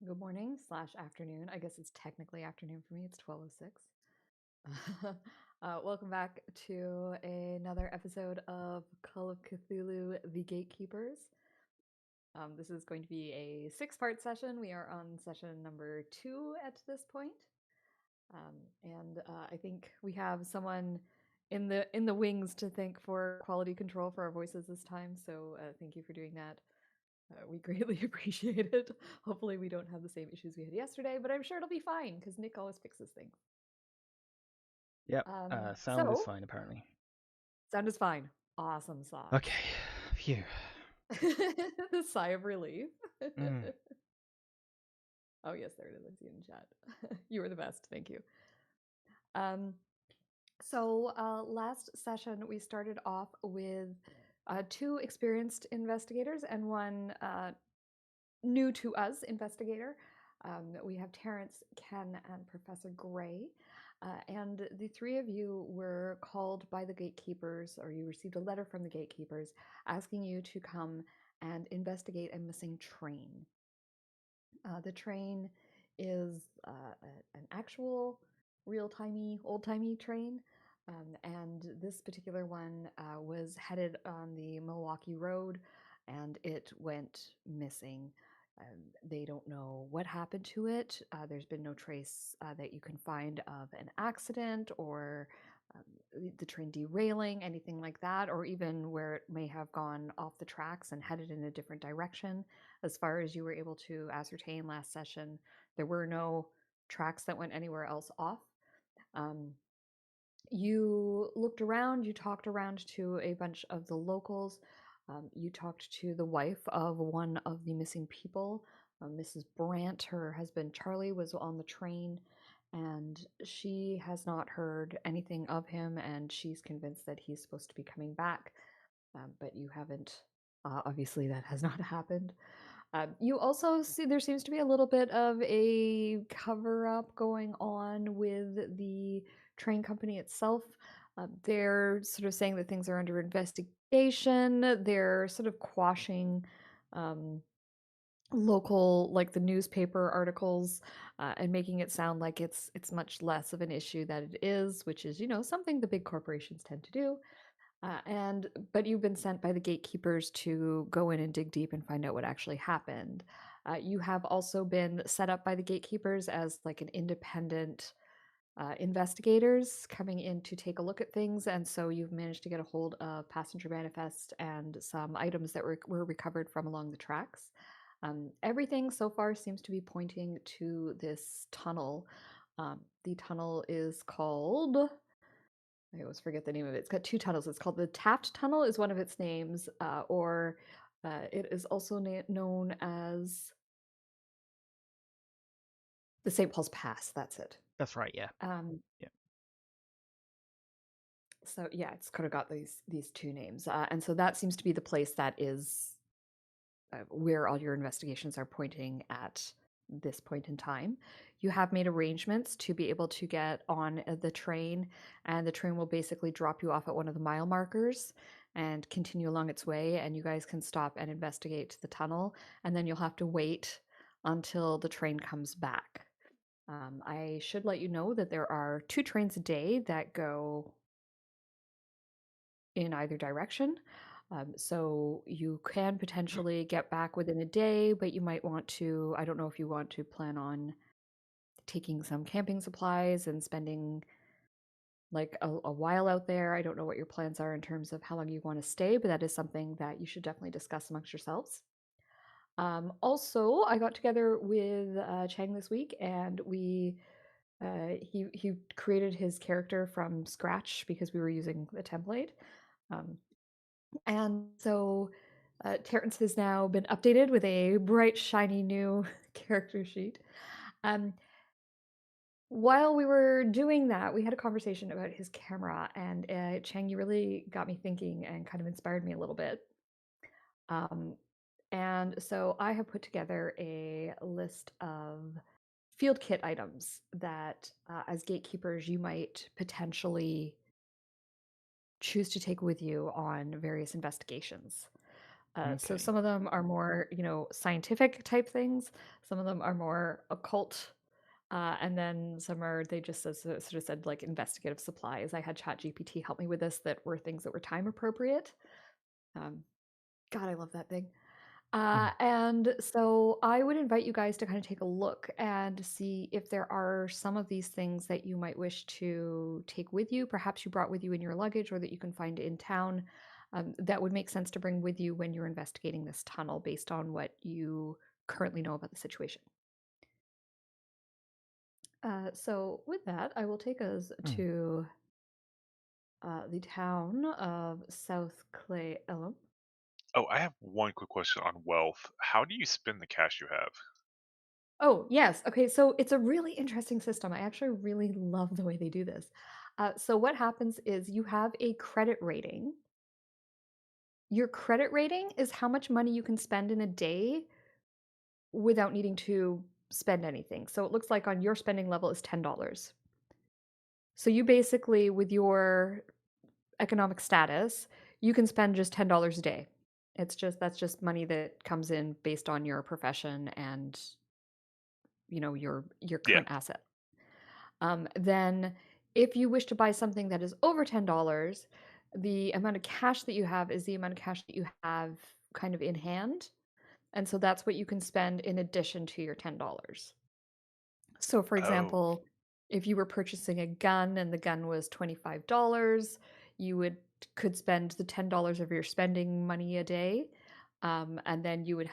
Good morning / afternoon. I guess it's technically afternoon for me. It's 12:06. Welcome back to another episode of Call of Cthulhu: The Gatekeepers. This is going to be a 6-part session. We are on session number 2 at this point, and I think we have someone in the wings to thank for quality control for our voices this time. So thank you for doing that. We greatly appreciate it. Hopefully we don't have the same issues we had yesterday, but I'm sure it'll be fine because Nick always fixes things. Yep. Sound is fine, apparently. Sound is fine. Awesome sauce. Okay. Phew. The sigh of relief. Mm. Oh yes, there it is. I see it in chat. You were the best. Thank you. So last session we started off with 2 experienced investigators and one new to us investigator. We have Terrance, Ken, and Professor Gray. And the 3 of you were called by the gatekeepers, or you received a letter from the gatekeepers asking you to come and investigate a missing train. The train is an actual real-timey, old-timey train. And this particular one was headed on the Milwaukee Road, and it went missing. They don't know what happened to it. There's been no trace that you can find of an accident or the train derailing, anything like that, or even where it may have gone off the tracks and headed in a different direction. As far as you were able to ascertain last session, there were no tracks that went anywhere else off. You looked around, you talked around to a bunch of the locals. You talked to the wife of one of the missing people, Mrs. Brandt. Her husband Charlie was on the train, and she has not heard anything of him, and she's convinced that he's supposed to be coming back, but you haven't. Obviously, that has not happened. You also see there seems to be a little bit of a cover up going on with the train company itself. They're sort of saying that things are under investigation. They're sort of quashing um, local, like the newspaper articles, and making it sound like it's much less of an issue that it is, which is something the big corporations tend to do. But you've been sent by the gatekeepers to go in and dig deep and find out what actually happened. You have also been set up by the gatekeepers as like an independent investigators coming in to take a look at things, and so you've managed to get a hold of passenger manifest and some items that were recovered from along the tracks. Everything so far seems to be pointing to this tunnel. The tunnel is called, I always forget the name of it. It's got 2 tunnels. It's called the Taft Tunnel is one of its names, or it is also known as the St. Paul's Pass. That's it. That's right. Yeah. Um, Yeah. so yeah, it's kind of got these 2 names, and so that seems to be the place that is where all your investigations are pointing at this point in time. You have made arrangements to be able to get on the train, and the train will basically drop you off at one of the mile markers and continue along its way, and you guys can stop and investigate the tunnel, and then you'll have to wait until the train comes back. I should let you know that there are 2 trains a day that go in either direction. So you can potentially get back within a day, but you might want to, I don't know if you want to plan on taking some camping supplies and spending like a while out there. I don't know what your plans are in terms of how long you want to stay, but that is something that you should definitely discuss amongst yourselves. Also, I got together with Chang this week, and he created his character from scratch because we were using the template. And so Terrance has now been updated with a bright, shiny new character sheet. Um, while we were doing that, we had a conversation about his camera, and Chang, you really got me thinking and kind of inspired me a little bit. And so I have put together a list of field kit items that, as gatekeepers, you might potentially choose to take with you on various investigations. So Okay. some of them are more, scientific type things. Some of them are more occult. And then some are, they just sort of said like investigative supplies. I had ChatGPT help me with this that were things that were time appropriate. Um, God, I love that thing. And so I would invite you guys to kind of take a look and see if there are some of these things that you might wish to take with you. Perhaps you brought with you in your luggage or that you can find in town, that would make sense to bring with you when you're investigating this tunnel based on what you currently know about the situation. So with that, I will take us to the town of South Clay Elm. Oh, I have one quick question on wealth. How do you spend the cash you have? Oh, yes. Okay, so it's a really interesting system. I actually really love the way they do this. So what happens is you have a credit rating. Your credit rating is how much money you can spend in a day without needing to spend anything. So it looks like on your spending level is $10. So you basically, with your economic status, you can spend just $10 a day. That's just money that comes in based on your profession and your Yeah. current asset. Then if you wish to buy something that is over $10, the amount of cash that you have is the amount of cash that you have kind of in hand. And so that's what you can spend in addition to your $10. So for Oh, example, if you were purchasing a gun and the gun was $25, you could spend the $10 of your spending money a day. And then you would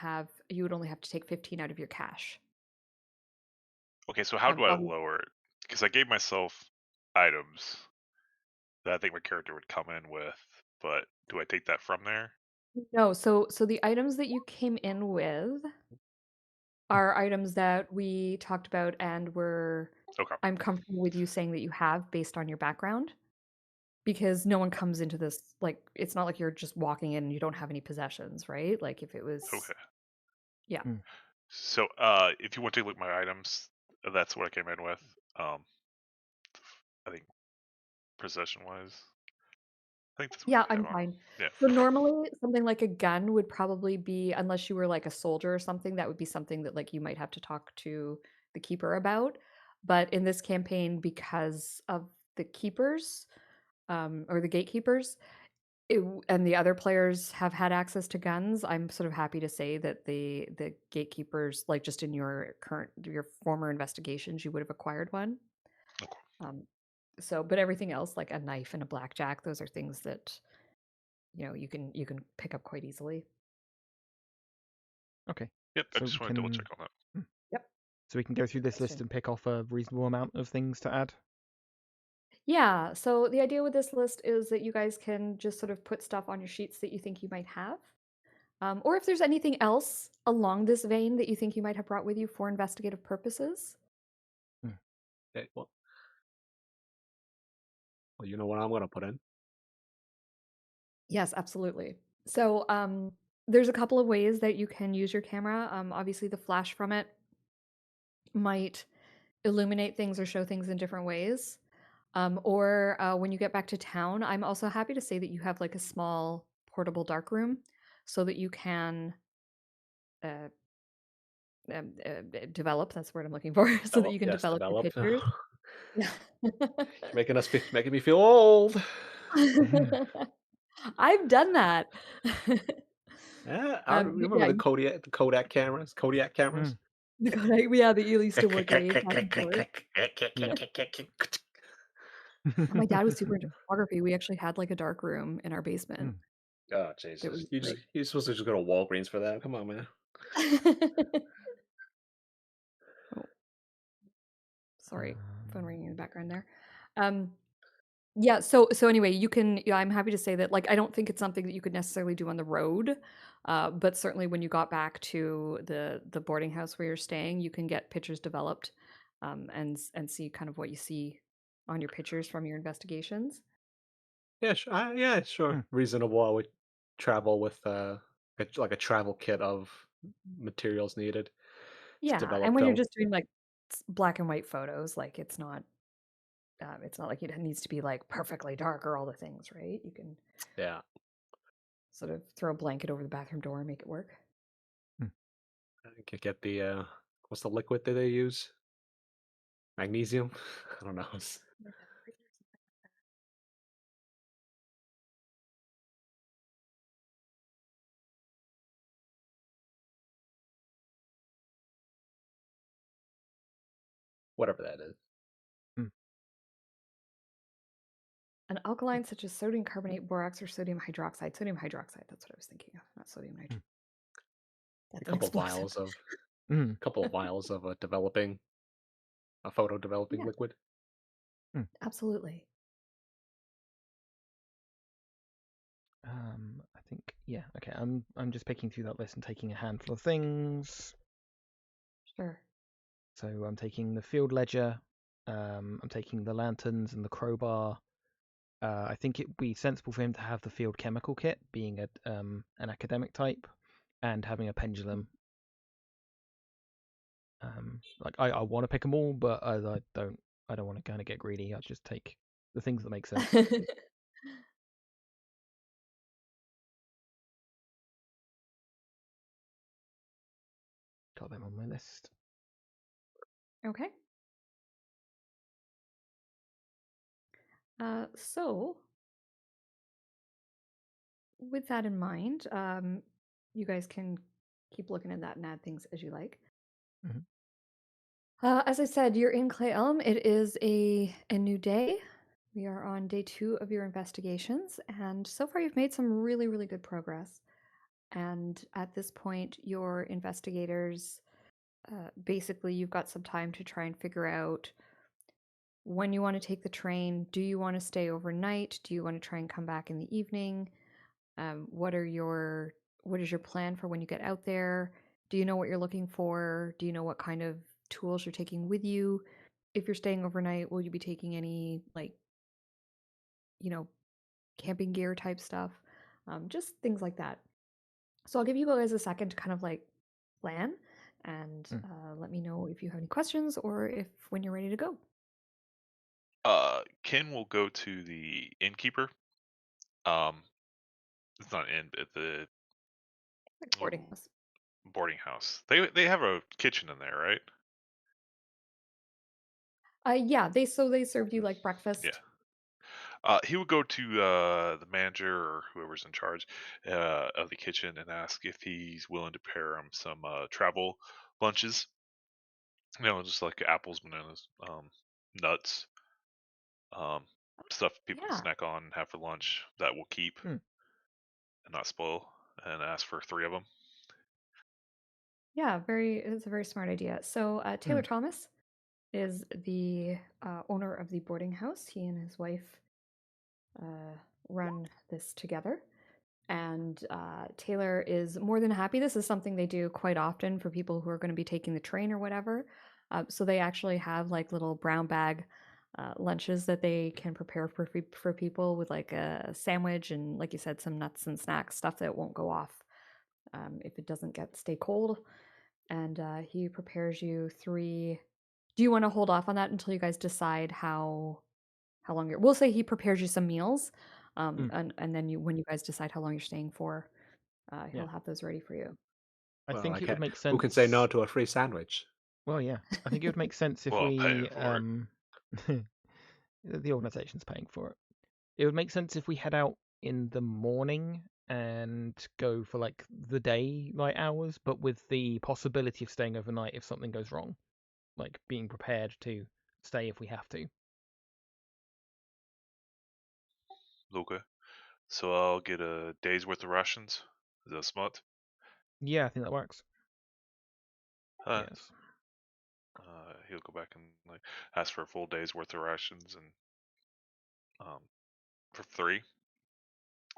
only have to take 15 out of your cash. okay. So how do I Obviously, lower it? Because I gave myself items that I think my character would come in with, but do I take that from there? no, so the items that you came in with are items that we talked about and Okay. I'm comfortable with you saying that you have based on your background because no one comes into this like it's not like you're just walking in and you don't have any possessions, right? Like if it was Okay. yeah. So, if you want to take a look at my items, that's what I came in with. Um, I think possession wise, I think that's what Yeah, I have I'm on. fine. Yeah. So normally something like a gun would probably be unless you were like a soldier or something, that would be something that like you might have to talk to the keeper about. But in this campaign, because of the keepers, or the gatekeepers, and the other players have had access to guns, I'm sort of happy to say that the gatekeepers, like just in your former investigations, you would have acquired one. Okay. Um, but everything else, like a knife and a blackjack, those are things that you can pick up quite easily. Okay. Yep. I So we just want to double can check on that. hmm, Yep. so we can go through this list Question. and pick off a reasonable amount of things to add. Yeah. So the idea with this list is that you guys can just sort of put stuff on your sheets that you think you might have. Or if there's anything else along this vein that you think you might have brought with you for investigative purposes. Okay, well, you know what I'm gonna put in? Yes, absolutely. So there's a couple of ways that you can use your camera. Obviously, the flash from it might illuminate things or show things in different ways. Or when you get back to town, I'm also happy to say that you have like a small portable dark room so that you can uh, develop. That's the word I'm looking for. So that Develop, you can yes, develop your develop. pictures. Yeah. Making me feel old. I've done that. Yeah, I remember Yeah, the Kodak cameras. Kodiak cameras. yeah, that you used to work at back and forth. Yeah. My dad was super into photography. We actually had like a dark room in our basement. Oh That Jesus! was like You're supposed to just go to Walgreens for that. Come on, man. oh, sorry, phone Um, ringing in the background there. Um, yeah, so anyway, I'm happy to say that like I don't think it's something that you could necessarily do on the road. But certainly when you got back to the boarding house where you're staying, you can get pictures developed, and see kind of what you see on your pictures from your investigations. Yeah, yeah, sure. hmm, Reasonable. I would travel with like a travel kit of materials needed to Yeah, and develop when you're film. just doing like black and white photos, like it's not like it needs to be like perfectly dark or all the things, right? You can Yeah. sort of throw a blanket over the bathroom door and make it work. I could get the what's the liquid that they use? Magnesium? I don't know. Whatever that is. An alkaline such as sodium carbonate, borax, or sodium hydroxide. Sodium hydroxide, that's what I was thinking of, not sodium nitrate. That's an explosive. Couple of vials of a photo developing Yeah. liquid. Absolutely. I think okay. I'm just picking through that list and taking a handful of things. Sure. So I'm taking the field ledger. I'm taking the lanterns and the crowbar. I think it'd be sensible for him to have the field chemical kit, being an academic type, and having a pendulum. Like I want to pick them all, but I don't want to kind of get greedy. I'll just take the things that make sense. Got them on my list. Okay. So, with that in mind, you guys can keep looking at that and add things as you like. Mhm. As I said, you're in Clay Elm. It is a new day. We are on day 2 of your investigations, and so far you've made some really, really good progress. And at this point, your investigators, basically, you've got some time to try and figure out when you want to take the train. Do you want to stay overnight? Do you want to try and come back in the evening? What is your plan for when you get out there? Do you know what you're looking for? Do you know what kind of tools you're taking with you? If you're staying overnight, will you be taking any camping gear type stuff? Just things like that. So I'll give you guys a second to kind of plan and let me know if you have any questions or if when you're ready to go. Ken will go to the innkeeper. It's not an inn, but the Boarding house. boarding house. They have a kitchen in there, right? Yeah, they served you like breakfast. Yeah. He would go to the manager or whoever's in charge of the kitchen and ask if he's willing to pair him some travel lunches. Just like apples, bananas, nuts, stuff people can Yeah. snack on and have for lunch that will keep and not spoil. And ask for 3 of them. Yeah, it's a very smart idea. So Taylor Thomas is the owner of the boarding house. He and his wife run this together. And Taylor is more than happy. This is something they do quite often for people who are going to be taking the train or whatever. So they actually have like little brown bag lunches that they can prepare for people with like a sandwich and, like you said, some nuts and snacks, stuff that won't go off if it doesn't stay cold. And he prepares you 3. Do you want to hold off on that until you guys decide how long you're? We'll say he prepares you some meals, and then when you guys decide how long you're staying for, he'll have those ready for you. I Well, think it would make sense. Who can say no to a free sandwich? Well, yeah. I think it would make sense if Well, I'm paying for the organization's paying for it. It would make sense if we head out in the morning and go for like the daylight hours, but with the possibility of staying overnight if something goes wrong, like being prepared to stay if we have to. Okay. So I'll get a day's worth of rations. Is that smart? Yeah, I think that works. Yes. He'll go back and ask for a full day's worth of rations and for 3,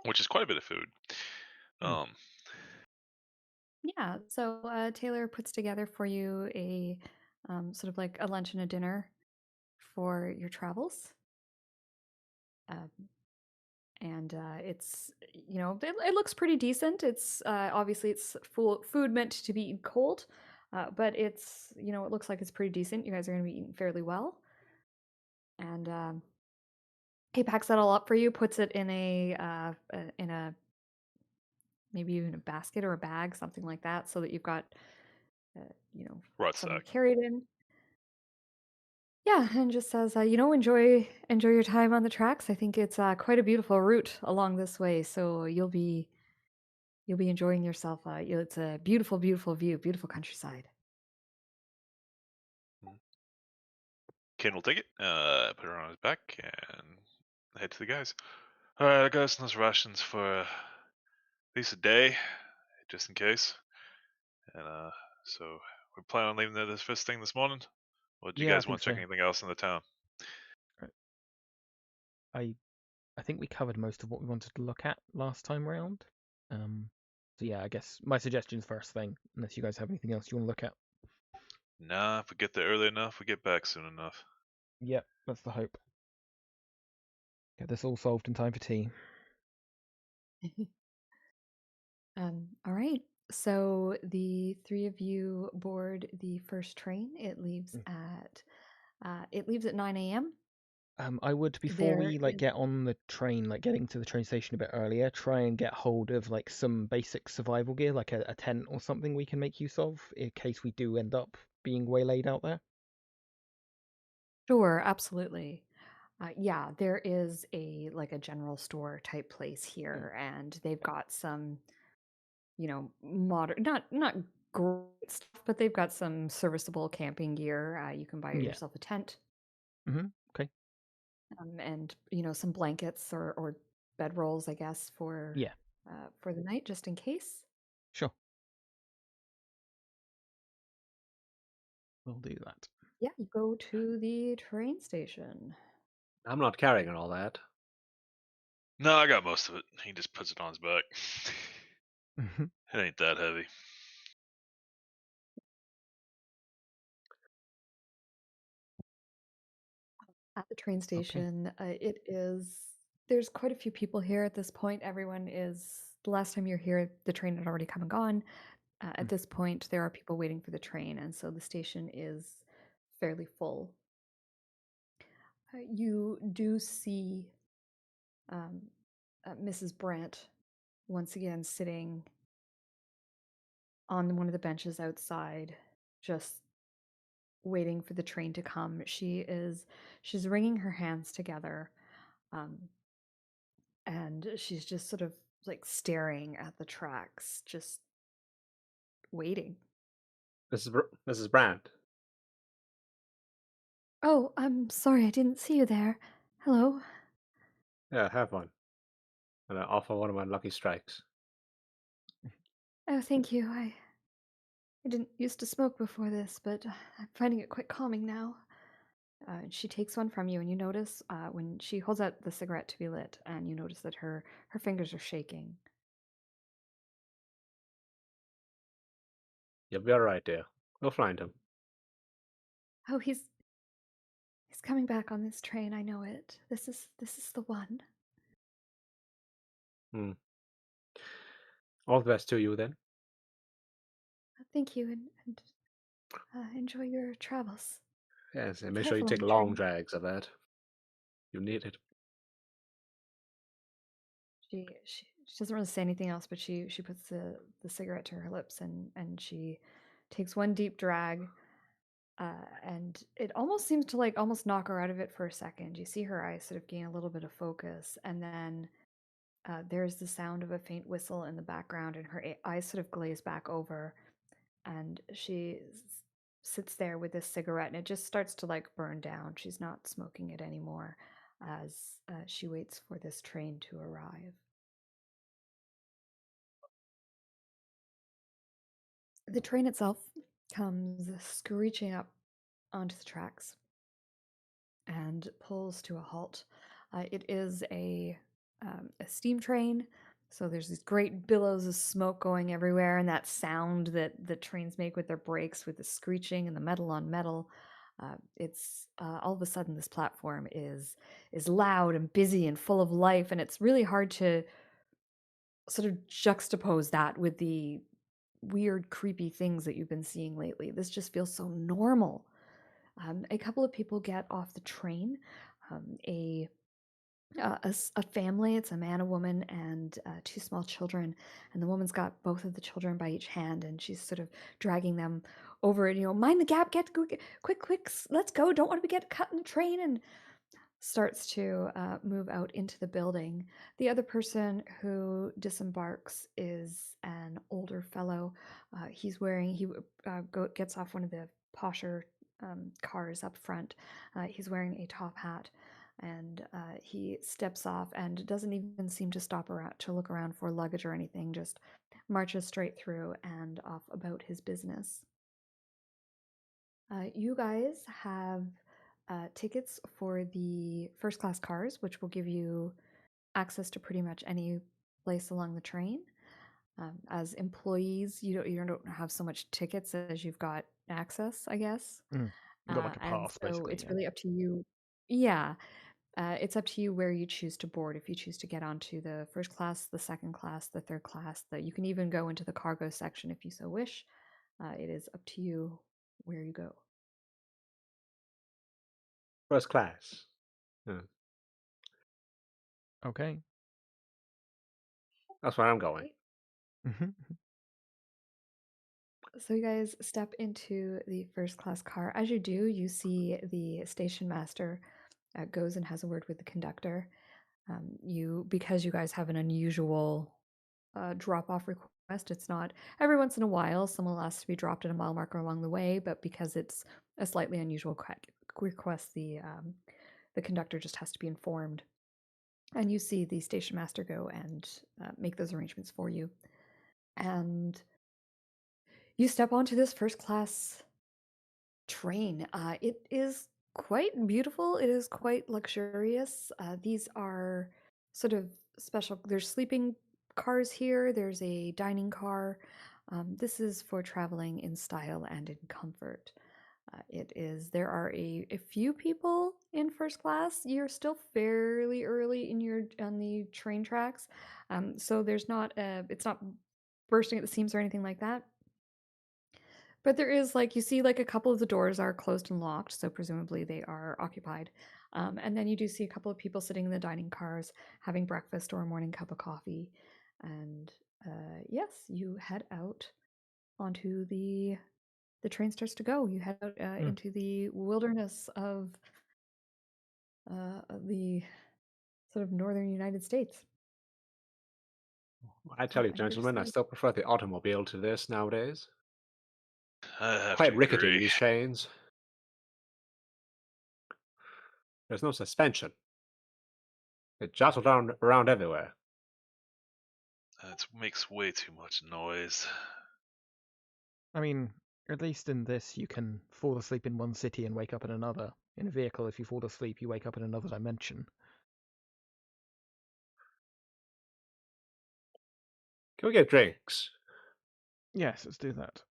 which is quite a bit of food. Yeah, so Taylor puts together for you a sort of like a lunch and a dinner for your travels. And it's it looks pretty decent. It's obviously it's full food meant to be eaten cold, but it's it looks like it's pretty decent. You guys are going to be eating fairly well, and he packs that all up for you, puts it in a maybe even a basket or a bag, something like that, so that you've got, you know, something Rucksack. to carry it in. Yeah, and just says, enjoy your time on the tracks. I think it's quite a beautiful route along this way, so you'll be enjoying yourself. It's a beautiful, beautiful view, beautiful countryside. Ken will take it, put it on his back, and head to the guys. Alright, I got some rations for at least a day, just in case. And so we plan on leaving there this first thing this morning. Or do you Yeah, I guys want think to check so. anything else in the town? I I think we covered most of what we wanted to look at last time round. So yeah, I guess my suggestion's first thing, unless you guys have anything else you want to look at. Nah, if we get there early enough, we get back soon enough. Yep, that's the hope. Get this all solved in time for tea. All right. So the three of you board the first train. It leaves at 9 a.m. I would, before There we is get on the train, getting to the train station a bit earlier, try and get hold of some basic survival gear, like a tent or something we can make use of in case we do end up being waylaid out there. Sure, absolutely. Yeah, there is a general store type place Mm. here, and they've got some, modern, not great stuff, but they've got some serviceable camping gear. You can buy Yeah. yourself a tent, Okay. and some blankets or bedrolls, I guess, Yeah. for the night, just in case. Sure. We'll do that. Yeah, you go to the train station. I'm not carrying all that. No, I got most of it. He just puts it on his back. Mhm. It ain't that heavy. At the train Okay. station, there's quite a few people here at this point. The last time you're here, the train had already come and gone. At Mm. this point, there are people waiting for the train, and so the station is fairly full. You do see um, Mrs. Brandt once again sitting on one of the benches outside, just waiting for the train to come. She's wringing her hands together, um, and she's just sort of like staring at the tracks, just waiting. Mrs. Brandt. Oh, I'm sorry, I didn't see you there. Hello. Yeah, have one. And I offer one of my lucky strikes. Oh, thank you. I didn't used to smoke before this, but I'm finding it quite calming now. She takes one from you, and you notice when she holds out the cigarette to be lit, and you notice that her fingers are shaking. You'll be alright, dear. We'll find him. Oh, he's coming back on this train. I know it. This is the one. Hmm. All the best to you then. Thank you, and enjoy your travels. Yes, and Be make sure you careful on take the long train. drags of that. You need it. She doesn't really say anything else, but she puts the cigarette to her lips, and she takes one deep drag, and it almost seems to almost knock her out of it for a second. You see her eyes sort of gain a little bit of focus, and then there's the sound of a faint whistle in the background, and her eyes sort of glaze back over, and sits there with this cigarette, and it just starts to burn down. She's not smoking it anymore as she waits for this train to arrive. The train itself comes screeching up onto the tracks and pulls to a halt. It is a steam train, so there's these great billows of smoke going everywhere, and that sound that the trains make with their brakes, with the screeching and the metal on metal. It's all of a sudden this platform is loud and busy and full of life, and it's really hard to sort of juxtapose that with the weird, creepy things that you've been seeing lately. This just feels so normal. A couple of people get off the train. A a family. It's a man, a woman, and two small children. And the woman's got both of the children by each hand, and she's sort of dragging them over. And mind the gap, quick, quick, let's go. Don't want to get cut in the train. And starts to move out into the building. The other person who disembarks is an older fellow. He gets off one of the posher cars up front. He's wearing a top hat, and he steps off and doesn't even seem to stop around to look around for luggage or anything. Just marches straight through and off about his business. You guys have tickets for the first class cars, which will give you access to pretty much any place along the train. As employees, you don't have so much tickets as you've got access, I guess. You got like a And pass, so basically. it's Yeah. really up to you. Yeah, it's up to you where you choose to board. If you choose to get onto the first class, the second class, the third class, that you can even go into the cargo section if you so wish. It is up to you where you go. First class. Yeah, Okay. that's where I'm going. hmm So you guys step into the first class car. As you do, you see the station master goes and has a word with the conductor. Because you guys have an unusual drop off request. It's not every once in a while someone will ask to be dropped at a mile marker along the way, but because it's a slightly unusual request, the conductor just has to be informed. And you see the station master go and make those arrangements for you. And you step onto this first class train. It is quite beautiful. It is quite luxurious. These are sort of special. There's sleeping cars here. There's a dining car. This is for traveling in style and in comfort. It is. There are a few people in first class. You're still fairly early on the train tracks, so there's not. It's not bursting at the seams or anything like that. But there is you see a couple of the doors are closed and locked, so presumably they are occupied. And then you do see a couple of people sitting in the dining cars having breakfast or a morning cup of coffee. And yes, you head out onto the train starts to go. You head out into the wilderness of the sort of northern United States. I tell you, And you're just gentlemen, I there. still prefer the automobile to this nowadays. I have Quite to rickety, agree. these chains. There's no suspension. It jostled around everywhere. That makes way too much noise. I mean, at least in this, you can fall asleep in one city and wake up in another. In a vehicle, if you fall asleep, you wake up in another dimension. Can we get drinks? Yes, let's do that.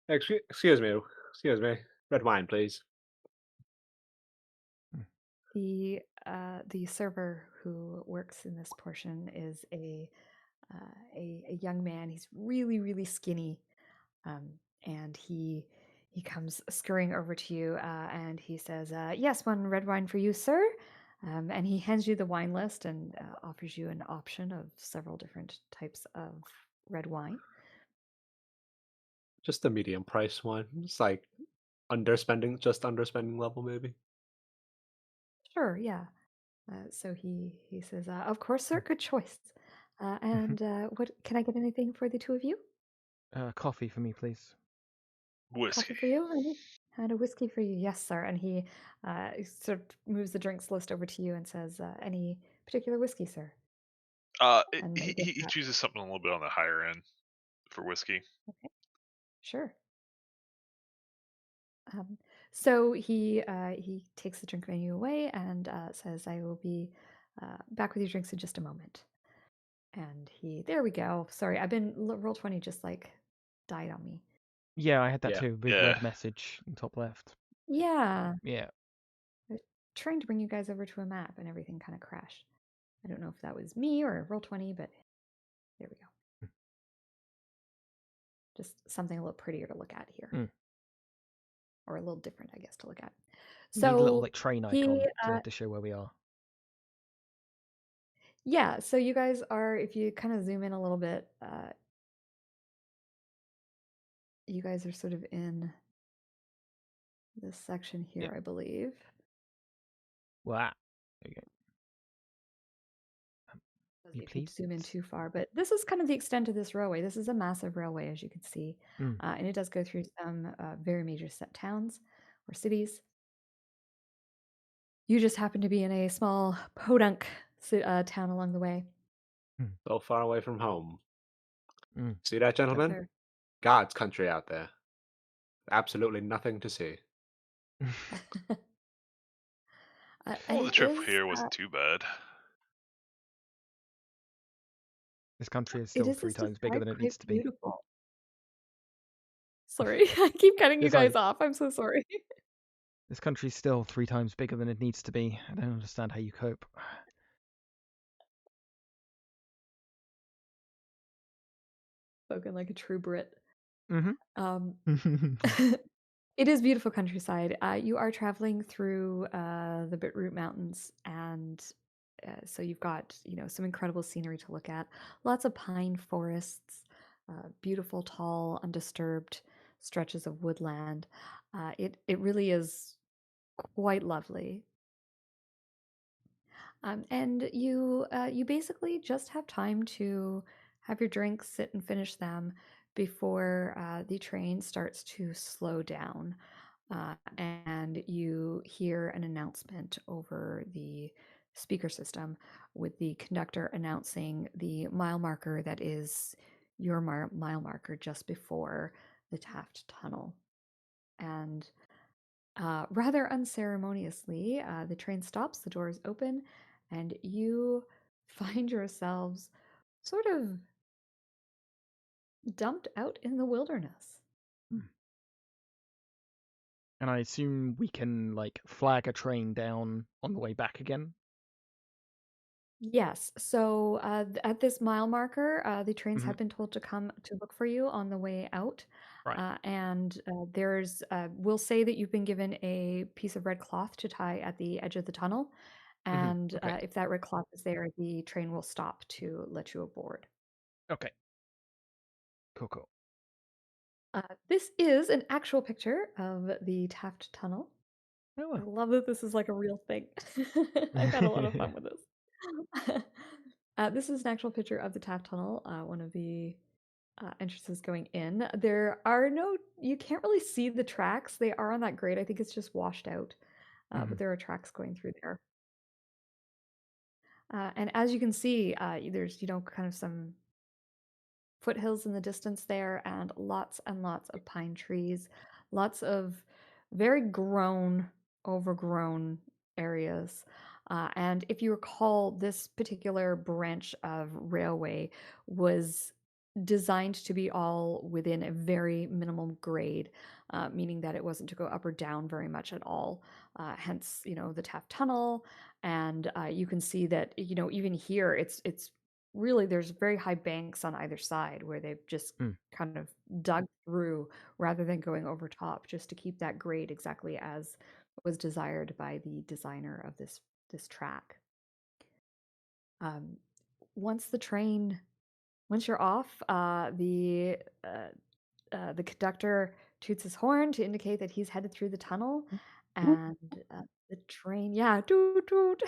Excuse me. Excuse me. Red wine, please. The server who works in this portion is a young man. He's really really skinny, and he comes scurrying over to you, and he says, "Yes, one red wine for you, sir." And he hands you the wine list and offers you an option of several different types of red wine. Just a medium price one. It's like underspending level, maybe. Sure, yeah. So he says, "Of course, sir. Good choice." And what can I get anything for the two of you? Coffee for me, please. Whiskey. Coffee for you, and a whiskey for you. Yes, sir. And he sort of moves the drinks list over to you and says, "Any particular whiskey, sir?" And He, with he that, chooses something a little bit on the higher end for whiskey. okay, sure. Um, so he takes the drink menu away and says, "I will be back with your drinks in just a moment." And there we go. Sorry, roll 20 just died on me. Yeah, I had that Yeah. too. Big Yeah. red message in top left. Yeah, Yeah. I was trying to bring you guys over to a map and everything kind of crashed. I don't know if that was me or roll 20, but there we go. Just something a little prettier to look at here, Mm. or a little different, I guess, to look at. Need a little So train he, icon to show where we are. Yeah, so you guys are, if you kind of zoom in a little bit, you guys are sort of in this section Yep. here, I believe. Wow. There you go. You If you please? zoom in too far, but this is kind of the extent of this railway. This is a massive railway, as you can see, Mm. and it does go through some very major set towns or cities. You just happen to be in a small podunk town along the way. So far away from home. Mm. See that, gentlemen? There. God's country out there. Absolutely nothing to see. And Well, the it trip is here wasn't too bad. This country is it still is 3 as times bigger described than it quite needs to be. beautiful. Sorry, I keep cutting you It's like guys off. I'm so sorry. this country's still 3 times bigger than it needs to be. I don't understand how you cope. Spoken like a true Brit. Mhm. Um, it is beautiful countryside. You are traveling through the Bitroot Mountains, and so you've got some incredible scenery to look at. Lots of pine forests, beautiful, tall, undisturbed stretches of woodland. It really is quite lovely. And you basically just have time to have your drinks, sit and finish them before the train starts to slow down. And you hear an announcement over the speaker system with the conductor announcing the mile marker that is your mile marker just before the Taft Tunnel. And rather unceremoniously, the train stops, the doors open, and you find yourselves sort of dumped out in the wilderness. And I assume we can like flag a train down on the way back again. Yes, so at this mile marker, the trains Mhm. have been told to come to look for you on the way out. Right. And we'll say that you've been given a piece of red cloth to tie at the edge of the tunnel. Mhm. And Okay. if that red cloth is there, the train will stop to let you aboard. Okay. Cool. Cool. This is an actual picture of the Taft Tunnel. I Oh. love that this is like a real thing. I've had a lot of fun with this. This is an actual picture of the Taft Tunnel, one of the entrances going in. You can't really see the tracks. They are on that grade. I think it's just washed out, but Mhm. there are tracks going through there. And as you can see, there's, kind of some foothills in the distance there and lots of pine trees, lots of very overgrown areas. And if you recall, this particular branch of railway was designed to be all within a very minimum grade, meaning that it wasn't to go up or down very much at all. Hence, the Taft Tunnel, and you can see that even here, it's really there's very high banks on either side where they've just Mm. kind of dug through rather than going over top, just to keep that grade exactly as was desired by the designer of this track. Um, once the train Once you're off, the conductor toots his horn to indicate that he's headed through the tunnel, and the train, yeah, toot toot,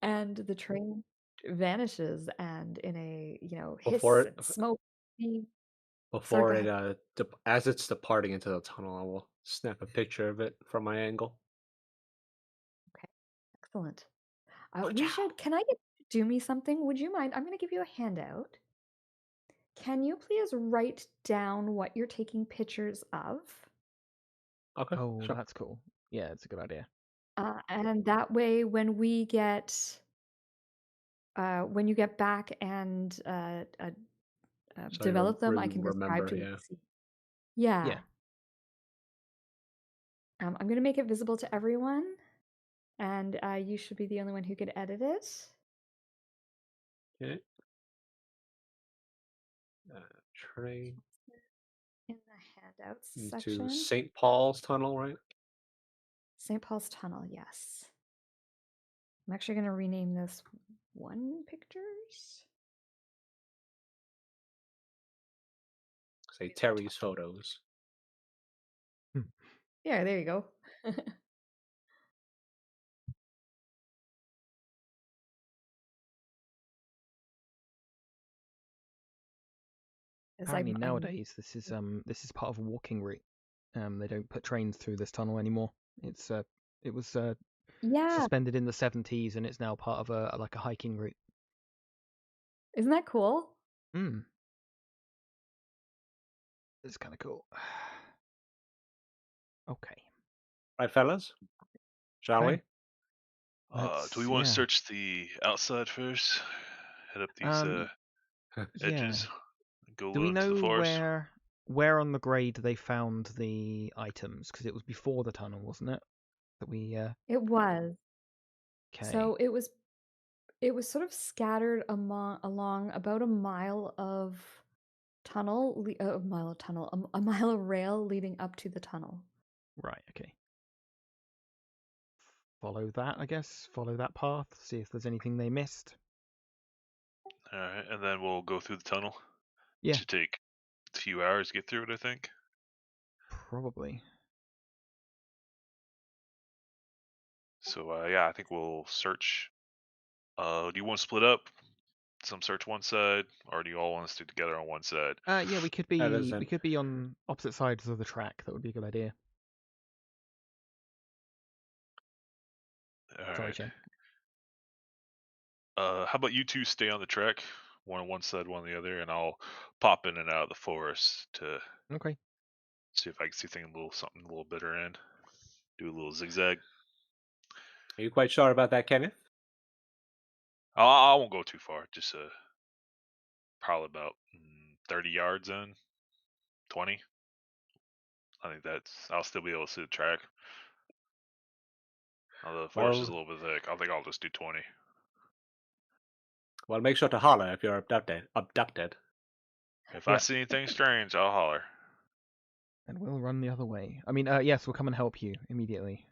and the train vanishes, and in a Before hiss it, and smoke. steam- Sorry, go before it, ahead. as it's departing into the tunnel, I will snap a picture of it from my angle. Okay, excellent. Watch We out. should. Can I get you to do me something? Would you mind? I'm going to give you a handout. Can you please write down what you're taking pictures of? Okay, Oh, sure. that's cool. Yeah, it's a good idea. And that way, when you get back and So you develop them, I can describe remember, to you. yeah. Yeah. Yeah. I'm going to make it visible to everyone, and you should be the only one who could edit it. Okay. Train In the handouts to section. St. Paul's Tunnel, right? St. Paul's Tunnel, yes. I'm actually going to rename this One Pictures. Say Terry's photos. Yeah, there you go. Apparently nowadays this is part of a walking route. They don't put trains through this tunnel anymore. It was yeah, suspended in the 70s, and it's now part of a hiking route. isn't that cool? It's kind of cool. Okay. Right, fellas? Shall we? Do we want to search the outside first? Head up these edges. Yeah. Go Do we into the know forest. where on the grade they found the items? Because it was before the tunnel, wasn't it? That we It was. Okay. So it was sort of scattered along about a mile of tunnel, a mile of rail leading up to the tunnel. Right. Okay. Follow that, I guess. Follow that path. See if there's anything they missed. All right, and then we'll go through the tunnel. Yeah. It should take a few hours to get through it, I think. Probably. So yeah, I think we'll search. Do you want to split up? Some search one side, or do you all want to stick together on one side? Yeah, we could be on opposite sides of the track. That would be a good idea. All Sorry, right. Chang. How about you two stay on the track, one on one side, one on the other, and I'll pop in and out of the forest to see if I can see something a little better in. Do a little zigzag. Are you quite sure about that, Kenneth? I won't go too far. Just probably about 30 yards in, 20. I think I'll still be able to see the track. Although the forest is a little bit thick, I think I'll just do 20. Well, make sure to holler if you're abducted. If I see anything strange, I'll holler. And we'll run the other way. I mean, yes, we'll come and help you immediately.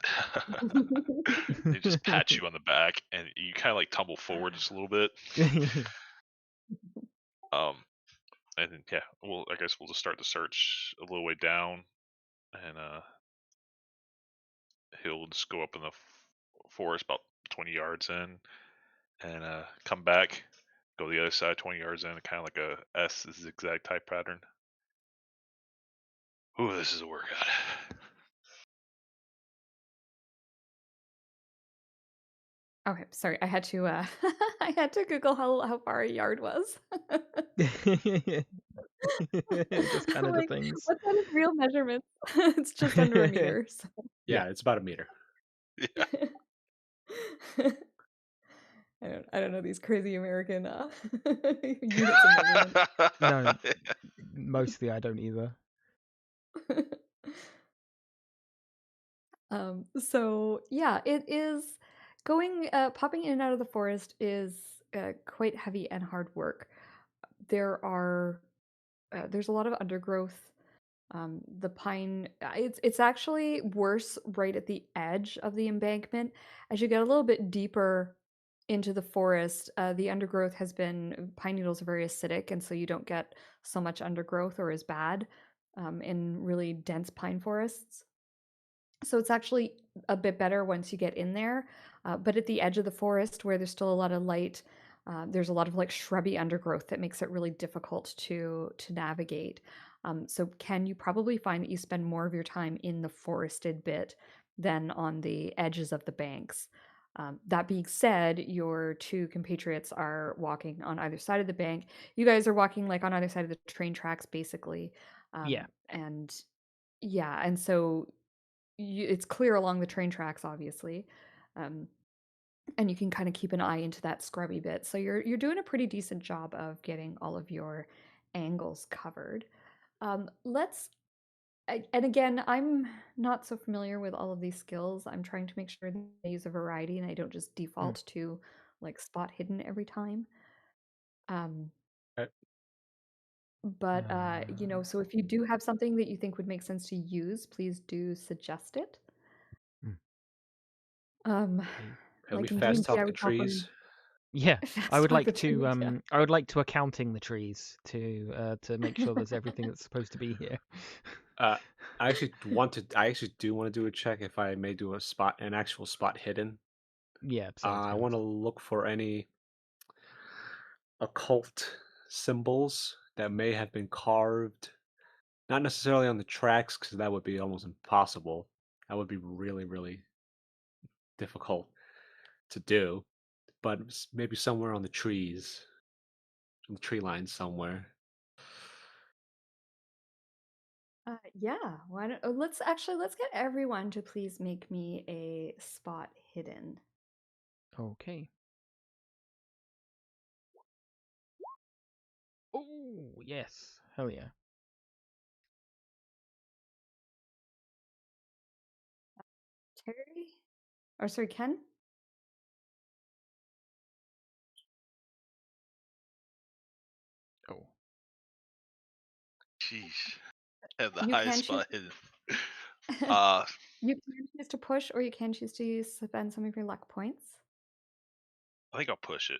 They just pat you on the back, and you kind of like tumble forward just a little bit. And then, yeah, I guess we'll just start the search a little way down, and he'll just go up in the forest about 20 yards in, and come back, go the other side 20 yards in, kind of like a S zigzag type pattern. Ooh, this is a workout. Okay, sorry. I had to I had to Google how far a yard was. Just kind of the things. What kind of real measurements? It's just under a meter. So. Yeah, it's about a meter. Yeah. I don't know these crazy American units of measurement. No, mostly I don't either. So yeah, it is popping in and out of the forest is quite heavy and hard work. There's a lot of undergrowth. The pine, it's actually worse right at the edge of the embankment. As you get a little bit deeper into the forest, the undergrowth pine needles are very acidic, and so you don't get so much undergrowth or as bad in really dense pine forests. So it's actually a bit better once you get in there. But at the edge of the forest, where there's still a lot of light, there's a lot of like shrubby undergrowth that makes it really difficult to navigate. So Ken, you probably find that you spend more of your time in the forested bit than on the edges of the banks. That being said, your two compatriots are walking on either side of the bank. You guys are walking like on either side of the train tracks, basically. Yeah. And yeah, and so it's clear along the train tracks, obviously. And you can kind of keep an eye into that scrubby bit. So you're doing a pretty decent job of getting all of your angles covered. And again, I'm not so familiar with all of these skills. I'm trying to make sure that I use a variety and I don't just default to like spot hidden every time. But so if you do have something that you think would make sense to use, please do suggest it. Okay. Can we Like in fast D&D, talk I the would call for trees? Yeah, I fast would talk the like trees. Yeah. accounting the trees to make sure there's everything that's supposed to be here. Uh, I actually do want to do a check if I may do an actual spot hidden. Yeah, same to I be want to honest. look for any occult symbols that may have been carved, not necessarily on the tracks, because that would be almost impossible. That would be really, really difficult to do. But maybe somewhere on the trees, on the tree line somewhere. Yeah. Why don't, let's get everyone to please make me a spot hidden. Okay. Oh yes, hell yeah. Terry? Or sorry, Ken? Oh. Sheesh. Have the You highest can choose. spot hidden. Uh, You can choose to push, or you can choose to spend some of your luck points. I think I'll push it,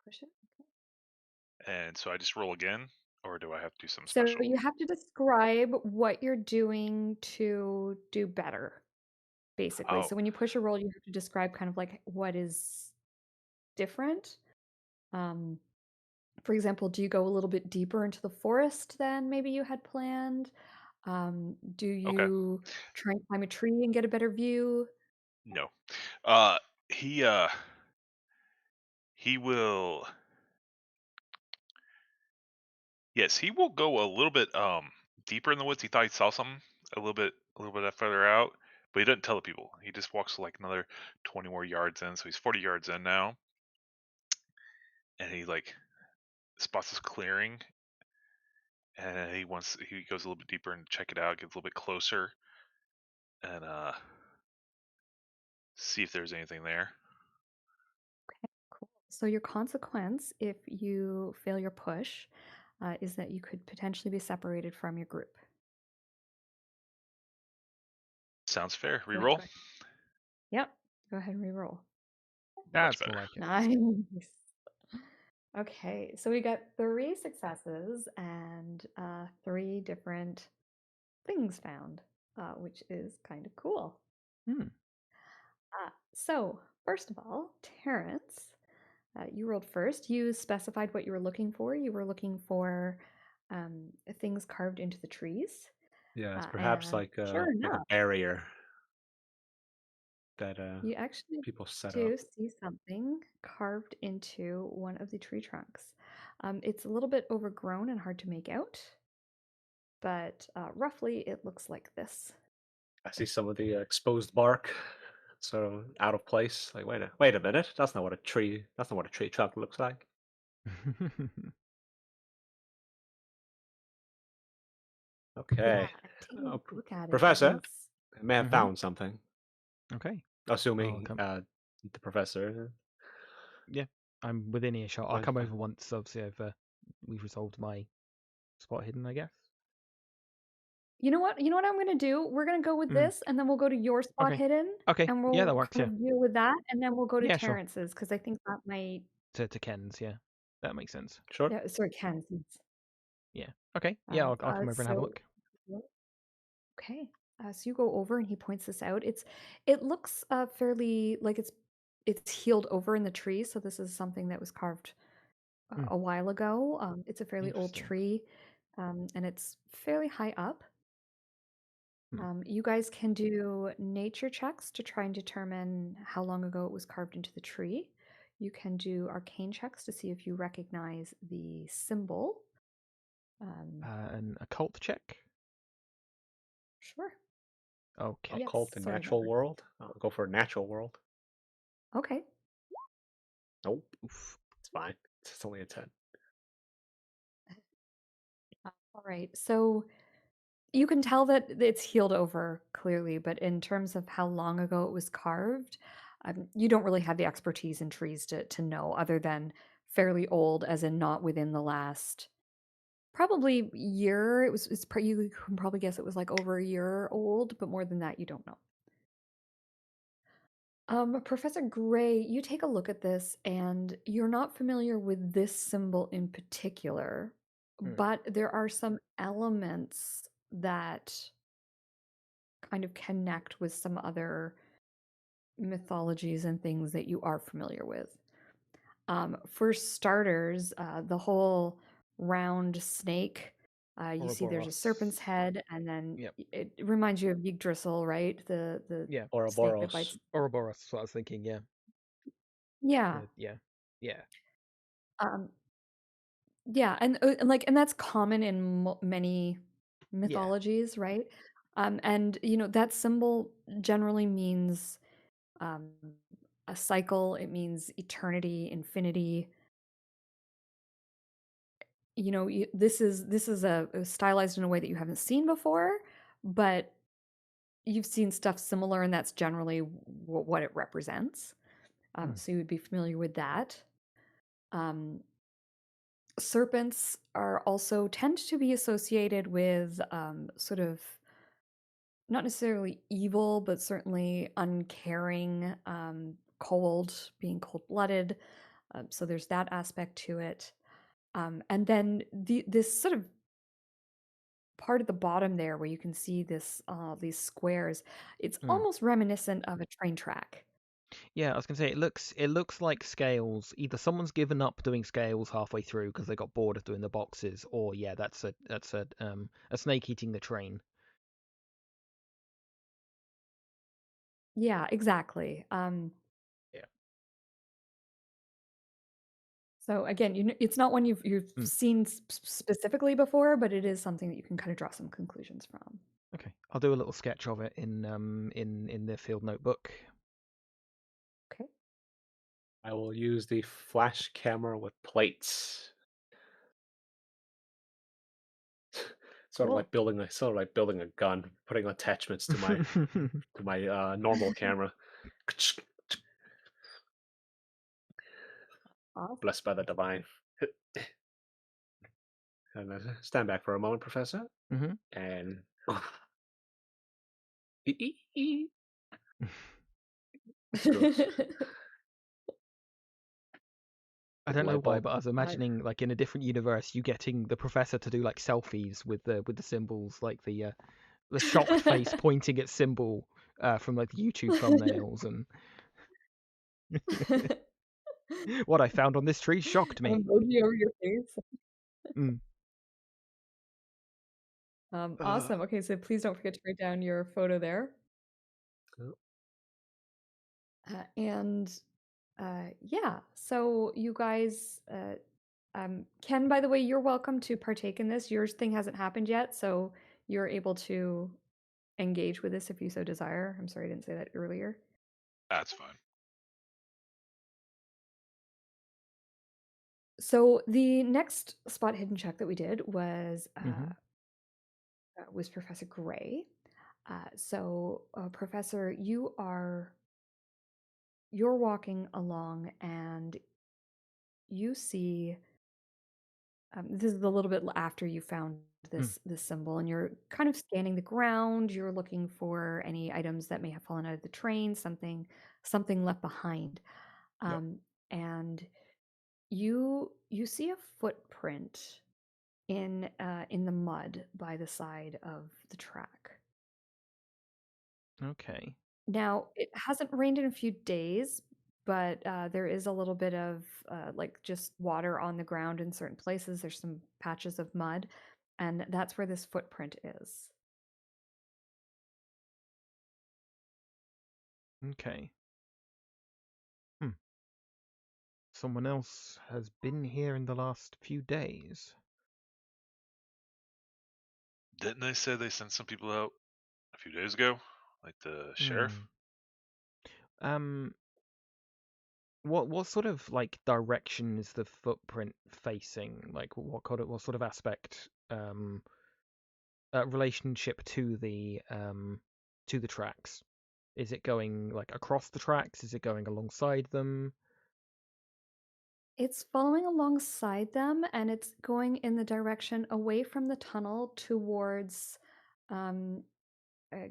Push it. and so I just roll again, or do I have to do something So special? you have to describe what you're doing to do better, basically. Oh, So when you push a roll, you have to describe kind of like what is different. Um, for example, do you go a little bit deeper into the forest than maybe you had planned? Do okay. you try and climb a tree and get a better view? No. Uh, he uh he will. Yes, he will go a little bit deeper in the woods. He thought he saw something a little bit further out, but he doesn't tell the people. He just walks like another 20 more yards in, so he's 40 yards in now, and he like spots this clearing, and he goes a little bit deeper and check it out, gets a little bit closer, and see if there's anything there. Cool. So your consequence, if you fail your push, is that you could potentially be separated from your group. Sounds fair. So Reroll. go ahead. Yep. Go ahead and re-roll. Much That's better. more like it. Nice. Okay, so we got 3 successes and 3 different things found, which is kind of cool. Hmm. So, first of all, Terrance, you rolled first. You specified what you were looking for. You were looking for things carved into the trees. Yeah, it's perhaps And sure like a enough, barrier that you actually people set up. do see something carved into one of the tree trunks. It's a little bit overgrown and hard to make out, but roughly it looks like this. I see some of the exposed bark, so out of place. Like, wait a minute, that's not what a tree trunk looks like. Yeah, Okay, taking a look at it, it Professor, is. I may have Mhm. found something. Okay. I'll Assuming come. the professor. Yeah, I'm within earshot. I'll Fine, come fine. over once. Obviously, we've resolved my spot hidden, I guess. You know what? You know what I'm gonna do? We're gonna go with Mm. this, and then we'll go to your spot Okay. hidden, Okay. and Yeah, we'll that works. kind Yeah. of deal with that, and then we'll go to Yeah, sure. Terrance's because I think that might. To Ken's. Yeah, that makes sense. Sure. Yeah, sorry, Ken's. Yeah. Okay. Yeah, I'll come over and have a So look. okay. So you go over and he points this out. It looks fairly like it's healed over in the tree. So this is something that was carved Hmm. a while ago. It's a fairly old Interesting. tree, and it's fairly high up. Hmm. You guys can do nature checks to try and determine how long ago it was carved into the tree. You can do arcane checks to see if you recognize the symbol. An occult check. Sure. Okay. Yes. Occult and Sorry. natural world. I'll go for a natural world. Okay. Nope, Oof. it's fine. It's only a 10. All right. So you can tell that it's healed over clearly, but in terms of how long ago it was carved, you don't really have the expertise in trees to know, other than fairly old, as in not within the last probably year. You can probably guess it was like over a year old, but more than that, you don't know. Professor Gray, you take a look at this and you're not familiar with this symbol in particular, Hmm. but there are some elements that kind of connect with some other mythologies and things that you are familiar with. For starters, the whole round snake, you see there's a serpent's Ouroboros. head, and then Yep. it reminds you of Yggdrasil, right? The Yeah. snake that bites. Ouroboros. Ouroboros. That's what I was thinking. Yeah. Yeah. Yeah. Yeah. Um, yeah, and that's common in many Yeah. mythologies, right? And that symbol generally means um, a cycle. It means eternity, infinity. This is a stylized in a way that you haven't seen before, but you've seen stuff similar, and that's generally what it represents. Hmm. So you would be familiar with that. Um, Serpents are also tend to be associated with sort of not necessarily evil, but certainly uncaring, being cold-blooded. So there's that aspect to it. And then this sort of part at the bottom there where you can see these squares, it's Hmm. almost reminiscent of a train track. Yeah, I was gonna say it looks like scales. Either someone's given up doing scales halfway through because they got bored of doing the boxes, or yeah, that's a snake eating the train. Yeah, exactly. Yeah. So again, it's not one you've Hmm. seen specifically before, but it is something that you can kind of draw some conclusions from. Okay, I'll do a little sketch of it in the field notebook. Okay. I will use the flash camera with plates. Cool. Sort of like building a gun, putting attachments to my normal camera. Awesome. Blessed by the divine. And stand back for a moment, Professor. Hmm. And it's gross. I Hit the don't know light why, bulb. but I was imagining like in a different universe, you getting the professor to do like selfies with the symbols, like the shocked face pointing at symbol from like the YouTube thumbnails, and what I found on this tree shocked An me. emoji over your face. Mm. Awesome. Okay, so please don't forget to write down your photo there. Oh, And yeah, so you guys, Ken, by the way, you're welcome to partake in this. Yours thing hasn't happened yet, so you're able to engage with this if you so desire. I'm sorry I didn't say that earlier. That's fine. So the next spot hidden check that we did Hmm. was Professor Gray. Professor, you're walking along and you see this is a little bit after you found Mm. this symbol, and you're kind of scanning the ground. You're looking for any items that may have fallen out of the train, something left behind, Yep. um, and you see a footprint in the mud by the side of the track. Okay. Now, it hasn't rained in a few days, but there is a little bit of like just water on the ground in certain places. There's some patches of mud, and that's where this footprint is. Okay. Hmm. Someone else has been here in the last few days. Didn't they say they sent some people out a few days ago, like the sheriff? Hmm. Um. What sort of like direction is the footprint facing? Like what sort of aspect relationship to the tracks? Is it going like across the tracks? Is it going alongside them? It's following alongside them, and it's going in the direction away from the tunnel towards um, uh,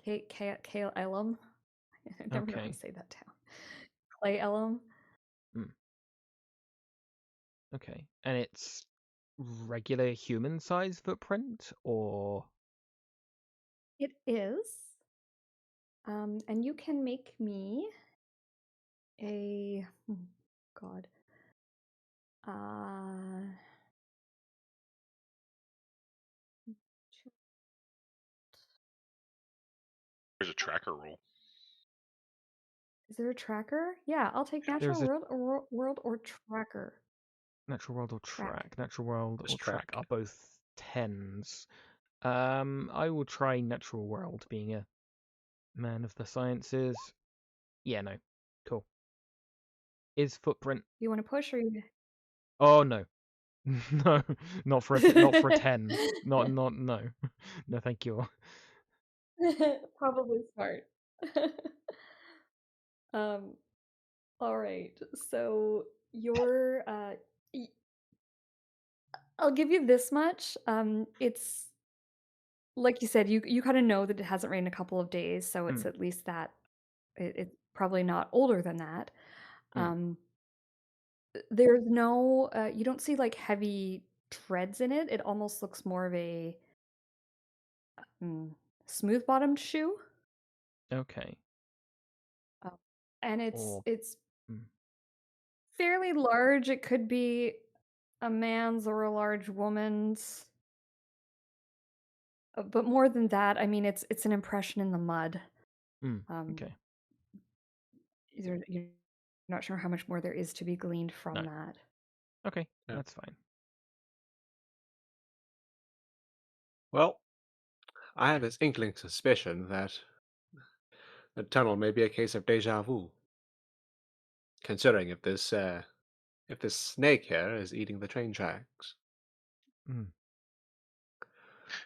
Kale Elam. I never know how Okay. to say that town. Clay Elm. Okay. And it's regular human-sized footprint, or It is. And you can make me a God. Uh, There's a tracker rule. is there a tracker? Yeah, I'll take natural there's a world or tracker. natural world or Track. track? Natural world Just or track track. are both 10s. I will try natural world, being a man of the sciences. Yeah, no. Cool. Is footprint? You want to push or you? Oh no. No, not for a 10. Not no. No, thank you. Probably smart. um, all right. So your I'll give you this much. It's like you said, you kind of know that it hasn't rained a couple of days, so it's at least that it's probably not older than that. Um, there's no you don't see like heavy treads in it. It almost looks more of a smooth bottomed shoe. Okay. Um, and Or it's mm, fairly large. It could be a man's or a large woman's. But more than that, I mean, it's an impression in the mud. okay. You're not sure how much more there is to be gleaned from No. that. Okay, Yeah. that's fine. Well, I have this inkling suspicion that the tunnel may be a case of deja vu, considering if this snake here is eating the train tracks. Mm.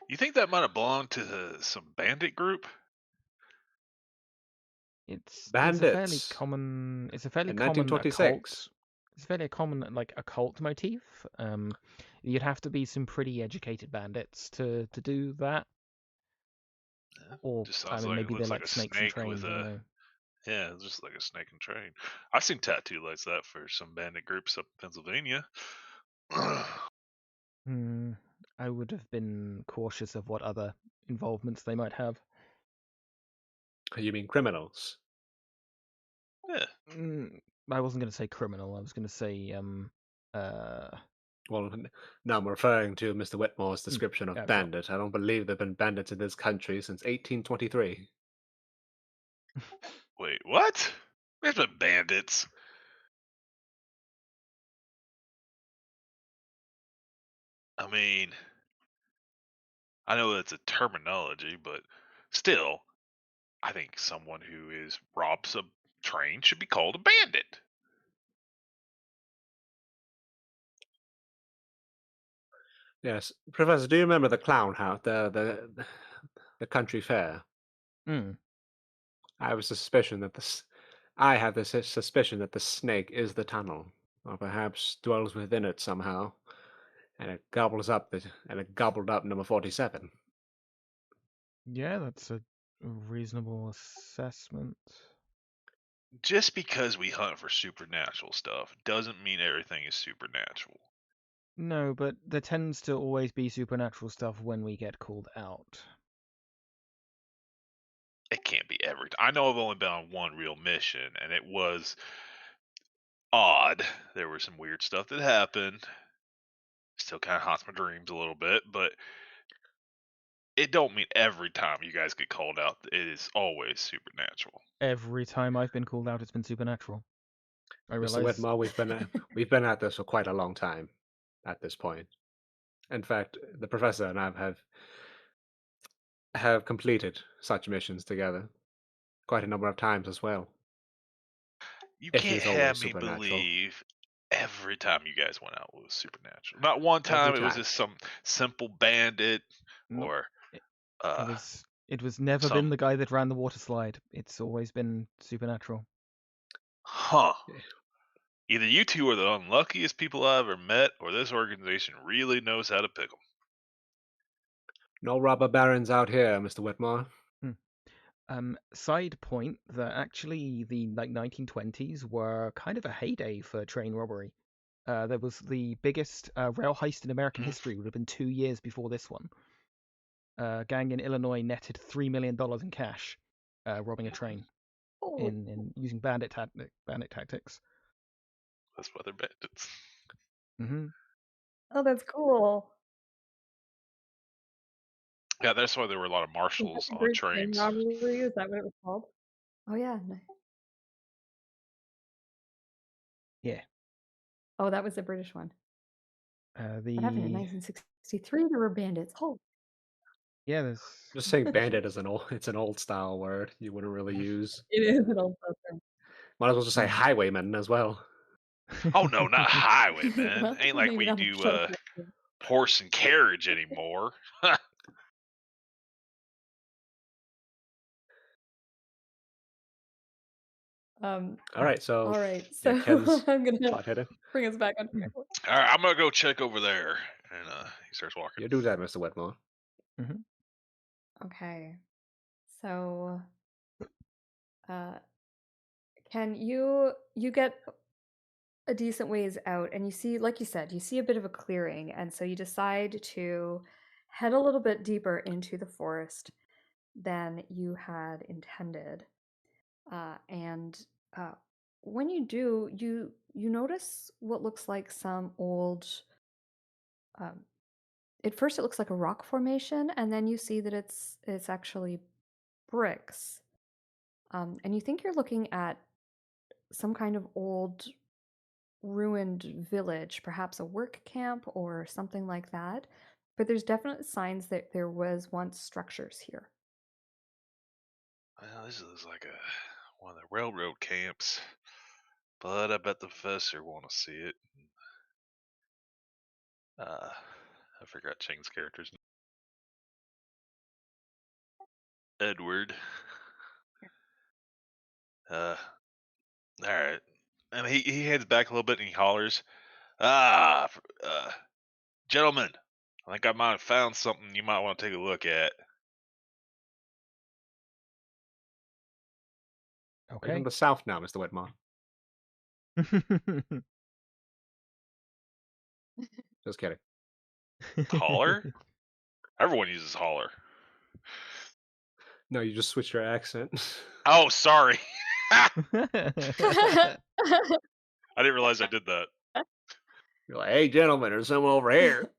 You think that might have belonged to some bandit group? It's a fairly Bandits common in occult. 1926. It's fairly common like occult motif. You'd have to be some pretty educated bandits to do that. Yeah, Or just I sounds mean like it maybe they're looks like like a snakes and snake trains, with I don't a know. yeah, it's just like a snake and train. I've seen tattoo like that for some bandit groups up in Pennsylvania. I would have been cautious of what other involvements they might have. You mean criminals? Yeah, I wasn't going to say criminal. I was going to say uh Well, now I'm referring to Mr. Whitmore's description of yeah, sure. bandit. I don't believe there have been bandits in this country since 1823. wait, what? There's been bandits. I mean, I know that's a terminology, but still, I think someone who is robs a train should be called a bandit. Yes, Professor, do you remember the clown house, the country fair? Mm. I have a suspicion that I have this suspicion that the snake is the tunnel, or perhaps dwells within it somehow, and it gobbled up number 47. Yeah, that's a reasonable assessment. Just because we hunt for supernatural stuff doesn't mean everything is supernatural. No, but there tends to always be supernatural stuff when we get called out. It can't be every time. I know I've only been on one real mission, and it was odd. There was some weird stuff that happened. Still kind of haunts my dreams a little bit, but it don't mean every time you guys get called out it is always supernatural. Every time I've been called out, it's been supernatural. I Mr. realize. Whitmore, we've been at this for quite a long time at this point. In fact, the professor and I have completed such missions together quite a number of times as well. You If can't it is have always me supernatural. believe every time you guys went out was supernatural. Not one Every time it was time. just some simple bandit Nope. or It uh was never been some the guy that ran the water slide. It's always been supernatural. huh. Yeah. Either you two are the unluckiest people I ever met, or this organization really knows how to pick them. No robber barons out here, Mr. Whitmore. Side point that actually the 1920s were kind of a heyday for train robbery. There was the biggest rail heist in American history. Would have been 2 years before this one. A gang in Illinois netted $3 million in cash, robbing a train in using bandit tactics. That's why they're bandits. Mm-hmm. Oh, that's cool. Yeah, that's why there were a lot of Is marshals that the on Great Train trains. Robbery? Is that what it was called? Oh yeah. Yeah. Oh, that was the British one. What happened in The 1963? There were bandits. Oh, yeah, there's Just saying bandit is it's an old style word you wouldn't really use. it is an old term. Might as well just say highwayman as well. Oh no, not highwaymen. Well, Ain't like maybe we not do official. horse and carriage anymore. All right, so All right, so yeah, Ken's I'm gonna hot-headed. bring us back on track. All right, I'm gonna go check over there, and he starts walking. You do that, Mr. Whitmore. Okay, so Ken, you get a decent ways out, and you see, like you said, you see a bit of a clearing, and so you decide to head a little bit deeper into the forest than you had intended. And when you do, you notice what looks like some old. At first, it looks like a rock formation, and then you see that it's actually bricks. And you think you're looking at some kind of old ruined village, perhaps a work camp or something like that. But there's definite signs that there was once structures here. Well, this is like one of the railroad camps, but I bet the professor want to see it. I forgot Chang's character's name. Edward. All right, and he heads back a little bit and he hollers, gentlemen, I think I might have found something you might want to take a look at. Are you okay. from the south now, Mr. Whitmore? Just kidding. Holler? Everyone uses holler. No, you just switched your accent. Oh, sorry. I didn't realize I did that. You're like, hey, gentlemen, there's someone over here.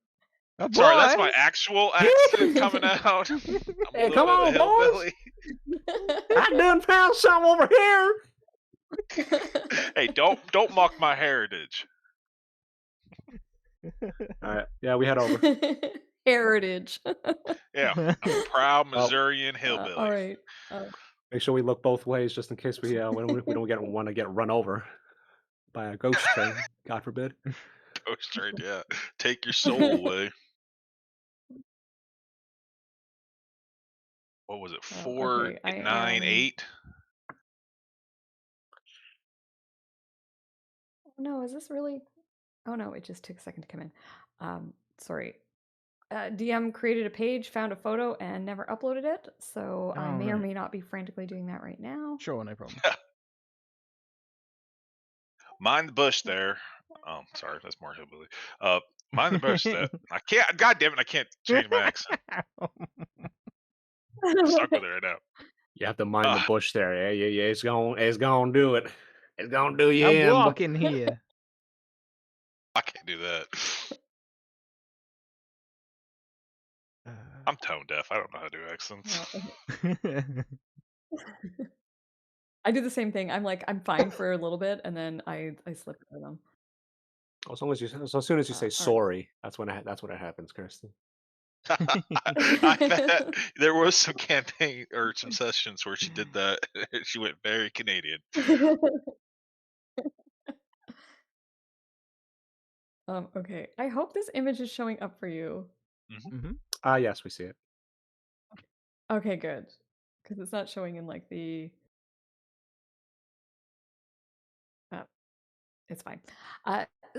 Oh, Sorry, that's my boys! actual accent coming out. I'm a Hey, little come bit of on, a hillbilly. I done found something over here. Hey, don't mock my heritage. All right, yeah, we head over. Heritage. Yeah, I'm a proud Missourian All hillbilly. right. Make sure we look both ways just in case we don't want to get run over by a ghost train. God forbid. Go straight, yeah. Take your soul away. What was it? Okay, I 498? Oh no, is this really? Oh no, it just took a second to come in. Sorry. DM created a page, found a photo, and never uploaded it. So I may or right. may not be frantically doing that right now. Sure, no problem. Mind the bush there. Oh, sorry, that's more hillbilly. Mind the bush that I can't. God damn it, I can't change my accent. I'm stuck with it right now. You have to mind the bush there. Yeah. It's gonna do it. It's gonna do you I'm in. walking here. I can't do that. I'm tone deaf. I don't know how to do accents. I do the same thing. I'm fine for a little bit, and then I slip into them. As soon as you say sorry, that's when it happens, Kirsty. I bet there was some campaign or some sessions where she did that. She went very Canadian. Okay. I hope this image is showing up for you. Yes, we see it. Okay, good. Because it's not showing in like the. It's fine.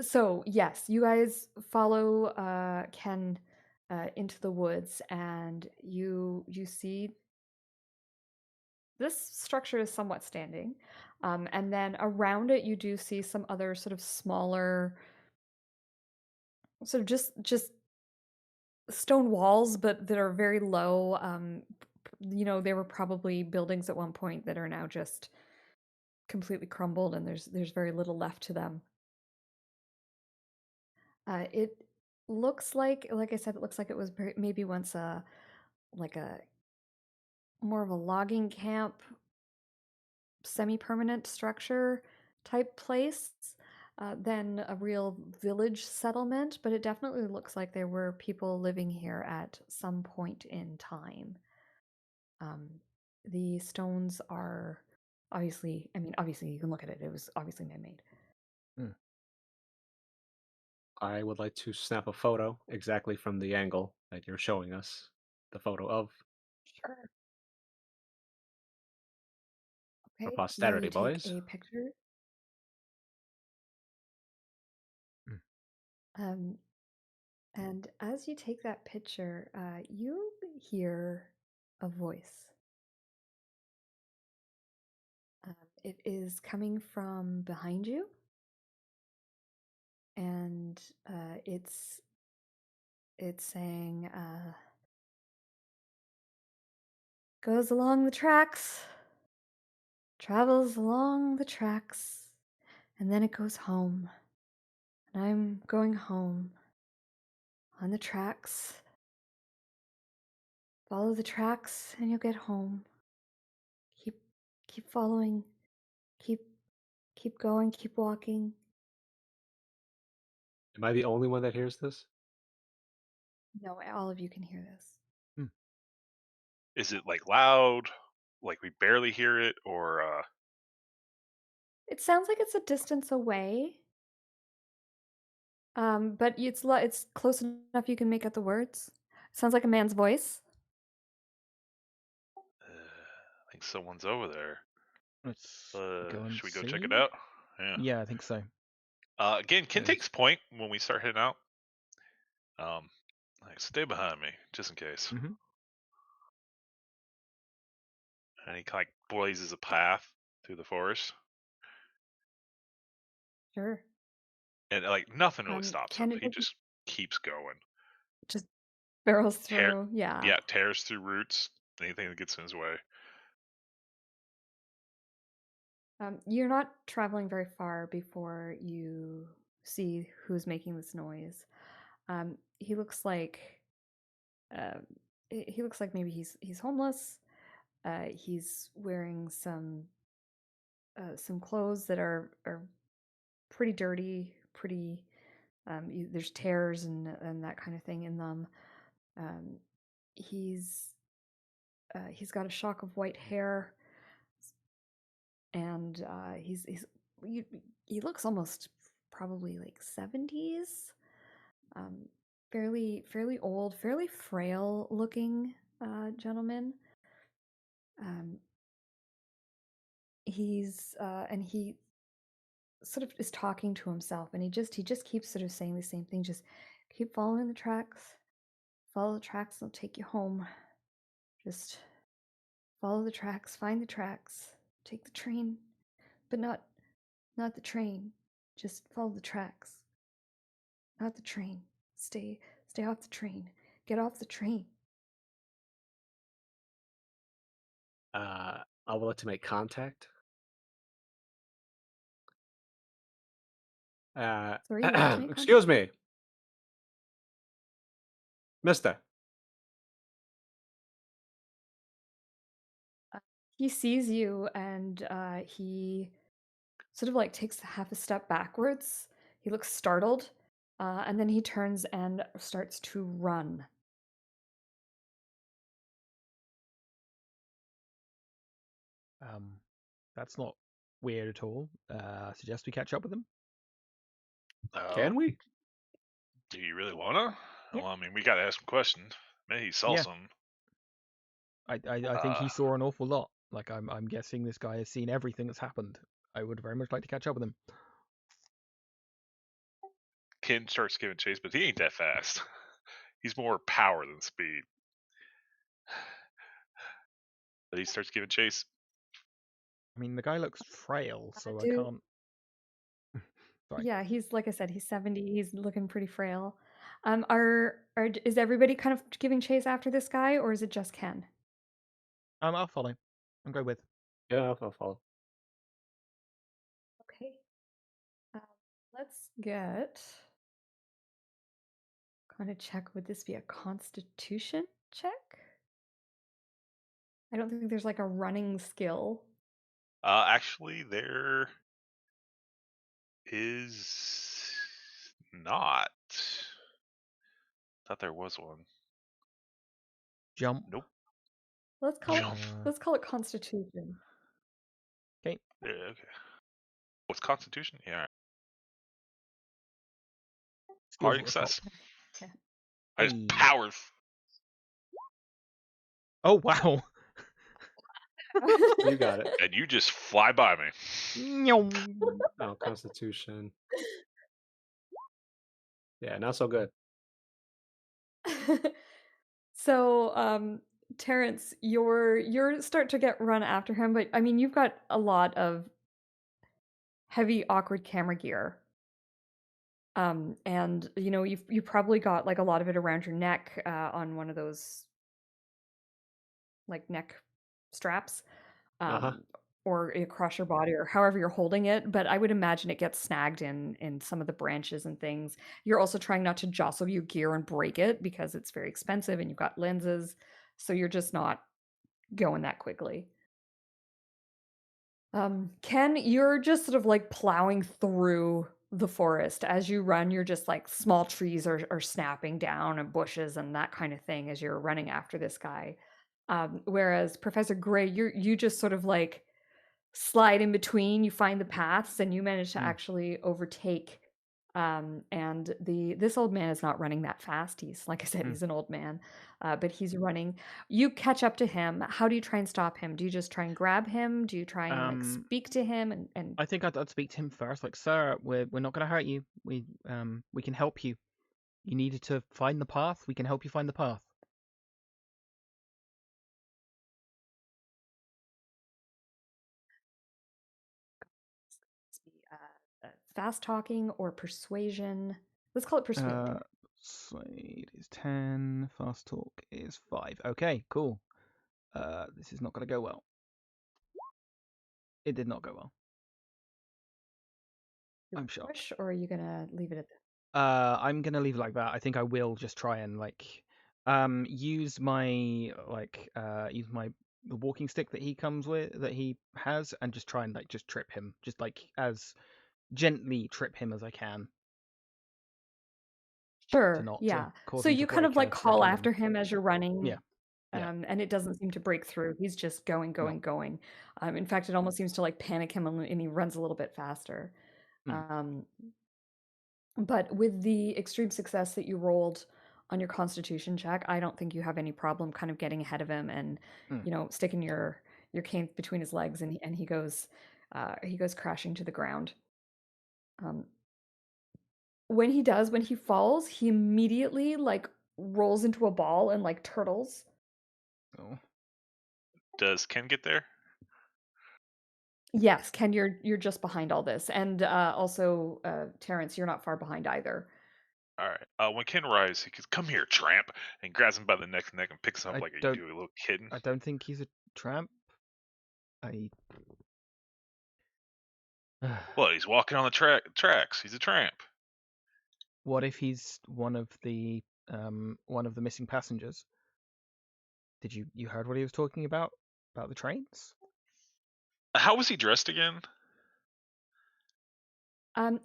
So yes, you guys follow Ken into the woods, and you see this structure is somewhat standing, and then around it you do see some other sort of smaller, sort of just stone walls, but that are very low. They were probably buildings at one point that are now just completely crumbled, and there's very little left to them. It looks like I said, it looks like it was maybe once like a more of a logging camp, semi-permanent structure type place than a real village settlement, but it definitely looks like there were people living here at some point in time. The stones are obviously, I mean, obviously you can look at it, it was obviously man-made. I would like to snap a photo exactly from the angle that you're showing us the photo of. Sure. For Okay, posterity, you take boys. a picture. Mm. And as you take that picture, you hear a voice. It is coming from behind you, and it's saying, "Goes along the tracks, travels along the tracks, and then it goes home. And I'm going home on the tracks. Follow the tracks, and you'll get home. Keep keep following, keep keep going, keep walking." Am I the only one that hears this? No, all of you can hear this. Is it like loud? Like we barely hear it, or It sounds like it's a distance away, but it's close enough you can make out the words. Sounds like a man's voice. I think someone's over there. Let's go and Should we go check it see. out? Yeah. Yeah, I think so. Again, Ken There's- takes point when we start heading out. Like, stay behind me, just in case. Mhm. And he kind of blazes a path through the forest, Sure. and like nothing really stops him. Can it He just keeps going. just barrels through? Yeah. Yeah, tears through roots, anything that gets in his way. You're not traveling very far before you see who's making this noise. He looks like uh, he looks like maybe he's homeless. He's wearing some clothes that are pretty dirty, pretty. There's tears and that kind of thing in them. Um, he's he's got a shock of white hair, and he, he looks almost probably like 70s. Um, fairly old, fairly frail looking gentleman. Um, and he sort of is talking to himself, and he just keeps sort of saying the same thing. Just keep following the tracks. Follow the tracks, they'll take you home. Just follow the tracks, find the tracks, take the train, but not the train. Just follow the tracks. Not the train. Stay off the train. Get off the train. I would like to make contact. Sorry, you would like to make contact? Excuse me, mister. He sees you, and he sort of like takes half a step backwards. He looks startled, and then he turns and starts to run. That's not weird at all. I suggest we catch up with them. Can we? Do you really wanna? Yeah. Well, I mean, we gotta ask him questions. Maybe he saw Yeah. something. I think he saw an awful lot. Like I'm guessing this guy has seen everything that's happened. I would very much like to catch up with him. Ken starts giving chase, but he ain't that fast. He's more power than speed. But he starts giving chase. I mean, the guy looks frail, so I do can't. Sorry. Yeah, he's like I said, he's 70. He's looking pretty frail. Is everybody kind of giving chase after this guy, or is it just Ken? I'll follow. I'll go with. Yeah, I'll follow. Okay. Let's get kind of check. Would this be a Constitution check? I don't think there's like a running skill. Actually, there is not. Thought there was one. Jump. Nope. Let's call Jump. let's call it Constitution. Okay. Yeah, okay. What's Constitution? Yeah. Skills Hard at the top. success. Yeah. I just Hey. powered. Oh wow. You got it. And you just fly by me. Oh, Constitution. Yeah, not so good. So, Terrance, you're start to get run after him, but I mean, you've got a lot of heavy, awkward camera gear. And you know, you probably got like a lot of it around your neck, on one of those like neck straps, Uh-huh. or across your body, or however you're holding it. But I would imagine it gets snagged in some of the branches and things. You're also trying not to jostle your gear and break it because it's very expensive and you've got lenses, so you're just not going that quickly. Ken, you're just sort of like plowing through the forest. As you run, you're just like small trees are snapping down and bushes and that kind of thing as you're running after this guy. Whereas Professor Gray, you just sort of like slide in between, you find the paths, and you manage to actually overtake. And this old man is not running that fast. He's, like I said, he's an old man, but he's running. You catch up to him. How do you try and stop him? Do you just try and grab him? Do you try and like speak to him? And I think I'd speak to him first. Like, sir, we're not going to hurt you. We can help you. You needed to find the path. We can help you find the path. fast talking or persuasion. Let's call it persuade. Persuade is 10. Fast talk is 5. Okay, cool. This is not going to go well. It did not go well. I'm shocked. Push, or are you gonna leave it at that? I'm gonna leave it like that. I think I will just try and use my the walking stick that he has, and just try and like just trip him, just like as gently trip him as I can. Sure, yeah. Cause So him to you kind of break like any call second. after him as you're running. Yeah. Yeah. And it doesn't seem to break through. He's just going. In fact, it almost seems to like panic him, and he runs a little bit faster. But with the extreme success that you rolled on your Constitution check, I don't think you have any problem kind of getting ahead of him and you know, sticking your cane between his legs, and he goes crashing to the ground. When he falls, he immediately like rolls into a ball and like turtles. Oh. Does Ken get there? Yes, Ken, you're just behind all this, and also Terrance, you're not far behind either. All right. When Ken arrives, he goes, "Come here, tramp," and grabs him by the neck and picks him up like you do a little kitten. I don't think he's a tramp. Well, he's walking on the tracks. He's a tramp. What if he's one of the missing passengers? Did you heard what he was talking about the trains? How was he dressed again?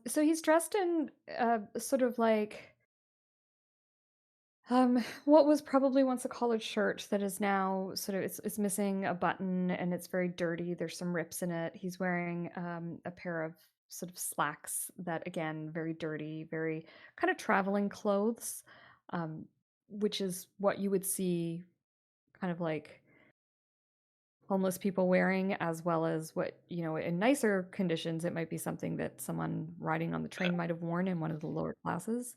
So he's dressed in sort of like what was probably once a collared shirt that is now sort of it's missing a button and it's very dirty. There's some rips in it. He's wearing a pair of sort of slacks that, again, very dirty, very kind of traveling clothes, which is what you would see kind of like homeless people wearing, as well as what, you know, in nicer conditions, it might be something that someone riding on the train might have worn in one of the lower classes.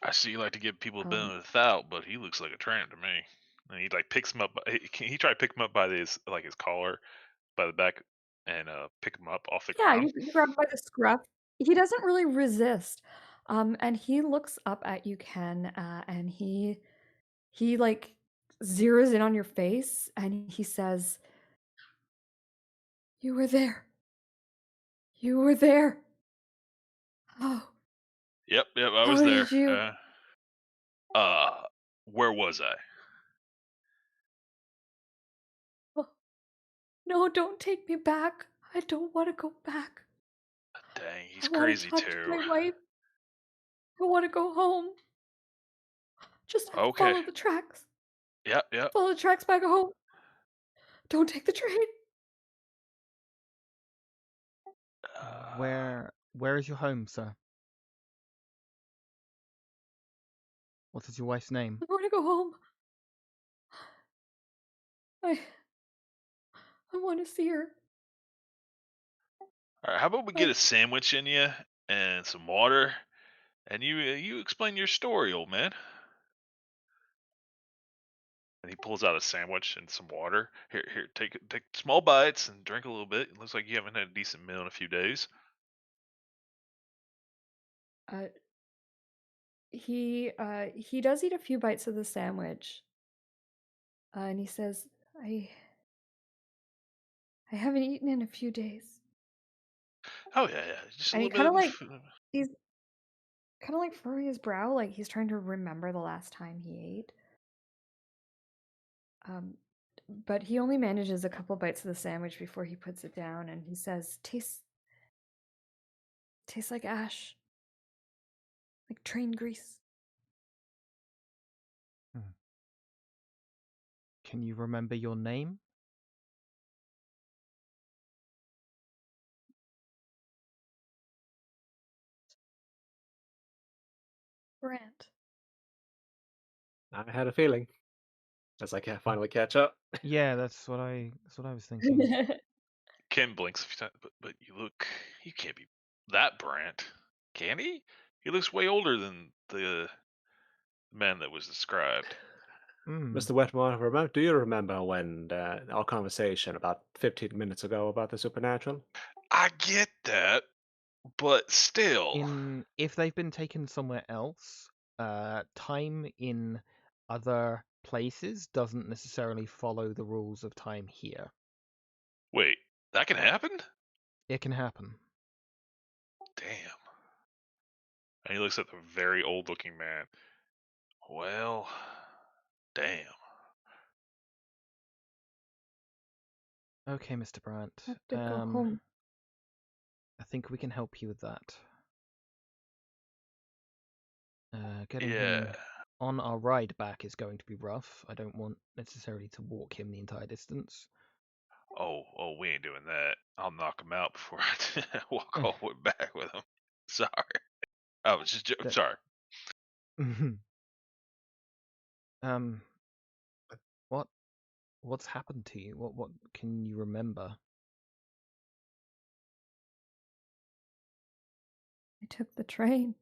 I see you like to give people a benefit without, but he looks like a tramp to me. And he like picks him up. He tried to pick him up by his collar, by the back, and pick him up off the Yeah, ground. you grab him by the scruff. He doesn't really resist. And he looks up at you, Ken, and he like zeroes in on your face and he says, "You were there. You were there. Oh, Yep, I how was there. did you?" Where was I? Oh, no, don't take me back. I don't want to go back. Dang, I he's want to crazy talk to too. my wife. I want to go home. Just Okay. follow the tracks. Yep. Follow the tracks back home. Don't take the train. Where is your home, sir? What is your wife's name? I want to go home. I want to see her. All right, how about we get a sandwich in you and some water, and you explain your story, old man. And he pulls out a sandwich and some water. Here, take small bites and drink a little bit. It looks like you haven't had a decent meal in a few days. Uh, he does eat a few bites of the sandwich, and he says, I haven't eaten in a few days." Oh yeah, just a And he little kind of bit like of. he's kind of like furrowing his brow, like he's trying to remember the last time he ate. Um, but he only manages a couple bites of the sandwich before he puts it down, and he says, Tastes like ash, like train grease." Hmm. Can you remember your name? Brant. I had a feeling. As I finally catch up. Yeah, that's what I was thinking. Ken blinks a few times, but you can't be that Brant, can he? He looks way older than the man that was described. Mr. Whitmore, do you remember when our conversation about 15 minutes ago about the supernatural? I get that, but still. If they've been taken somewhere else, time in other places doesn't necessarily follow the rules of time here. Wait, that can happen? It can happen. Damn. And he looks at the very old looking man. Well, damn. Okay, Mr. Brandt. I have to go home. I think we can help you with that. Getting Yeah. him on our ride back is going to be rough. I don't want necessarily to walk him the entire distance. Oh, we ain't doing that. I'll knock him out before I walk all the way back with him. Sorry. I was just sorry. What's happened to you? What can you remember? I took the train.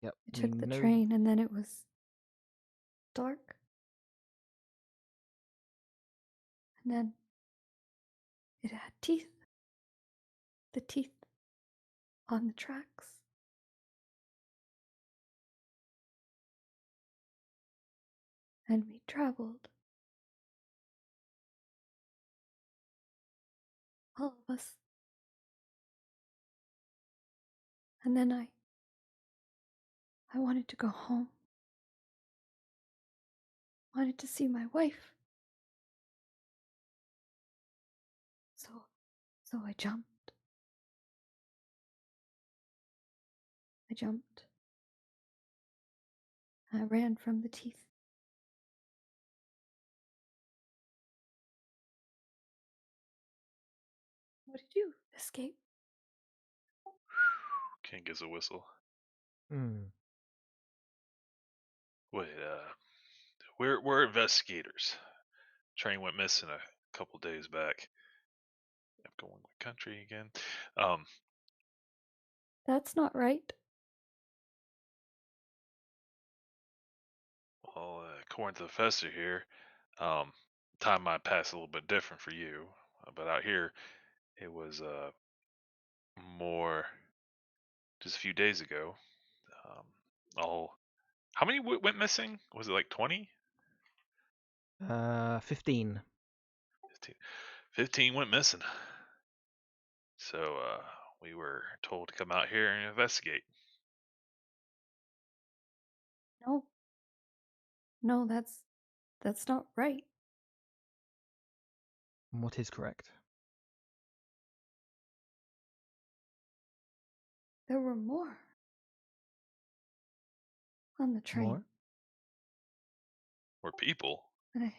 Yep. I took the train, and then it was dark. And then it had teeth. The teeth on the tracks. And we traveled. All of us. And then I wanted to go home. Wanted to see my wife. So I jumped. I ran from the teeth. What did you escape? Ken gives a whistle. Hmm. Wait, we're investigators. Train went missing a couple days back. I'm going to country again. That's not right. Well, according to the professor here, time might pass a little bit different for you, but out here it was more just a few days ago. Um, all how many went missing? Was it like 20? 15. 15. 15 went missing. So we were told to come out here and investigate. No, no, that's not right. What is correct? There were more on the train. More? We're people. When I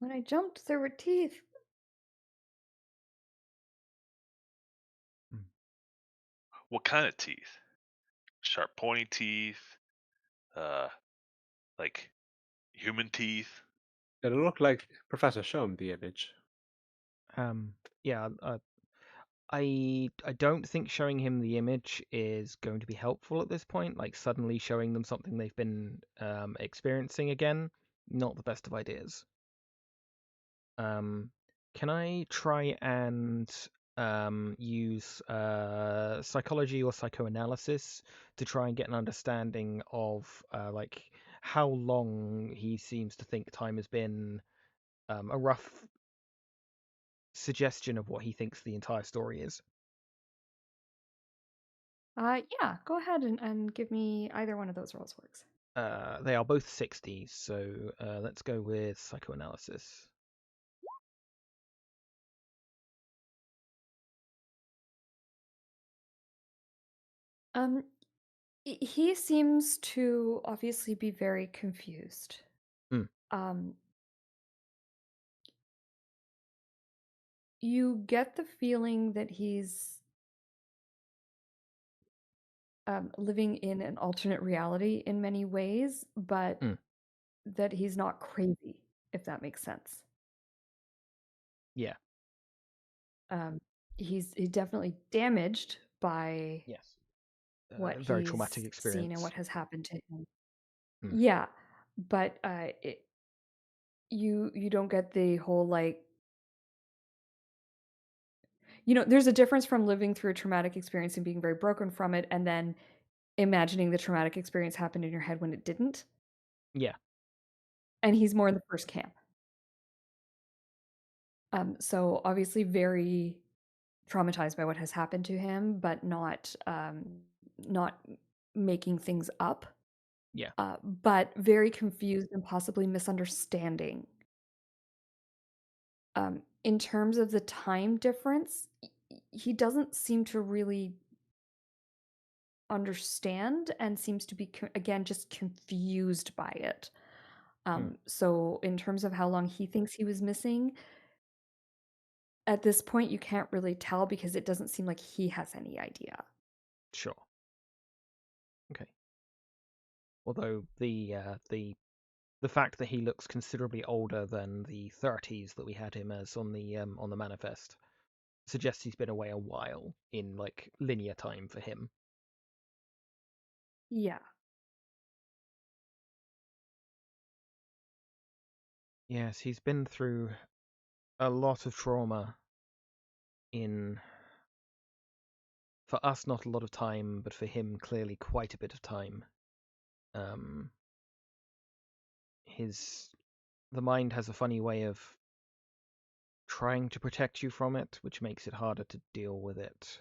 when I jumped, there were teeth. Hmm. What kind of teeth? Sharp, pointy teeth. Uh, like human teeth. Did it look like Professor? Show him the image. Yeah. I don't think showing him the image is going to be helpful at this point. Like suddenly showing them something they've been experiencing again, not the best of ideas. Can I try and use psychology or psychoanalysis to try and get an understanding of like how long he seems to think time has been, a rough suggestion of what he thinks the entire story is? Yeah, go ahead and give me either one of those rolls works. They are both 60s, so let's go with psychoanalysis. Um, he seems to obviously be very confused. Mm. Um, you get the feeling that he's living in an alternate reality in many ways, but Mm. that he's not crazy, if that makes sense. Yeah. He's definitely damaged by Yes. what Very traumatic he's seen and experience. what has happened to him. Mm. Yeah, but you don't get the whole like there's a difference from living through a traumatic experience and being very broken from it, and then imagining the traumatic experience happened in your head when it didn't. Yeah. And he's more in the first camp. So obviously very traumatized by what has happened to him, but not making things up. Yeah. But very confused and possibly misunderstanding. In terms of the time difference, he doesn't seem to really understand and seems to be again just confused by it. Mm. So in terms of how long he thinks he was missing, at this point you can't really tell because it doesn't seem like he has any idea. Sure. Okay. Although the fact that he looks considerably older than the 30s that we had him as on the manifest suggests he's been away a while in like linear time for him. Yeah. Yes, he's been through a lot of trauma in, for us, not a lot of time, but for him, clearly quite a bit of time. Um, the mind has a funny way of trying to protect you from it, which makes it harder to deal with it.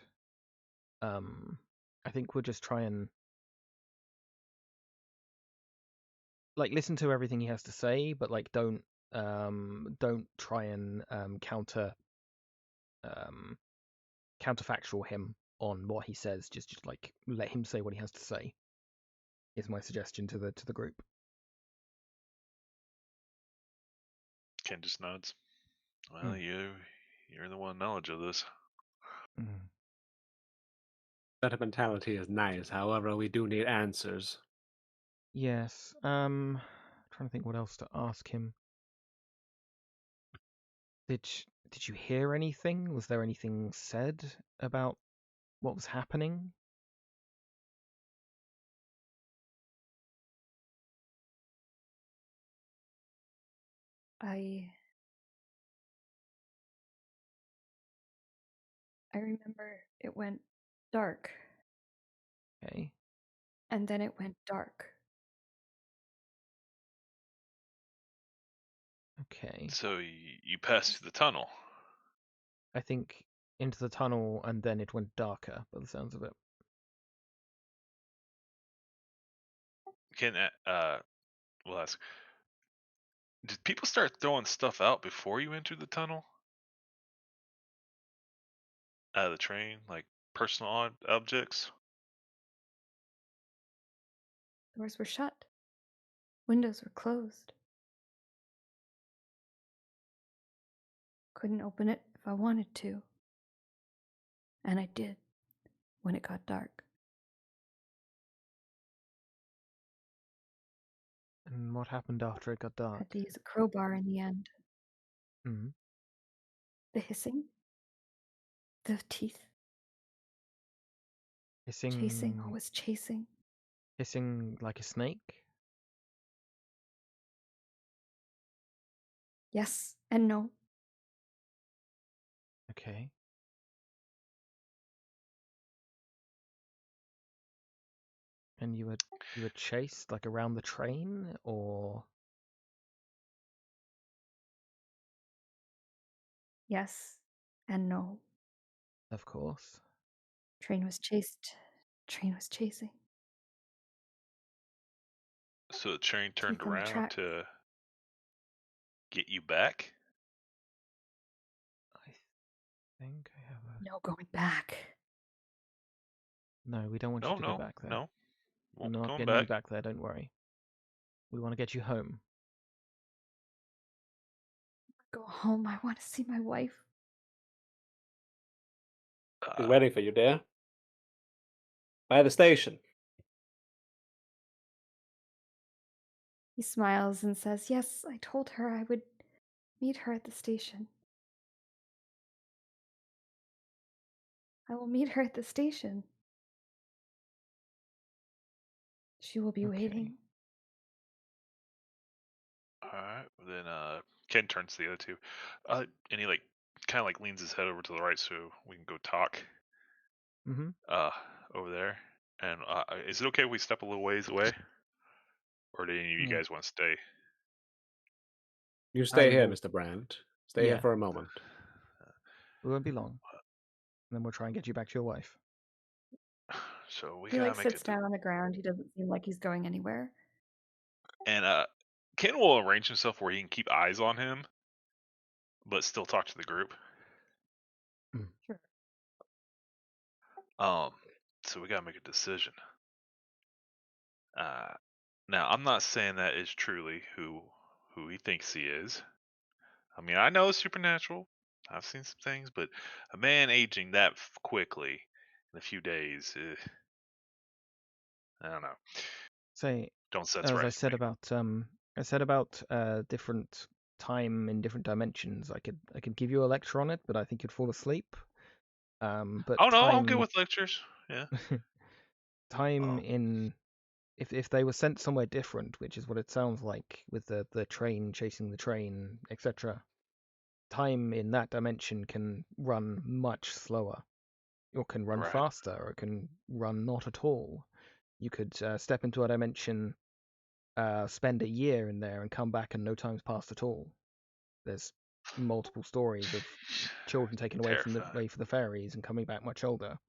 I think we'll just try and like listen to everything he has to say, but like don't try and counterfactual him on what he says. Just like let him say what he has to say. Is my suggestion to the group. Ken just nods. Well, Mm. you're the one knowledge of this. Mm. Sentimentality is nice, however, we do need answers. Yes. Trying to think what else to ask him. Did you hear anything? Was there anything said about what was happening? I remember it went dark, Okay. and then it went dark. Okay. So you passed through the tunnel. I think into the tunnel, and then it went darker, by the sounds of it. Can we'll ask. Did people start throwing stuff out before you entered the tunnel? Out of the train, like personal objects? Doors were shut. Windows were closed. Couldn't open it if I wanted to. And I did when it got dark. And what happened after it got dark? Had to use a crowbar in the end. Hmm. The hissing, the teeth, chasing, Hissing, always chasing. hissing like a snake. Yes and no. Okay. And you were chased like around the train, or Yes and no. of course. Train was chased. Train was chasing. So the train turned Teeth on the around track. to get you back? I think I have a. No going back. No, we don't want you No, to go no, back there. no. We're Won't be not going getting you back. back there. Don't worry. We want to get you home. Go home. I want to see my wife. We're waiting for you there. By the station. He smiles and says, Yes, I told her I would meet her at the station. I will meet her at the station. She will be Okay. waiting. Alright, then Ken turns to the other two. And he like kind of like leans his head over to the right so we can go talk Mm-hmm. over there. And is it okay if we step a little ways away? Or do any of you Mm. guys want to stay? You stay here, will. Mr. Brandt. Stay here Yeah, for a moment. we won't be long. And then we'll try and get you back to your wife. So we He gotta make sits down on the ground. He doesn't seem like he's going anywhere. And Ken will arrange himself where he can keep eyes on him, but still talk to the group. Sure. So we gotta make a decision. Now I'm not saying that is truly who he thinks he is. I mean, I know it's supernatural. I've seen some things, but a man aging that quickly in a few days, I don't know. Say, Don't sense as right to me. I said about different time in different dimensions. I could give you a lecture on it, but I think you'd fall asleep. But Oh no, I'm good time with lectures. Yeah. time Um, in if they were sent somewhere different, which is what it sounds like with the train chasing the train, etc. Time in that dimension can run much slower, or can run right. faster, or it can run not at all. You could step into a dimension, spend a year in there, and come back and no time's passed at all. There's multiple stories of children taken away from the Terrifying. way for the fairies and coming back much older.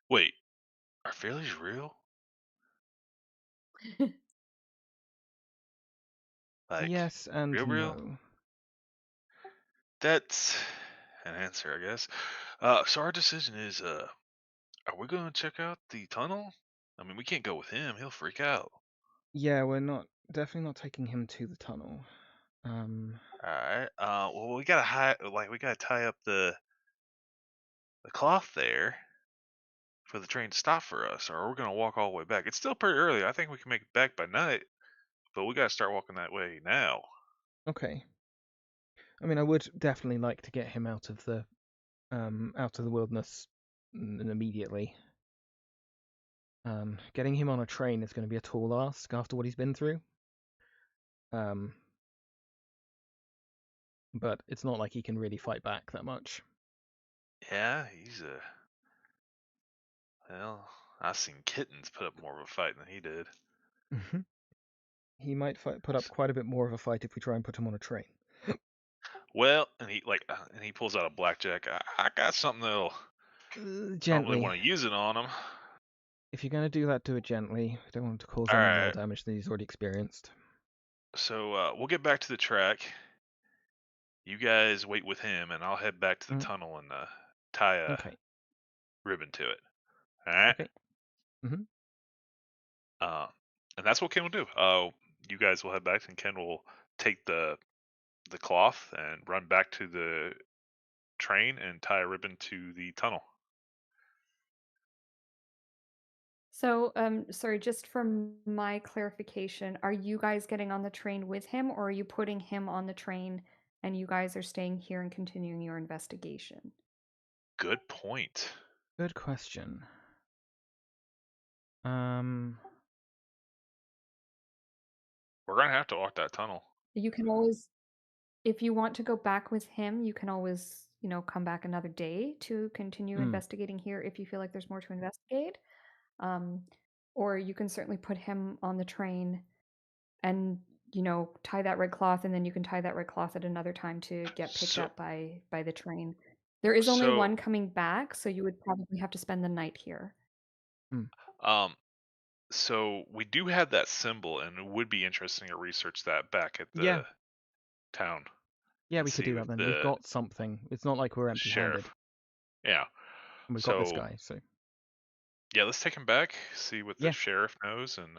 Wait, are fairies real? Like Yes and real, real? no. That's an answer, I guess. So our decision is, are we gonna check out the tunnel? I mean, we can't go with him; he'll freak out. Yeah, we're not definitely not taking him to the tunnel. All right. Well, we gotta we gotta tie up the cloth there for the train to stop for us, or we're gonna walk all the way back. It's still pretty early. I think we can make it back by night, but we gotta start walking that way now. Okay. I mean, I would definitely like to get him out of the wilderness immediately. Getting him on a train is going to be a tall ask after what he's been through. Um, but it's not like he can really fight back that much. Yeah, he's a. Well, I've seen kittens put up more of a fight than he did. He might put up quite a bit more of a fight if we try and put him on a train. Well, and he pulls out a blackjack. I got something that'll. I don't really Gently. want to use it on him. If you're going to do that, do it gently. We don't want to cause All any more right. damage than he's already experienced. So we'll get back to the track. You guys wait with him, and I'll head back to the tunnel and tie a ribbon to it. All right. Okay. Mm-hmm. And that's what Ken will do. You guys will head back, and Ken will take the cloth and run back to the train and tie a ribbon to the tunnel. So, sorry, just for my clarification, are you guys getting on the train with him, or are you putting him on the train and you guys are staying here and continuing your investigation? Good point. Good question. We're gonna have to walk that tunnel. You can always, if you want to go back with him, you can always, come back another day to continue investigating here if you feel like there's more to investigate. Or you can certainly put him on the train and, tie that red cloth, and then you can tie that red cloth at another time to get picked up by the train. There is only one coming back, so you would probably have to spend the night here. So we do have that symbol, and it would be interesting to research that back at the town. Yeah, we could do that then. We've got something. It's not like we're empty-handed. Sheriff. Yeah. And we've got this guy, so. Yeah, let's take him back, see what the sheriff knows, and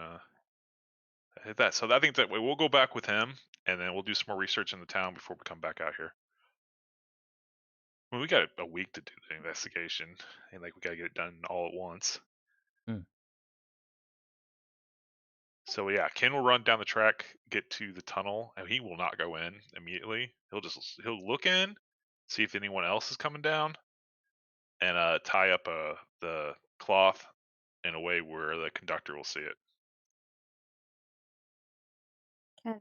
hit that. So I think that way we'll go back with him, and then we'll do some more research in the town before we come back out here. Well, we got a week to do the investigation, and we got to get it done all at once. So yeah, Ken will run down the track, get to the tunnel, and he will not go in immediately. He'll look in, see if anyone else is coming down, and tie up the cloth in a way where the conductor will see it. Ken,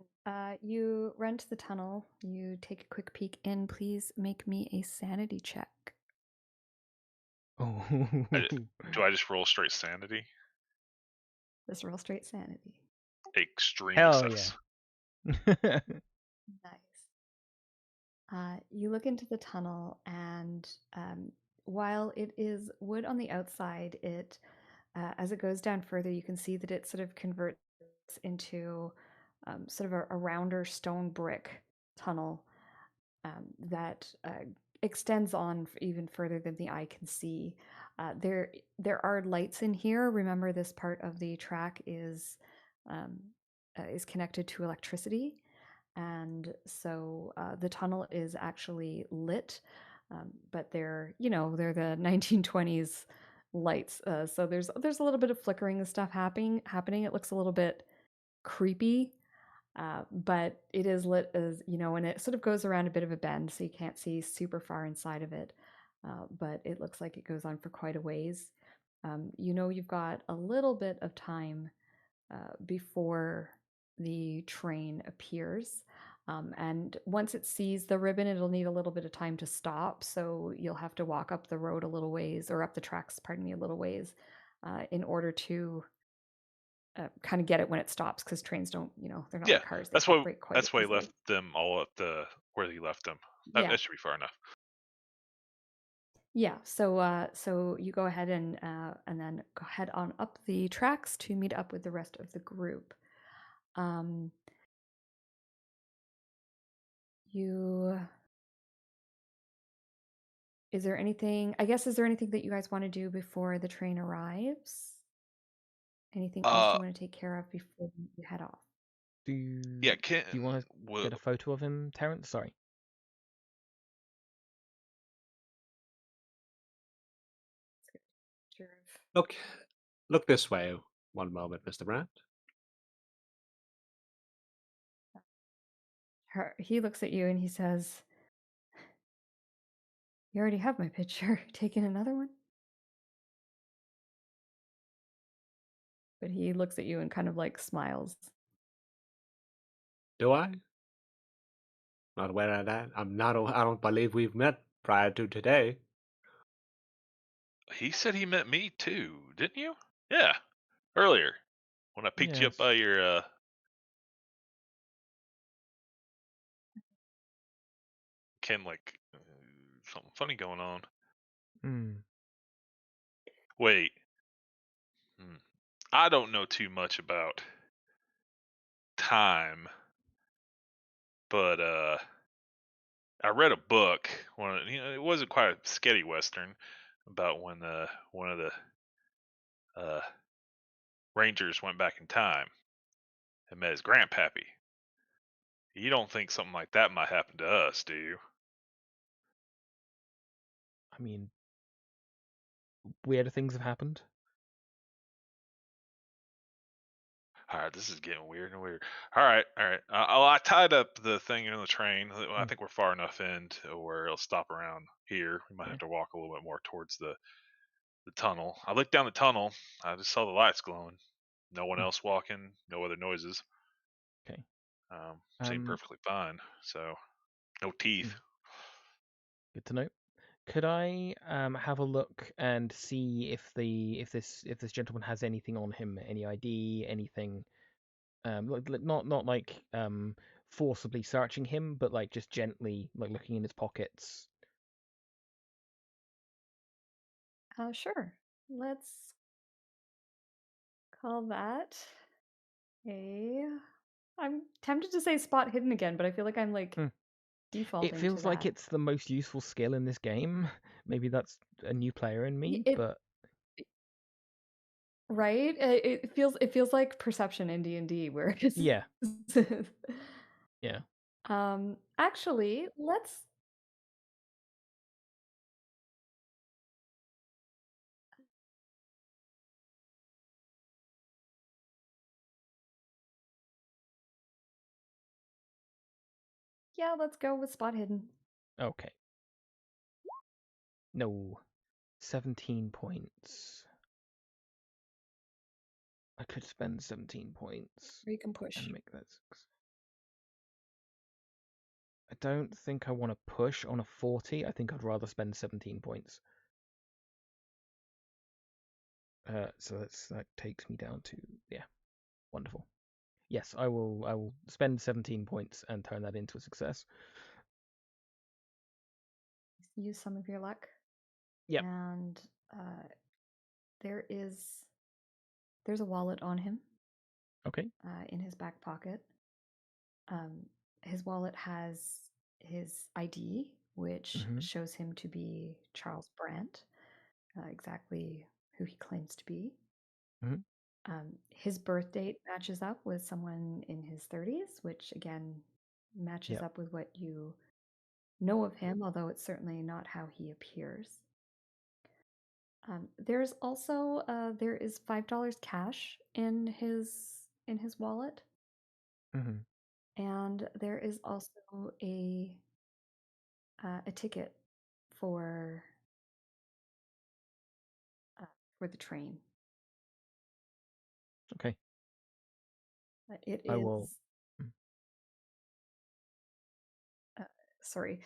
you run to the tunnel. You take a quick peek in. Please make me a sanity check. Oh. Do I just roll straight sanity? Just roll straight sanity. Extreme success. Yeah. Nice. You look into the tunnel, and while it is wood on the outside, it as it goes down further, you can see that it sort of converts into sort of a rounder stone brick tunnel that extends on even further than the eye can see. There are lights in here. Remember, this part of the track is connected to electricity, and so the tunnel is actually lit. But they're the 1920s lights. So there's a little bit of flickering and stuff happening. It looks a little bit creepy. But it is lit as, and it sort of goes around a bit of a bend, so you can't see super far inside of it. But it looks like it goes on for quite a ways. You've got a little bit of time before the train appears. And once it sees the ribbon, it'll need a little bit of time to stop. So you'll have to walk up the road a little ways, or up the tracks, pardon me, a little ways, in order to kind of get it when it stops, because trains don't, they're not like cars. That's why he left them all at where he left them. That should be far enough. Yeah. So you go ahead and then go head on up the tracks to meet up with the rest of the group. Is there anything that you guys want to do before the train arrives? Anything else you want to take care of before you head off? Do you want to get a photo of him, Terrance? Sorry. Look this way. One moment, Mr. Brandt. He looks at you and he says, "You already have my picture. Taking another one?" But he looks at you and kind of like smiles. Do I? Not aware of that. I don't believe we've met prior to today. He said he met me too, didn't you? Yeah, earlier when I picked you up Yes. by your. Ken, like something funny going on. Hmm. Wait. I don't know too much about time, but I read a book. It wasn't quite a sketty western about when one of the uh, rangers went back in time and met his grandpappy. You don't think something like that might happen to us, do you? I mean, weirder things have happened. All right, this is getting weird and weird. All right. I tied up the thing in the train. I Hmm. think we're far enough in to where it'll stop around here. We might Yeah. have to walk a little bit more towards the tunnel. I looked down the tunnel. I just saw the lights glowing. No one Hmm. else walking. No other noises. Okay. Seemed Um. perfectly fine. So no hmm, teeth. Good to know. Could I have a look and see if this gentleman has anything on him, any ID, anything? Not like forcibly searching him, but like just gently like looking in his pockets. Sure. Let's call that a. I'm tempted to say spot hidden again, but I feel like I'm like Hmm. It defaulting to feels like that. it's the most useful skill in this game. Maybe that's a new player in me, It but right? It feels like perception in D&D where it's yeah, yeah. actually, let's yeah, let's go with spot hidden. Okay. No, 17 points. I could spend 17 points Or you can push. and make that 6. I don't think I want to push on a 40. I think I'd rather spend 17 points. So that takes me down to, yeah, wonderful. Yes, I will spend 17 points and turn that into a success. Use some of your luck. Yep. And uh, there's a wallet on him Okay. in his back pocket. Um, his wallet has his ID, which Hmm. shows him to be Charles Brandt, exactly who he claims to be. Hmm. His birth date matches up with someone in his 30s, which again matches Yep. up with what you know of him, although it's certainly not how he appears. There's also there is $5 cash in his wallet, Hmm. and there is also a ticket for uh, for the train. Okay. It I will. is uh, sorry,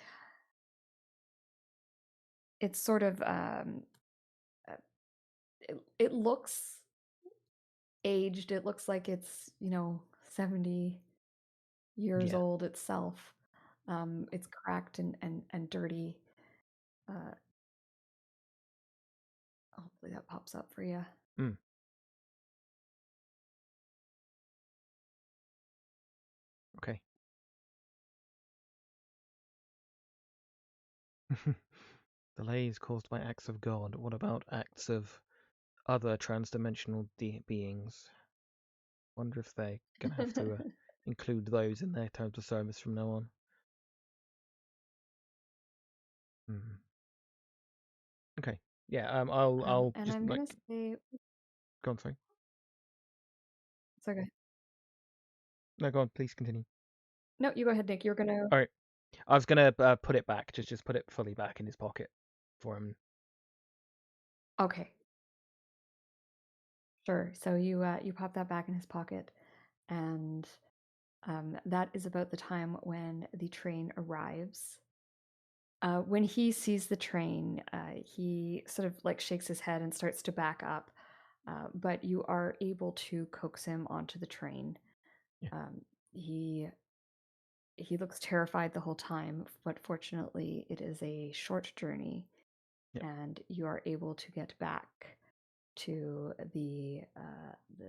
it's sort of uh, it looks aged. It looks like it's 70 years Yeah. old itself. It's cracked and dirty. Uh, Hopefully that pops up for you. Mm. Okay. Delays caused by acts of God. What about acts of other transdimensional beings? Wonder if they're gonna have to include those in their terms of service from now on. Hmm. Okay. Yeah. I'll And just I'm like gonna say, go on. Sorry. it's okay. No, go on. Please continue. No, you go ahead, Nick. You're gonna. All right. I was gonna put it back. Just put it fully back in his pocket for him. Okay, sure. So you pop that back in his pocket, and That is about the time when the train arrives. When he sees the train, he sort of like shakes his head and starts to back up, but you are able to coax him onto the train. Yeah. He looks terrified the whole time, but fortunately, it is a short journey, Yeah. and you are able to get back to the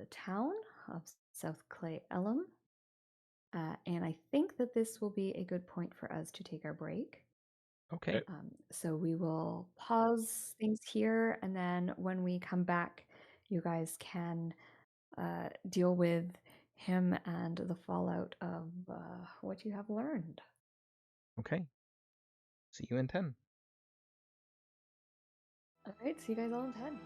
town of South Clay Ellum. And I think that this will be a good point for us to take our break. Okay. So we will pause things here, and then when we come back, you guys can deal with him and the fallout of what you have learned. Okay. See you in 10. All right, see you guys all in 10.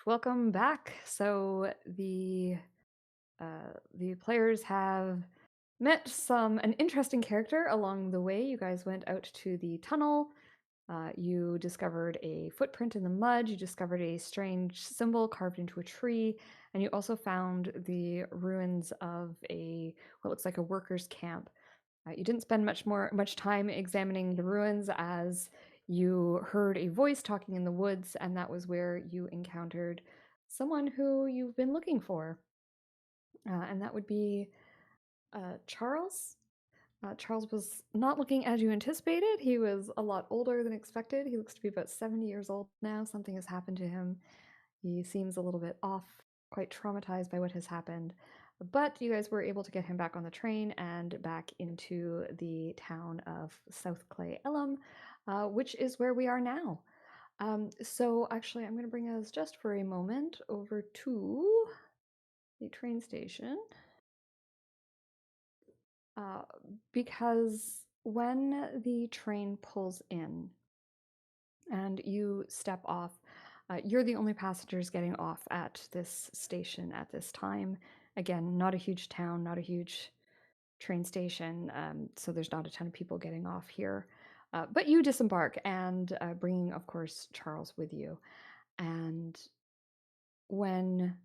Welcome back. So the players have met an interesting character along the way. You guys went out to the tunnel. You discovered a footprint in the mud. You discovered a strange symbol carved into a tree, and you also found the ruins of what looks like a workers' camp. You didn't spend much time examining the ruins as you heard a voice talking in the woods, and that was where you encountered someone who you've been looking for, and that would be Charles. Charles was not looking as you anticipated. He was a lot older than expected. He looks to be about 70 years old now. Something has happened to him. He seems a little bit off, quite traumatized by what has happened. But you guys were able to get him back on the train and back into the town of South Clay Ellum, which is where we are now. So actually, I'm going to bring us just for a moment over to the train station. Because when the train pulls in and you step off, you're the only passengers getting off at this station at this time. Again, not a huge town, not a huge train station, so there's not a ton of people getting off here. But you disembark and bringing, of course, Charles with you. And when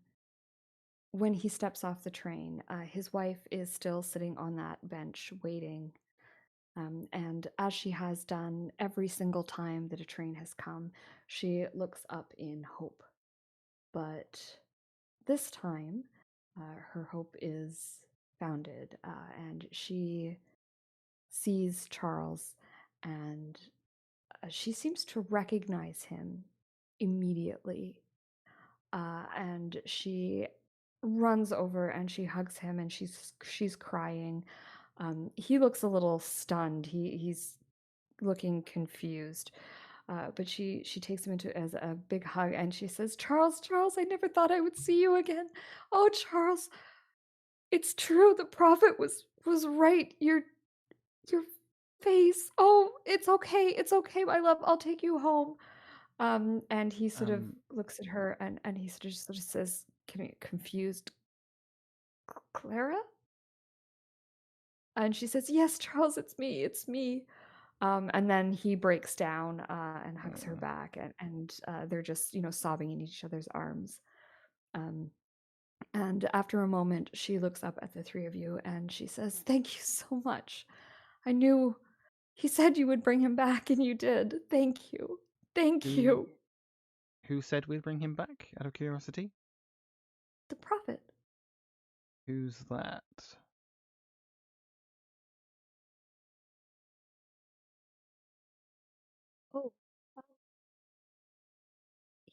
he steps off the train, his wife is still sitting on that bench waiting. And as she has done every single time that a train has come, she looks up in hope. But this time, her hope is founded, and she sees Charles, and she seems to recognize him immediately. And she runs over and she hugs him, and she's crying. He looks a little stunned. He's looking confused. But she takes him into as a big hug, and she says, "Charles, Charles, I never thought I would see you again. Oh, Charles, it's true. The prophet was right. Your face. Oh, it's okay. It's okay, my love. I'll take you home." And he sort of looks at her, and he sort of says, confused, "Clara?" And she says, "Yes, Charles, it's me. It's me." And then he breaks down and hugs her back, and they're just, sobbing in each other's arms. And after a moment, she looks up at the three of you and she says, "Thank you so much. I knew he said you would bring him back, and you did. Thank you. Thank you." Who said we'd bring him back, out of curiosity? The prophet. Who's that? Oh,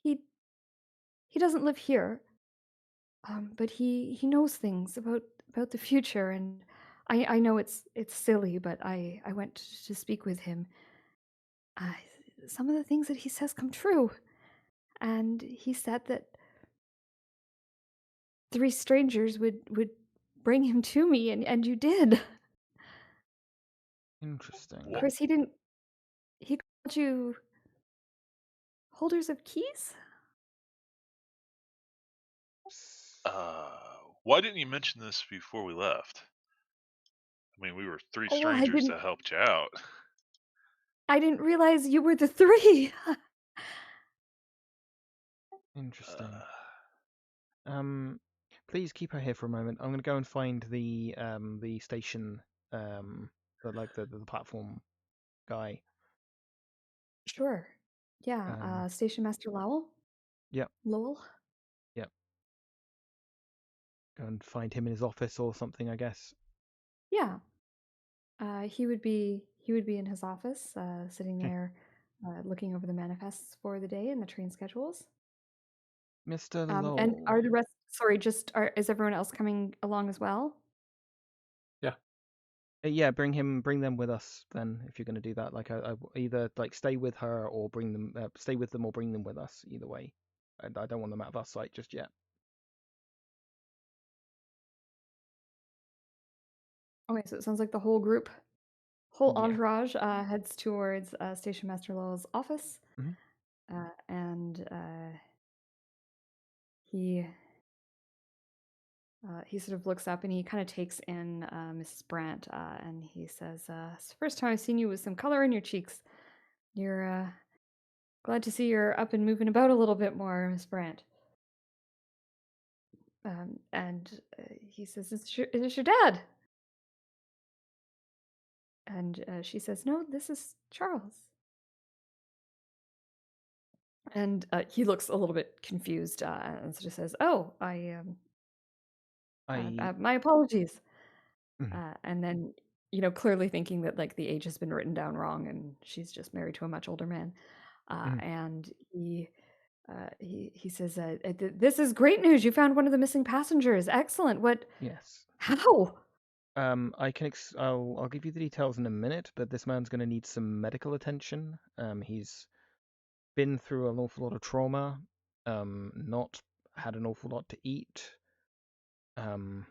he he doesn't live here, but he knows things about the future, and I know it's silly, but I went to speak with him. Uh, some of the things that he says come true, and he said that three strangers would bring him to me, and you did. Interesting. Of course, he didn't. He called you holders of keys. Why didn't you mention this before we left? I mean, we were three Oh, well, strangers that helped you out. I didn't realize you were the three. Interesting. Please keep her here for a moment. I'm going to go and find the station, the platform guy. Sure. Yeah. Station Master Lowell. Yep. Lowell. Yep. Go and find him in his office or something, I guess. Yeah. He would be in his office, sitting there, looking over the manifests for the day and the train schedules. Mr. And Lowell. are the rest? Sorry, is everyone else coming along as well? Yeah, bring them with us then. If you're going to do that, like, I either like stay with her or stay with them or bring them with us. Either way, I don't want them out of our sight just yet. Okay, so it sounds like the whole group, whole Yeah. entourage, heads towards Station Master Lowell's office, Mhm. and he sort of looks up and he kind of takes in Mrs. Brandt, and he says, "It's the first time I've seen you with some color in your cheeks. You're glad to see you're up and moving about a little bit more, Miss Brandt." And he says, is this your dad?" And she says, "No, this is Charles." And he looks a little bit confused and sort of says, "Oh, I my apologies." Mhm. And then, clearly thinking that like the age has been written down wrong, and she's just married to a much older man. Mhm. And he says, "This is great news. You found one of the missing passengers. Excellent. What? Yes. How?" I'll give you the details in a minute, but this man's going to need some medical attention. He's been through an awful lot of trauma. Not had an awful lot to eat. Um,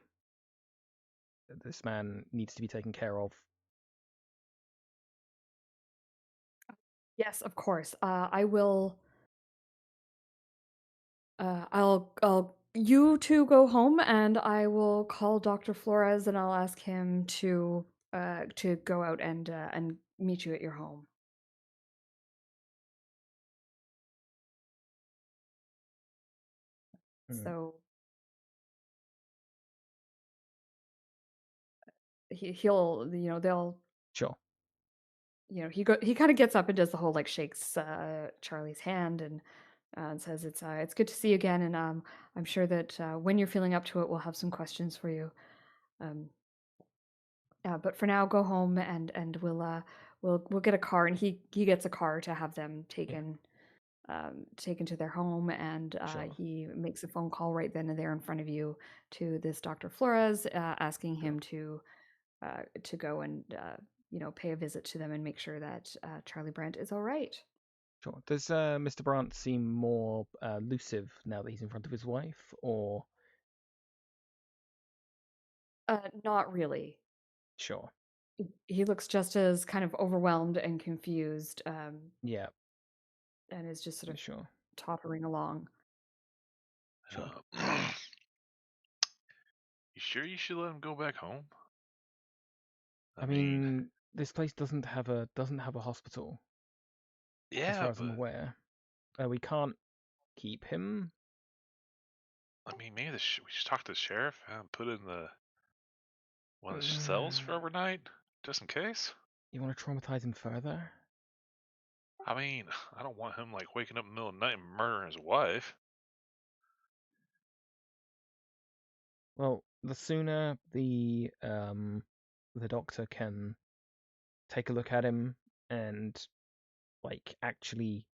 this man needs to be taken care of. Yes, of course. I will. I'll. You two go home, and I will call Dr. Flores, and I'll ask him to go out and meet you at your home. Mm, So he'll they'll Sure. he kind of gets up and does the whole like shakes Charlie's hand and says it's good to see you again, and I'm sure that when you're feeling up to it we'll have some questions for you. Um, but for now, go home and we'll get a car, and he gets a car to have them Yeah. taken to their home, and Sure. he makes a phone call right then and there in front of you to this Dr. Flores, asking Sure. him to go and pay a visit to them and make sure that Charlie Brandt is all right. Sure. Does Mr. Brandt seem more elusive now that he's in front of his wife, or Not really. sure? He looks just as kind of overwhelmed and confused, Yeah. and is just sort of Sure. tottering along. Sure. You sure you should let him go back home? I I mean, mean, this place doesn't have a hospital, as yeah, far as I'm but aware. We can't keep him. I mean, maybe we should talk to the sheriff and put in one of the cells for Uh, overnight, just in case. you want to traumatize him further? I mean, I don't want him like waking up in the middle of the night and murdering his wife. Well, the sooner the doctor can take a look at him and like actually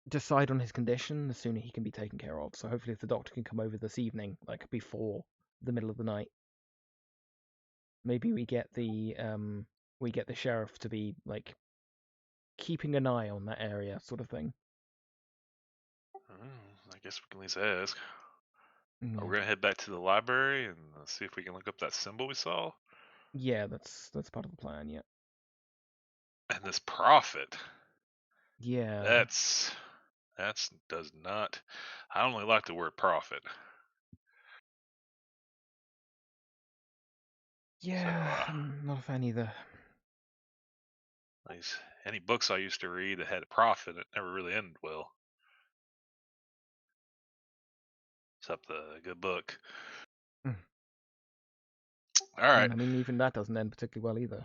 decide on his condition, the sooner he can be taken care of. So hopefully, if the doctor can come over this evening, like before the middle of the night, maybe we get the sheriff to be like keeping an eye on that area, sort of thing. I guess we can at least ask. We're Yeah, gonna head back to the library and see if we can look up that symbol we saw. yeah, that's part of the plan. Yeah, And this prophet, yeah, that's does not. I only like the word prophet. So, yeah. I'm not a fan either. these any books I used to read that had a prophet, it never really ended well. Except the good book. Mm. All right, And I mean, even that doesn't end particularly well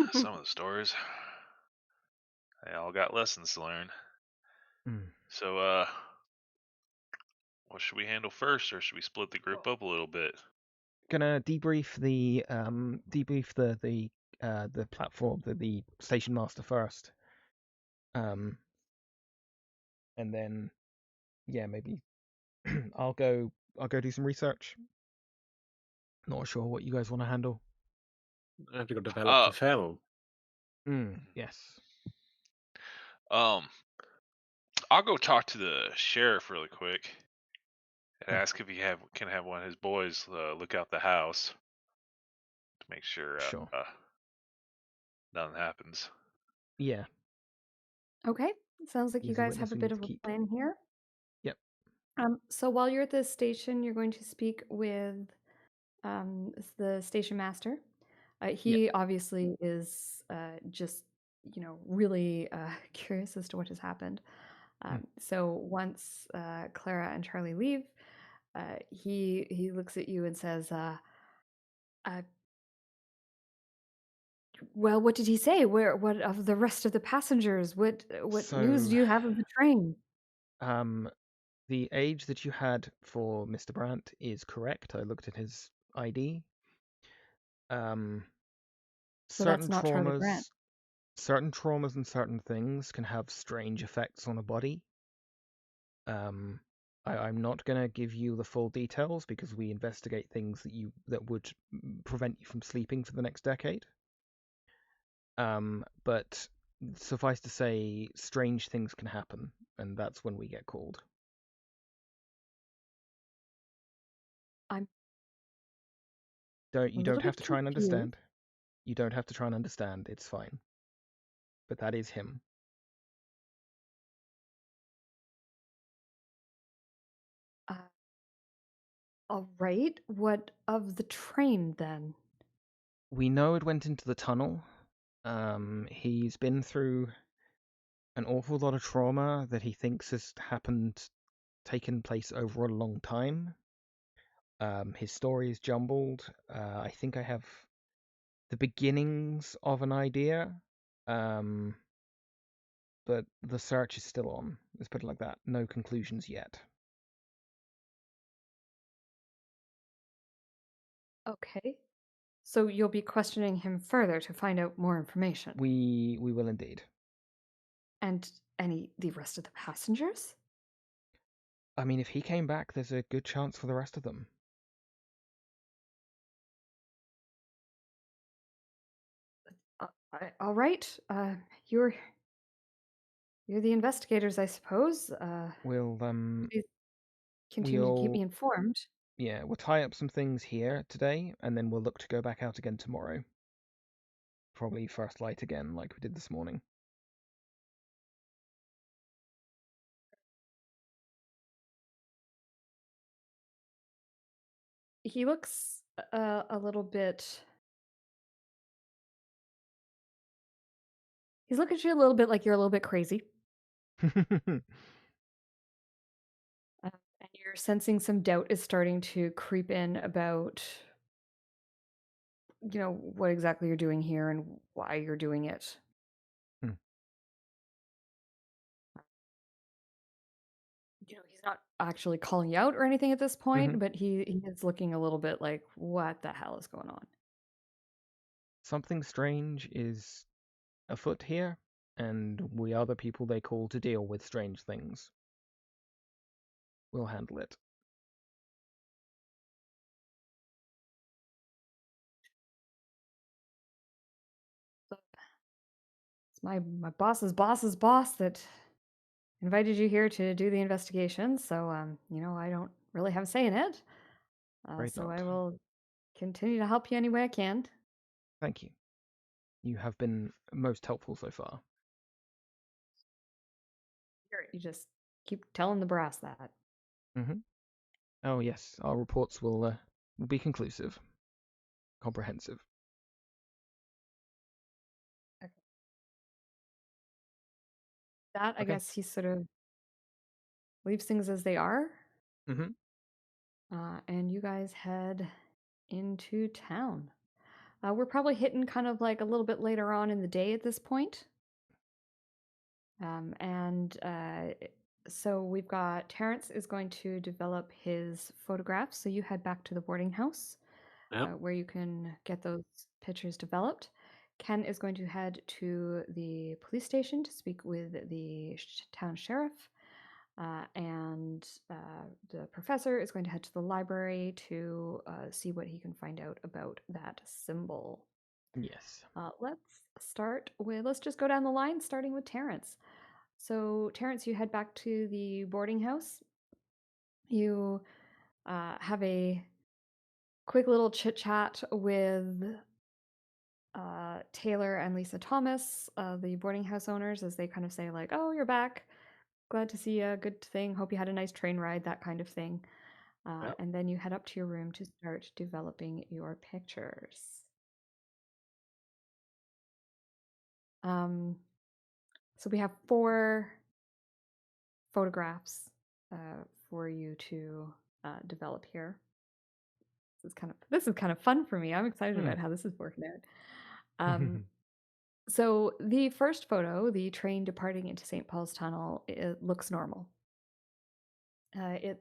either. some of the stories they all got lessons to learn. Mm. So, what should we handle first, or should we split the group up a little bit? Gonna debrief the platform, the station master first. Um, and then yeah, maybe I'll go do some research. Not sure what you guys want to handle. I have to go develop Uh, the film. Yes. um, I'll go talk to the sheriff really quick and Mm, ask if he can have one of his boys look out the house to make sure sure. nothing happens. Yeah. Okay, sounds like you He's a guys witness have a we bit need to of a keep. plan here. Yep. So while you're at the station, you're going to speak with the station master. Yeah. He obviously is just, really curious as to what has happened. Hmm. So once Clara and Charlie leave, he looks at you and says, uh, "Well, what did he say? What of the rest of the passengers? What news So, do you have of the train?" um, the age that you had for Mr. Brandt is correct. I looked at his ID. Um, So that's certain not Charlie Brandt. traumas, certain traumas and certain things can have strange effects on a body. Um, I'm not gonna give you the full details because we investigate things that would prevent you from sleeping for the next decade. But suffice to say, strange things can happen, and that's when we get called. I'm a You little don't have bit to try and confused. understand. You don't have to try and understand. It's fine. But that is him. Uh, all right. What of the train then? We know it went into the tunnel. He's been through an awful lot of trauma that he thinks has taken place over a long time. His story is jumbled. I think I have the beginnings of an idea. Um, but the search is still on. Let's put it like that. No conclusions yet. Okay. So you'll be questioning him further to find out more information. We will indeed. And the rest of the passengers? I mean, if he came back, there's a good chance for the rest of them. All right. You're the investigators, I suppose. We'll Please continue to keep me we'll informed. yeah, we'll tie up some things here today, and then we'll look to go back out again tomorrow. Probably first light again, like we did this morning. He looks a little bit. He's looking at you a little bit like you're a little bit crazy. And you're sensing some doubt is starting to creep in about, what exactly you're doing here and why you're doing it. Hmm. He's not actually calling you out or anything at this Mhm. point, but he is looking a little bit like, what the hell is going on? Something strange is afoot here, and we are the people they call to deal with strange things. We'll handle it. It's my boss's boss's boss that invited you here to do the investigation, so I don't really have a say in it. Afraid So not. I will continue to help you any way I can. Thank you. You have been most helpful so far. You just keep telling the brass that. Hmm. Oh yes, our reports will be conclusive, comprehensive. Okay. That I Okay. guess he sort of leaves things as they are, Hmm. and you guys head into town. We're probably hitting kind of like a little bit later on in the day at this point. And so we've got Terrance is going to develop his photographs. So you head back to the boarding house Yep. where you can get those pictures developed. Ken is going to head to the police station to speak with the town sheriff. And the professor is going to head to the library to see what he can find out about that symbol. Yes. Let's just go down the line, starting with Terrance. So, Terrance, you head back to the boarding house. You have a quick little chit chat with Taylor and Lisa Thomas, the boarding house owners, as they kind of say, like, "Oh, you're back. Glad to see you. Good thing. Hope you had a nice train ride, that kind of thing. Yep. And then you head up to your room to start developing your pictures. So we have 4 photographs for you to develop here. This is kind of fun for me. I'm excited about how this is working out. So the first photo, the train departing into St. Paul's Tunnel, it looks normal. It's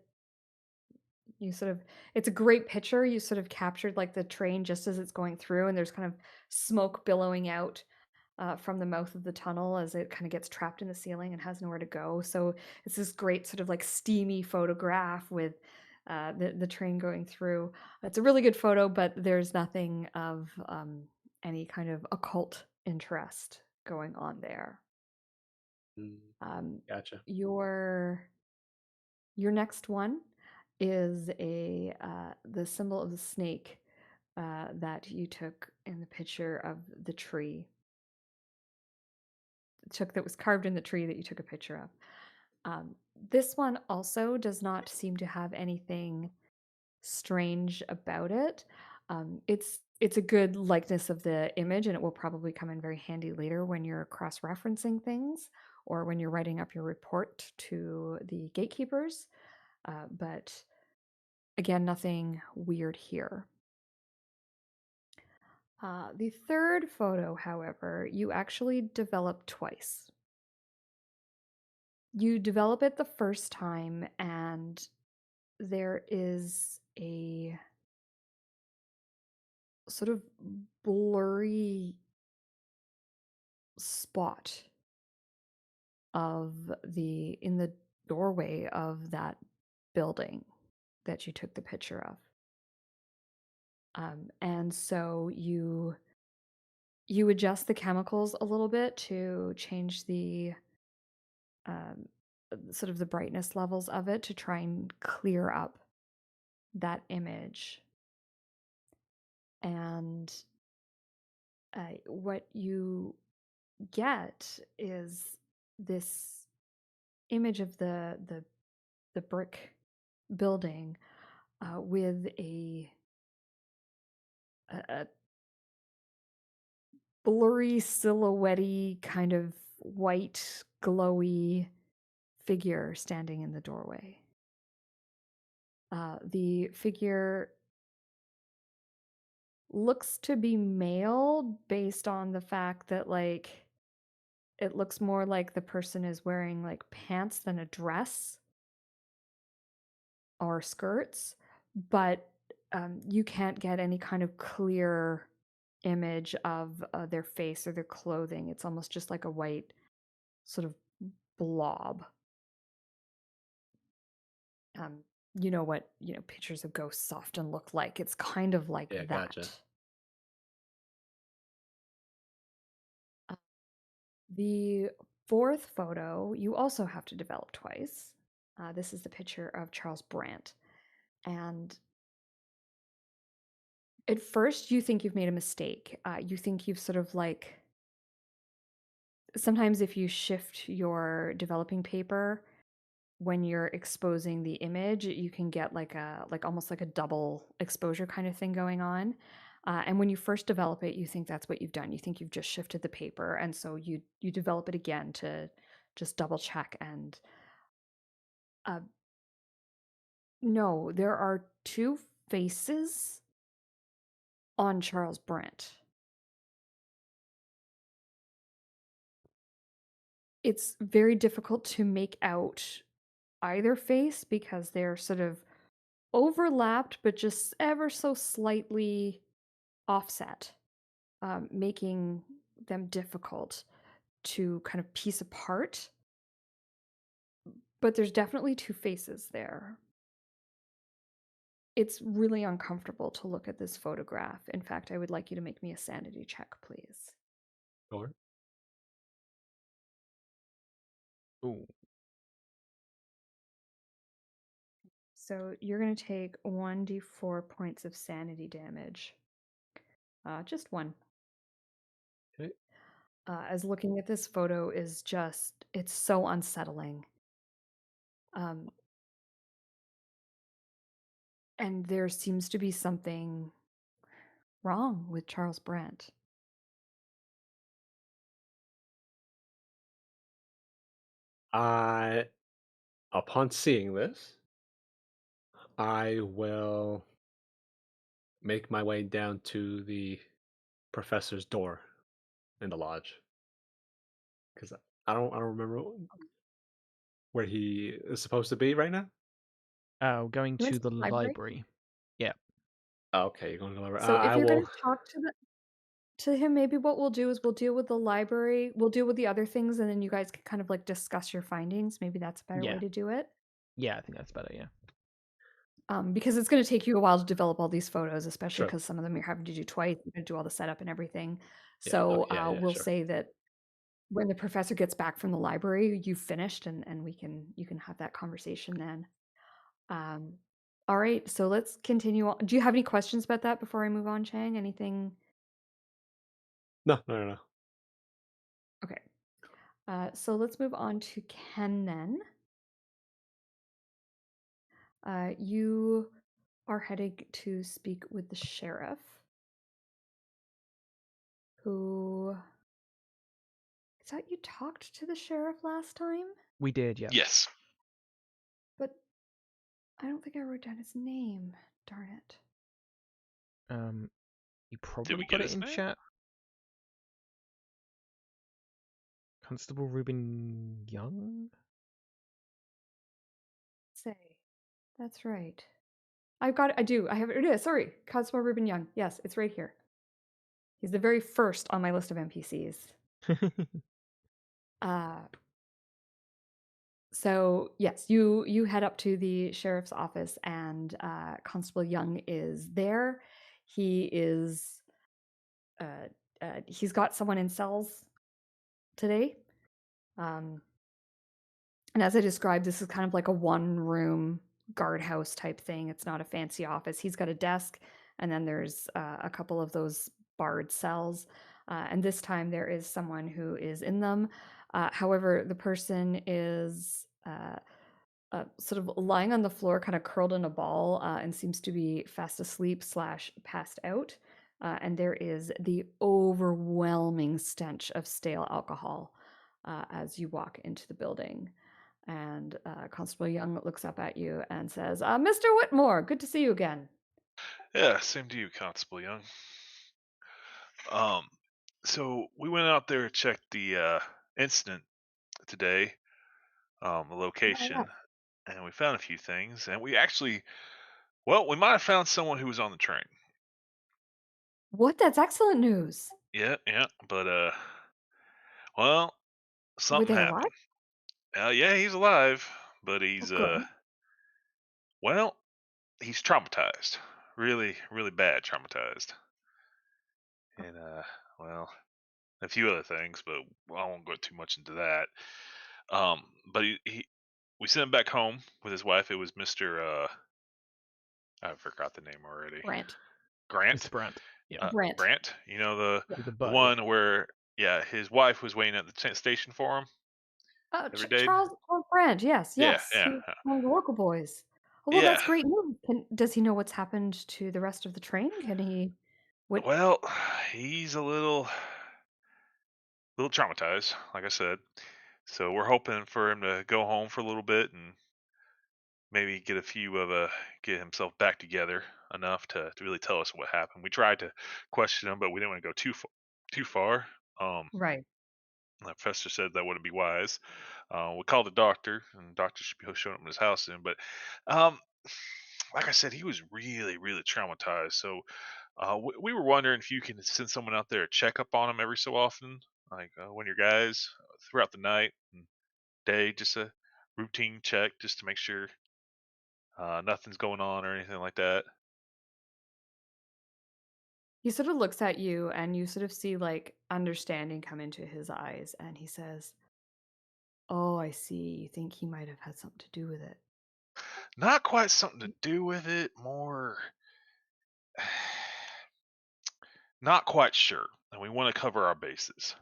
a great picture. You sort of captured like the train just as it's going through, and there's kind of smoke billowing out from the mouth of the tunnel as it kind of gets trapped in the ceiling and has nowhere to go. So it's this great sort of like steamy photograph with the train going through. It's a really good photo, but there's nothing of any kind of occult interest going on there. Gotcha. Your next one is the symbol of the snake that you took in the picture of the tree. That was carved in the tree that you took a picture of. This one also does not seem to have anything strange about it. It's a good likeness of the image, and it will probably come in very handy later when you're cross-referencing things or when you're writing up your report to the gatekeepers. But again, nothing weird here. The third photo, however, you actually develop twice. You develop it the first time, and there is a sort of blurry spot in the doorway of that building that you took the picture of. And so you adjust the chemicals a little bit to change the sort of the brightness levels of it to try and clear up that image. And what you get is this image of the brick building with a blurry, silhouette-y kind of white, glowy figure standing in the doorway. The figure looks to be male based on the fact that like it looks more like the person is wearing like pants than a dress or skirts, but you can't get any kind of clear image of their face or their clothing. It's almost just like a white sort of blob. You know what pictures of ghosts often look like. It's kind of like that. Gotcha. The fourth photo you also have to develop twice. This is the picture of Charles Brandt, and at first you think you've made a mistake. You think you've sort of like, sometimes if you shift your developing paper when you're exposing the image, you can get like almost like a double exposure kind of thing going on. And when you first develop it, you think that's what you've done. You think you've just shifted the paper, and so you develop it again to just double check. And no, there are 2 faces on Charles Brandt. It's very difficult to make out either face because they're sort of overlapped, but just ever so slightly offset, making them difficult to kind of piece apart. But there's definitely 2 faces there. It's really uncomfortable to look at this photograph. In fact, I would like you to make me a sanity check, please. Sure. Ooh. So you're going to take 1d4 points of sanity damage. Just 1. Okay. As looking at this photo is just, it's so unsettling. Um, and there seems to be something wrong with Charles Brent. Upon seeing this, I will make my way down to the professor's door in the lodge because I don't remember where he is supposed to be right now. Oh, going You went to to the the library? library. Yeah. Oh, okay, you're going to the library. So if I you're going will. to talk to him, maybe what we'll do is we'll deal with the library, we'll deal with the other things, and then you guys can kind of like discuss your findings. Maybe that's a better way Yeah. to do it. Yeah, I think that's better, yeah. Because it's going to take you a while to develop all these photos, especially Sure. because some of them you're having to do twice. You're going to do all the setup and everything. Yeah. So Okay. Yeah. Yeah. we'll Sure. say that when the professor gets back from the library, you've finished, and you can have that conversation then. All right, so let's continue on. Do you have any questions about that before I move on, Chang? Anything? No. No. No. No. Okay. So let's move on to Ken then. You are heading to speak with the sheriff, who I thought you talked to the sheriff last time, We did, yeah. Yes. but I don't think I wrote down his name. Darn it. You Did probably we got get it his in name? chat. Constable Ruben Young? Say, that's right. I've got it. I do. I have it. It is. Sorry. Constable Ruben Young. Yes, it's right here. He's the very first on my list of NPCs. Uh, so yes, you head up to the sheriff's office, and Constable Young is there. He is he's got someone in cells today. And as I described, this is kind of like a one-room guardhouse type thing. It's not a fancy office. He's got a desk, and then there's a couple of those barred cells. And this time there is someone who is in them. However, the person is sort of lying on the floor, kind of curled in a ball, and seems to be fast asleep slash passed out. And there is the overwhelming stench of stale alcohol as you walk into the building. And Constable Young looks up at you and says, Mr. Whitmore, good to see you again. Yeah, same to you, Constable Young. Um, so we went out there and checked the incident today, the location, and we found a few things. And we actually, well, we might have found someone who was on the train. What? That's excellent news. Yeah, yeah, but well, Were something they alive? happened. Yeah, he's alive, but Oh, he's good. well, he's traumatized, really, really bad traumatized, and well, a few other things, but I won't go too much into that. But we sent him back home with his wife. It was Mr. I forgot the name already. Brant. Grant. Mr. Brandt. Yeah. Brant. Brant. You know the With a the bow, yeah. one where his wife was waiting at the station for him Oh, every day. Charles Brant. Yes, Yeah, yes. yeah, He's one of the local boys. Oh, well, yeah. that's great news. Does he know what's happened to the rest of the train? Can he? What? Well, he's a little traumatized, like I said. So we're hoping for him to go home for a little bit and maybe get himself back together enough to really tell us what happened. We tried to question him, but we didn't want to go too far. Right. The professor said that wouldn't be wise. We called the doctor, and the doctor should be showing up at his house soon. But um, like I said, he was really, really traumatized. So we were wondering if you can send someone out there to check up on him every so often, like one of your guys throughout the night and day, just a routine check, just to make sure nothing's going on or anything like that. He sort of looks at you, and you sort of see like understanding come into his eyes, and he says, "Oh, I see. You think he might have had something to do with it." Not quite something to do with it, more not quite sure. And we want to cover our bases.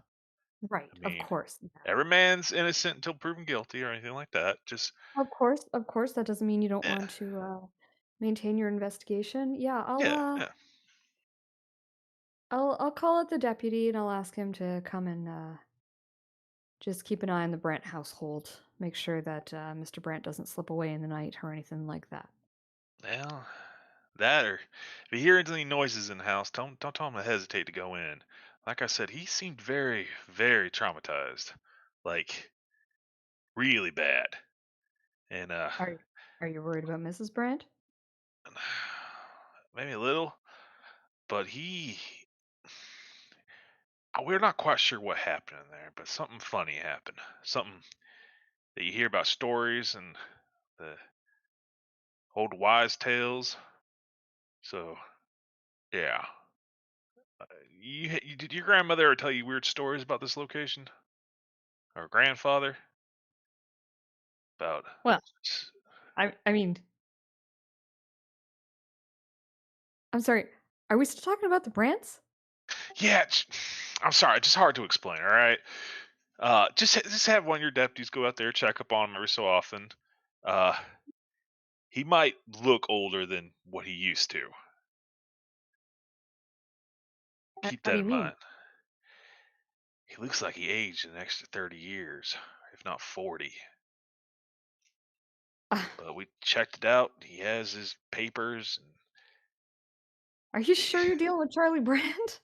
Right, I of mean, course. every man's innocent until proven guilty or anything like that. Just Of course, that doesn't mean you don't yeah, want to maintain your investigation. Yeah, yeah, yeah. I'll call up the deputy and I'll ask him to come and just keep an eye on the Brant household. Make sure that Mr. Brant doesn't slip away in the night or anything like that. Well, that or if you hear any noises in the house, don't tell him to hesitate to go in. Like I said, he seemed very, very traumatized, like really bad. And Are are you worried about Mrs. Brant? maybe a little, but we're not quite sure what happened in there, but something funny happened. Something that you hear about stories and the old wise tales. So yeah, did your grandmother ever tell you weird stories about this location, or grandfather about? Well, I mean, I'm sorry. Are we still talking about the Brants? Yeah, I'm sorry, it's just hard to explain. All right, just have one of your deputies go out there, check up on him every so often. Uh, he might look older than what he used to. Keep How do that you in mean? mind. He looks like he aged an extra 30 years, if not 40. But we checked it out. He has his papers, and Are you sure you're dealing with Charlie Brant?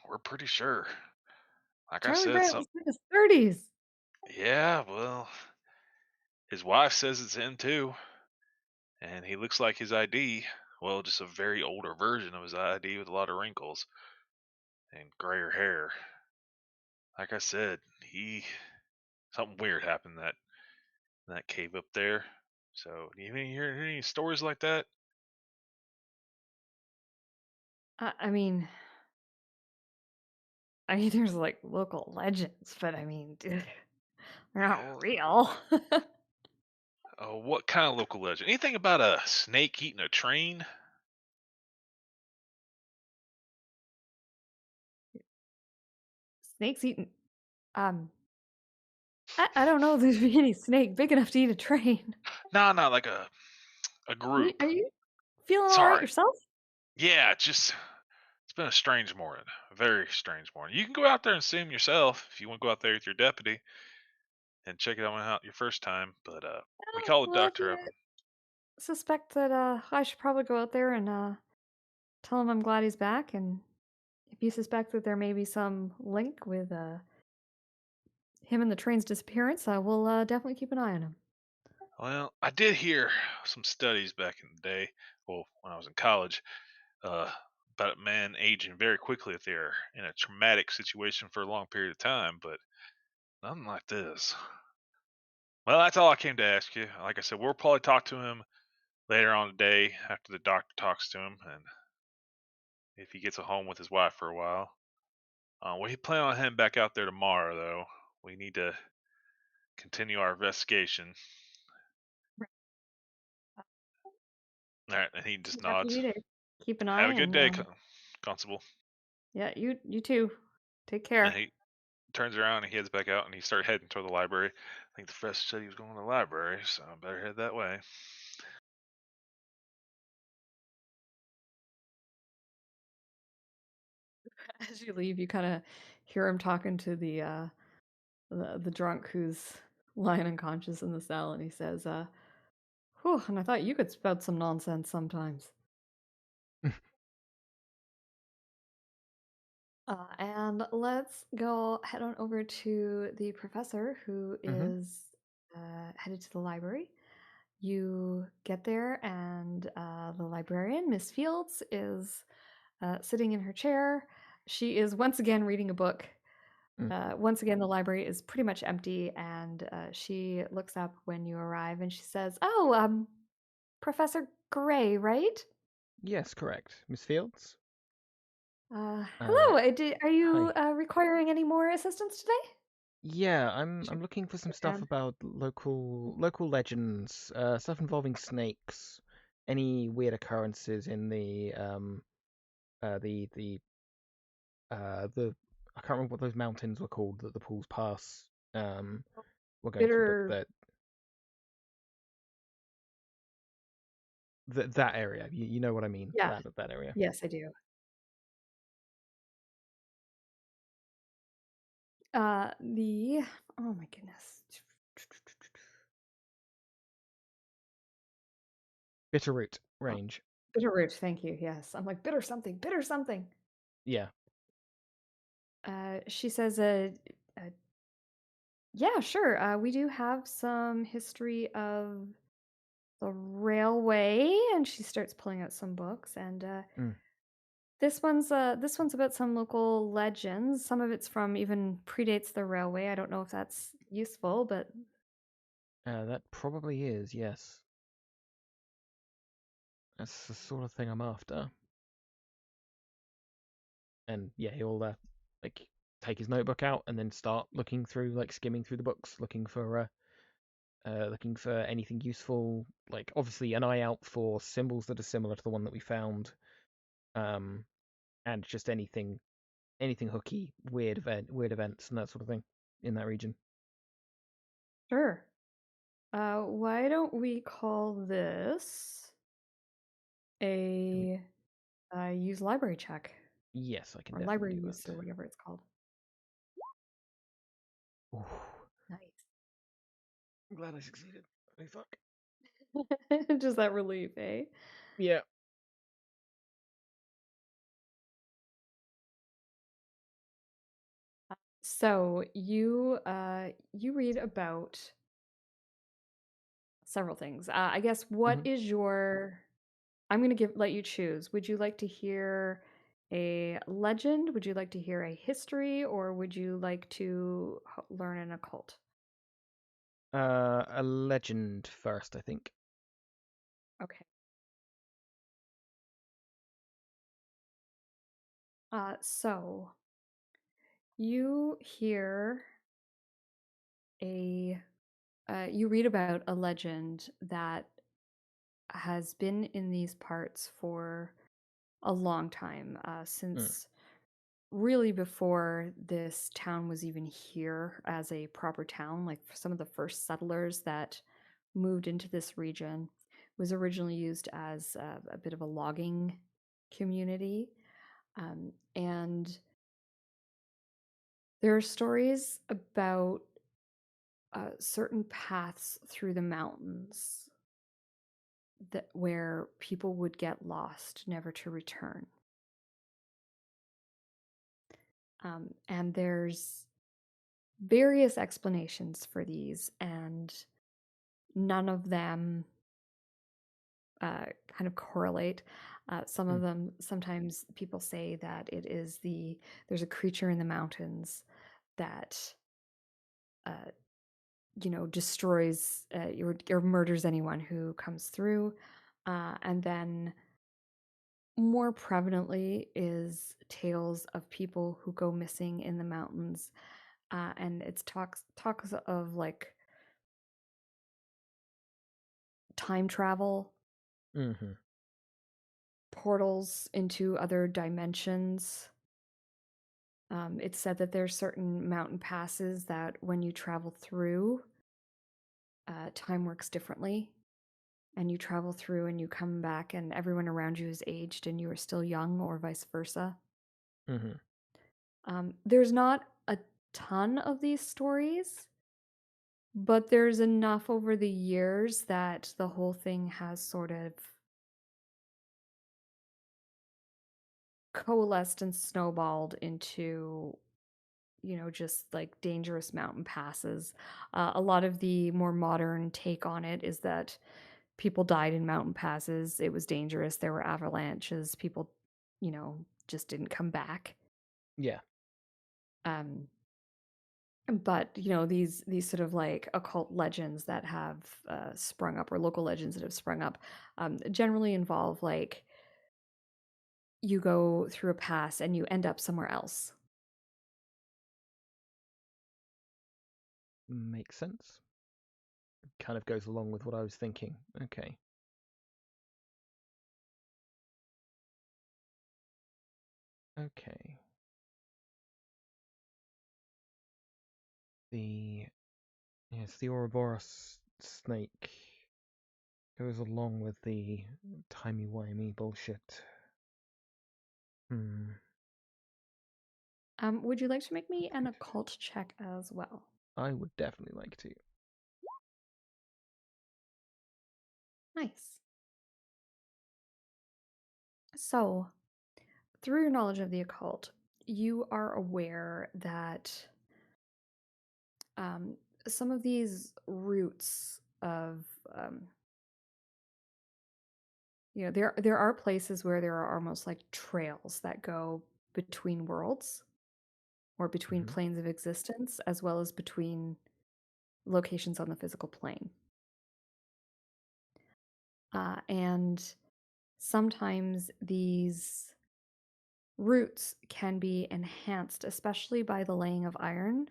we're pretty sure. Like I Charlie said, Brant was in his 30s. yeah, well, his wife says it's him too, and he looks like his ID. Well, just a very older version of his ID with a lot of wrinkles and grayer hair. Like I said, he something weird happened that cave up there. So, do you hear any stories like that? I mean, there's like local legends, but I mean, dude, they're not Yeah. real. Oh, what kind of local legend? Anything about a snake eating a train? Snakes eating. Um, I don't know if there'd be any snake big enough to eat a train. No, not like a Are group. you feeling all right Sorry. yourself? Yeah, it's been a strange morning. A very strange morning. You can go out there and see him yourself if you want to go out there with your deputy and check it out your first time. But we call the Well, if doctor you up. suspect that I should probably go out there and tell him I'm glad he's back, and if you suspect that there may be some link with him and the train's disappearance, I will definitely keep an eye on him. Well, I did hear some studies back in the day. Well, when I was in college, uh, about a man aging very quickly if they're in a traumatic situation for a long period of time. But nothing like this. Well, that's all I came to ask you. Like I said, we'll probably talk to him later on today after the doctor talks to him, and if he gets a home with his wife for a while. We plan on heading back out there tomorrow, though. We need to continue our investigation. All right, and he To the just nods. deputy to keep an eye, Have a good and day, Constable. yeah, you too. Take And care. he turns around and he heads back out, and he starts heading toward the library. I think the professor said he was going to the library, so I better head that way. As you leave, you kind of hear him talking to the drunk who's lying unconscious in the cell, and he says, "Whew, and I thought you could spout some nonsense sometimes." And let's go head on over to the professor who Mm-hmm. is headed to the library. You get there, and the librarian, Miss Fields, is sitting in her chair. She is once again reading a book. Mm. Once again, the library is pretty much empty, and she looks up when you arrive and she says, "Oh, Professor Gray, right? Yes, correct. Miss Fields? Hello. Are you Hi. requiring any more assistance today?" Yeah, She I'm looking for some raises her stuff hand. about local legends, stuff involving snakes, any weird occurrences in the I can't remember what those mountains were called that the pools pass. We're going through, but Bitter. that area. You know what I mean? Yeah. That area. Yes, I do. The oh my goodness. Bitterroot Oh, range. Bitterroot. Thank you. Yes, I'm like bitter something. Bitter something. Yeah. She says, yeah, sure. We do have some history of the railway, and she starts pulling out some books. And Mm. this one's about some local legends. Some of it's from even predates the railway. I don't know if that's useful, but That probably is. Yes. That's the sort of thing I'm after. And yeah, he'll like take his notebook out and then start looking through, like skimming through the books, looking for anything useful. Like obviously an eye out for symbols that are similar to the one that we found, and just anything hooky, weird events, and that sort of thing in that region. sure. Why don't we call this Do a use library check Yes, I can or definitely library do use that. or whatever it's called? Ooh, Nice. I'm glad I succeeded. Holy fuck. Just that relief, eh? Yeah. So you read about several things. I guess what Hmm. is your I'm gonna give let you choose. Would you like to hear a legend? Would you like to hear a history, or would you like to learn an occult? A legend first, I think. Okay. So you hear a you read about a legend that has been in these parts for a long time, Mm, since really before this town was even here as a proper town. Like some of the first settlers that moved into this region was originally used as a bit of a logging community. And there are stories about certain paths through the mountains that where people would get lost, never to return. And there's various explanations for these, and none of them kind of correlate. Some of mm, them, sometimes people say that it is there's a creature in the mountains that, uh, destroys or murders anyone who comes through. And then more prevalently is tales of people who go missing in the mountains. And it's talks of like time travel, hmm portals into other dimensions. It's said that there's certain mountain passes that when you travel through, time works differently. And you travel through and you come back, and everyone around you is aged and you are still young, or vice versa. hmm There's not a ton of these stories, but there's enough over the years that the whole thing has sort of coalesced and snowballed into, just like dangerous mountain passes. A lot of the more modern take on it is that people died in mountain passes. It was dangerous. There were avalanches. People, just didn't come back. Yeah. Um, but these sort of like occult legends that have sprung up, or local legends that have sprung up, generally involve like you go through a pass and you end up somewhere else. Makes sense. Kind of goes along with what I was thinking. Okay. Okay. the Ouroboros snake goes along with the timey-wimey bullshit. Would you like to make me an occult check as well? I would definitely like to. Nice. So, through your knowledge of the occult, you are aware that some of these roots of there are places where there are almost like trails that go between worlds or between Mhm. planes of existence, as well as between locations on the physical plane. And sometimes these roots can be enhanced, especially by the laying of iron.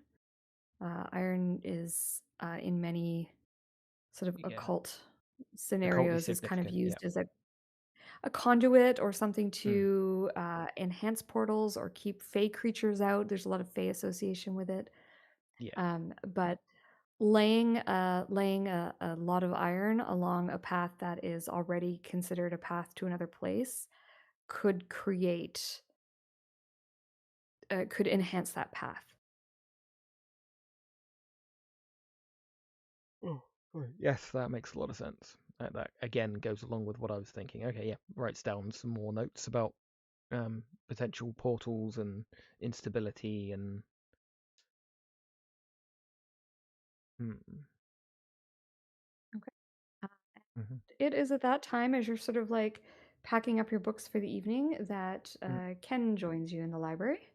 Iron is in many sort of Yeah. occult Occultly scenarios is kind of significant. Yeah. used as a conduit or something Mm. to enhance portals or keep fey creatures out. There's a lot of fey association with it. Yeah. But laying a lot of iron along a path that is already considered a path to another place could create could enhance that path. Oh, yes, that makes a lot of sense. That again goes along with what I was thinking. Okay, yeah, writes down some more notes about potential portals and instability and. Hmm. Okay. Mm-hmm. It is at that time, as you're sort of like packing up your books for the evening, that Ken joins you in the library.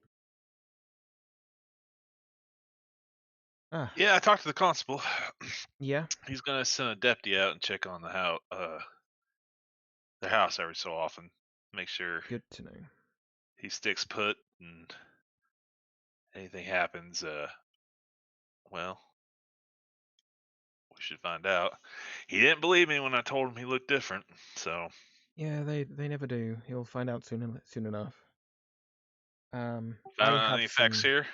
Ah, Yeah, I talked to the constable. yeah. He's gonna send a deputy out and check on the house every so often, make sure Good to know. he sticks put, and anything happens, well, we should find out. He didn't believe me when I told him he looked different, so Yeah, they never do. You'll find out soon enough. I found have any facts some. here?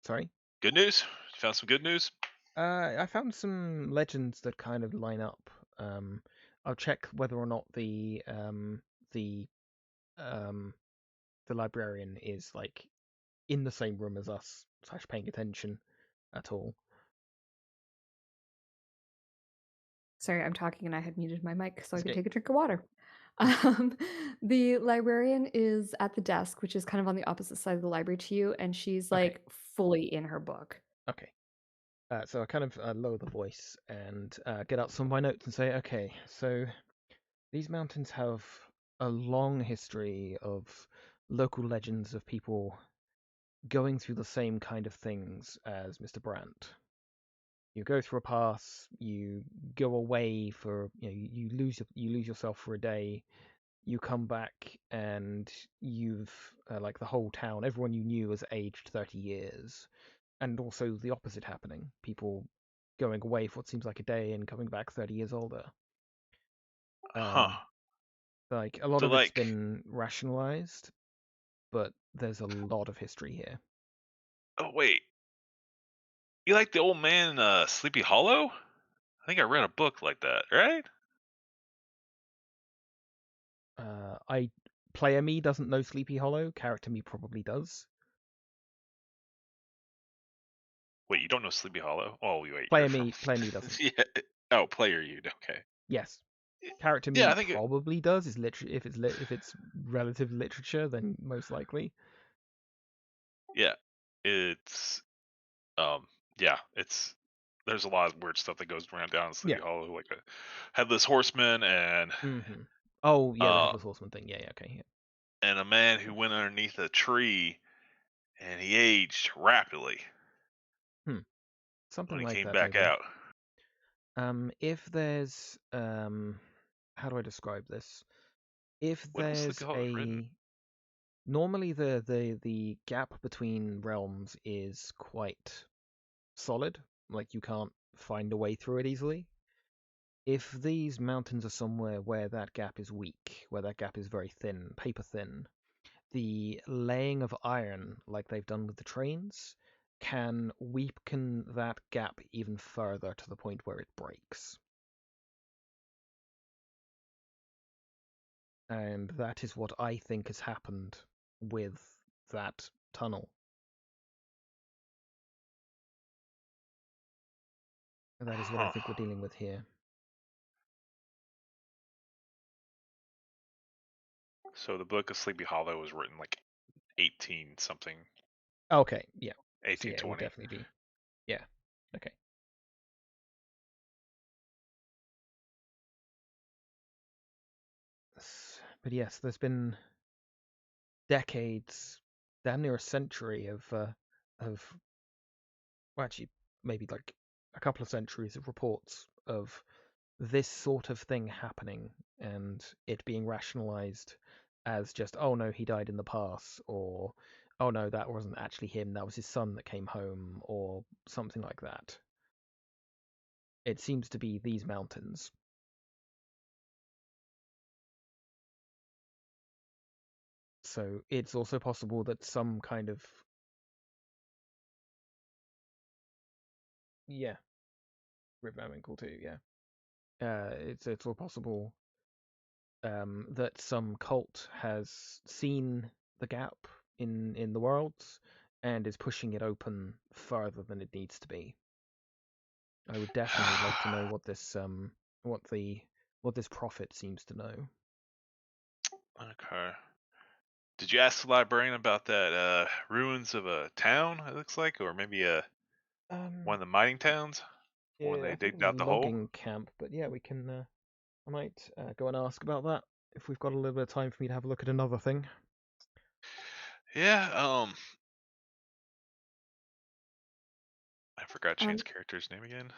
Sorry. Good news? You found some good news? I found some legends that kind of line up. I'll check whether or not the um the librarian is like in the same room as us / paying attention at all. Sorry, I'm talking and I had muted my mic so I could Okay. take a drink of water. Um, the librarian is at the desk, which is kind of on the opposite side of the library to you, and she's Okay. like fully in her book. Okay. So I kind of lower the voice and get out some of my notes and say, okay, so these mountains have a long history of local legends of people going through the same kind of things as Mr. Brandt. You go through a pass, you go away for you lose yourself for a day, you come back and you've like the whole town, everyone you knew has aged 30 years, and also the opposite happening, people going away for what seems like a day and coming back 30 years older. Huh. Like a lot So, of it's like, been rationalized, but there's a lot of history here. oh, wait. You like the old man in Sleepy Hollow? I think I read a book like that, right? Player me doesn't know Sleepy Hollow. Character me probably does. Wait, you don't know Sleepy Hollow? Oh, wait, Player you're from. me doesn't. Yeah. Oh, player you. Okay. Yes, character Yeah, me I think it, probably does. Is literally if it's relative literature, then most likely. yeah. It's um yeah, it's there's a lot of weird stuff that goes around down in Yeah. Sleepy Hollow, like a headless horseman and Mm-hmm. Oh yeah, the uh headless horseman thing. Yeah. Okay. and a man who went underneath a tree and he aged rapidly Yeah. when Something he like came that back maybe. out. If there's how do I describe this? If When was there's Sleepy Hollow written? a normally the gap between realms is quite solid, like you can't find a way through it easily. If these mountains are somewhere where that gap is weak, where that gap is very thin, paper thin, the laying of iron, like they've done with the trains, can weaken that gap even further to the point where it breaks. And that is what I think has happened with that tunnel. And that is what I think we're dealing with here. So the book of Sleepy Hollow was written like 18 something, Okay, yeah. So yeah, it would 1820. definitely be. Yeah. Okay. But yes, there's been decades, damn near a century of well, actually maybe like a couple of centuries of reports of this sort of thing happening and it being rationalized as just, oh no, he died in the past, or oh no, that wasn't actually him, that was his son that came home, or something like that. It seems to be these mountains. So it's also possible that some kind of yeah, River Winkle too, yeah. It's all possible that some cult has seen the gap in the worlds and is pushing it open further than it needs to be. I would definitely like to know what this what this prophet seems to know. Okay. Did you ask the librarian about that ruins of a town? It looks like, or maybe one of the mining towns when Yeah, they I think it digged was a out the hole. logging camp, but yeah, we can. I might go and ask about that if we've got a little bit of time for me to have a look at another thing. Yeah. I forgot Chain's Um, character's name again.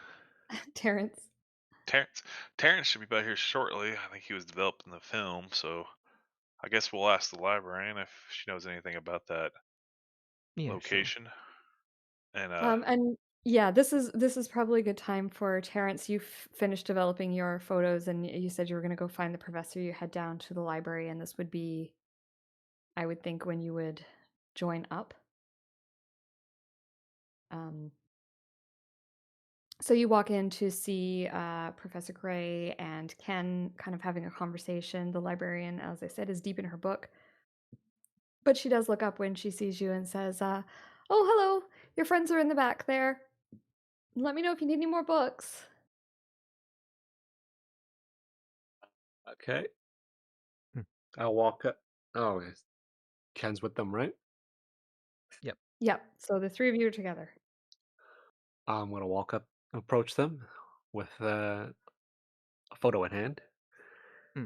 Terrance. Terrance. Terrance should be back here shortly. I think he was developed in the film, so I guess we'll ask the librarian if she knows anything about that Yeah, sure. location. And And yeah, this is probably a good time for Terrance. You've finished developing your photos, and you said you were going to go find the professor. You head down to the library, and this would be, I would think, when you would join up. Um, so you walk in to see Professor Gray and Ken kind of having a conversation. The librarian, as I said, is deep in her book, but she does look up when she sees you and says, "Oh, hello! Your friends are in the back there. Let me know if you need any more books." Okay. Hmm. I'll walk up. Oh, yes. Ken's with them, right? Yep. Yep. So the three of you are together. I'm gonna walk up, approach them with a photo in hand, Hmm.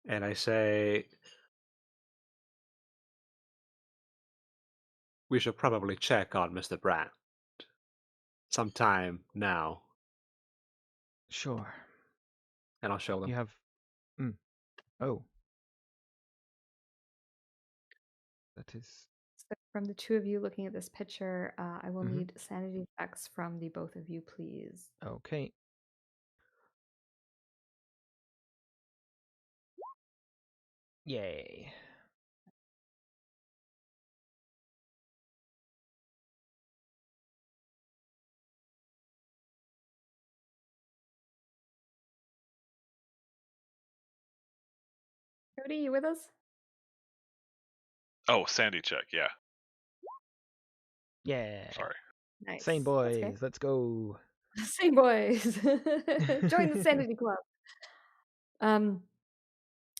and I say, "We should probably check on Mr. Brandt sometime now," Sure. and I'll show them. You have. Hmm. Oh, that is. So from the two of you looking at this picture, I will Mhm. need sanity checks from the both of you, please. Okay. Yay. Kody, you with us? oh, Sandy check. Yeah. Yeah. Sorry. Nice. Sane That's okay. boys, let's go. Same boys. Join the sanity club. Um,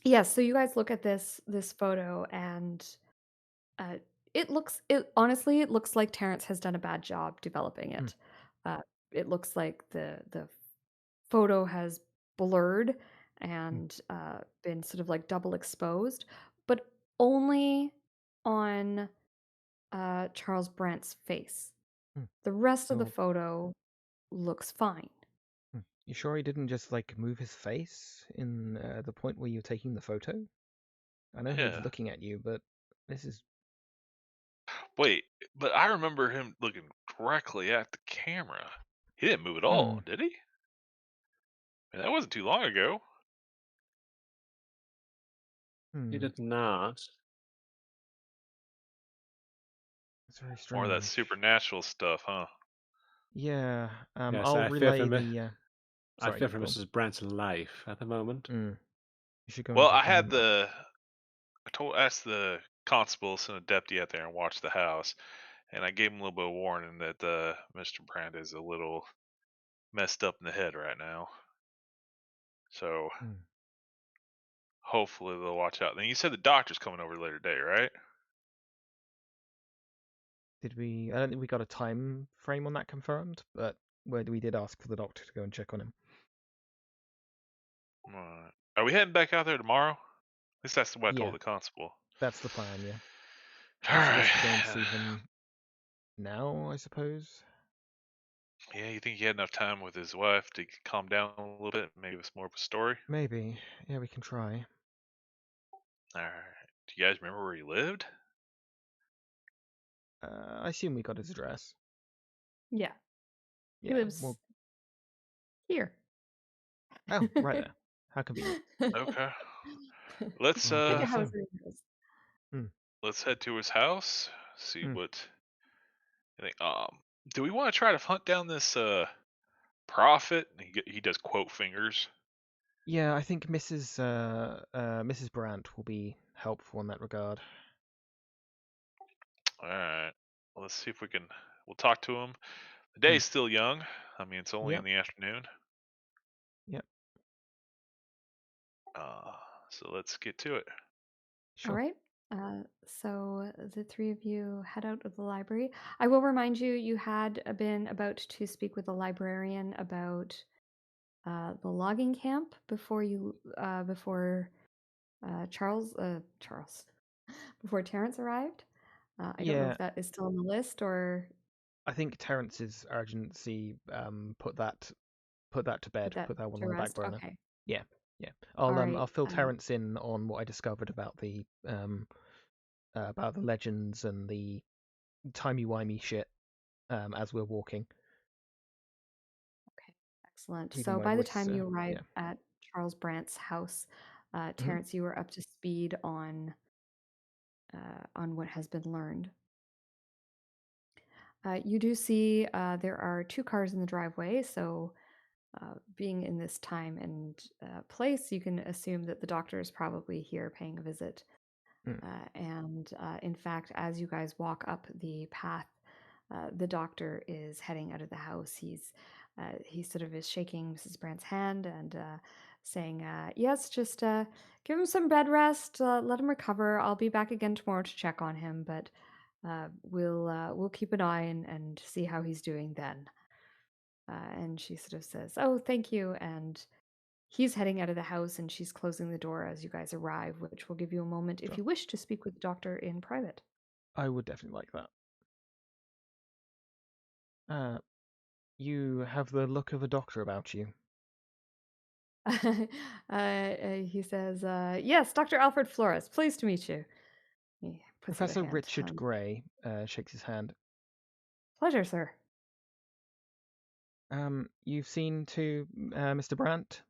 yes, so you guys look at this photo and uh it honestly it looks like Terrance has done a bad job developing Hmm. it. Uh it looks like the photo has blurred Hmm. and been sort of like double exposed, but only on Charles Brandt's face. Hmm. The rest of the Oh, photo looks fine. you sure he didn't just like move his face in the point where you're taking the photo? I know he was Yeah. looking at you, but this is. Wait, but I remember him looking directly at the camera. He didn't move at all, Hmm. did he? I mean, that wasn't too long ago. He Hmm. did not. It's very More of that strange. supernatural stuff, huh? Yeah. Yes, I'll I fear relay for the. I Sorry, fear for go on. Mrs. Brandt's life at the moment. You should go and Well, get them. asked the constable to send a deputy out there and watch the house, and I gave him a little bit of warning that Mr. Brandt is a little messed up in the head right now. So hopefully they'll watch out. Then you said the doctor's coming over later today, right? Did we? I don't think we got a time frame on that confirmed, but we did ask for the doctor to go and check on him. Alright. Are we heading back out there tomorrow? At least that's what I Yeah. told the constable. That's the plan. Yeah. All I right. suggest we go and see him now, I suppose. Yeah, you think he had enough time with his wife to calm down a little bit? Maybe it's more of a story. Maybe. Yeah, we can try. All right. Do you guys remember where he lived? I assume we got his address. Yeah. He Yeah. lives Well. here. Oh, right there. How convenient. Okay. Let's Well, Pick do a the house same. in his. let's head to his house. See Hmm. what I think. Do we want to try to hunt down this prophet? He does quote fingers. Yeah, I think Mrs. Brandt will be helpful in that regard. All right. Well, let's see if we can. We'll talk to him. The day's still young. I mean, it's only in Yep. the afternoon. Yep. So let's get to it. Sure. All right. So the three of you head out of the library. I will remind you, you had been about to speak with the librarian about the logging camp before Charles before Terrance arrived. I don't know Yeah, if that is still on the list or I think Terrance's urgency put that to bed. that Put that one to on the back rest. burner. Okay. Yeah. All I'll right. fill Terrance in on what I discovered about the legends and the timey-wimey shit as we're walking. Okay. Excellent. Leaving So my by the voice. time you Yeah. arrive at Charles Brandt's house, Terrance, you were up to speed on what has been learned. You do see there are two cars in the driveway, so being in this time and place, you can assume that the doctor is probably here paying a visit. And in fact, as you guys walk up the path, the doctor is heading out of the house. He sort of is shaking Mrs. Brandt's hand and saying, "Yes, just give him some bed rest. Let him recover. I'll be back again tomorrow to check on him, but we'll keep an eye and see how he's doing then." And she sort of says, "Oh, thank you." And he's heading out of the house, and she's closing the door as you guys arrive, which will give you a moment if Sure. you wish to speak with the doctor in private. I would definitely like that. You have the look of a doctor about you. He says, "Yes, Dr. Alfred Flores. Pleased to meet you." He puts out a Professor hand. Richard Gray shakes his hand. Pleasure, sir. You've seen to Mr. Brandt?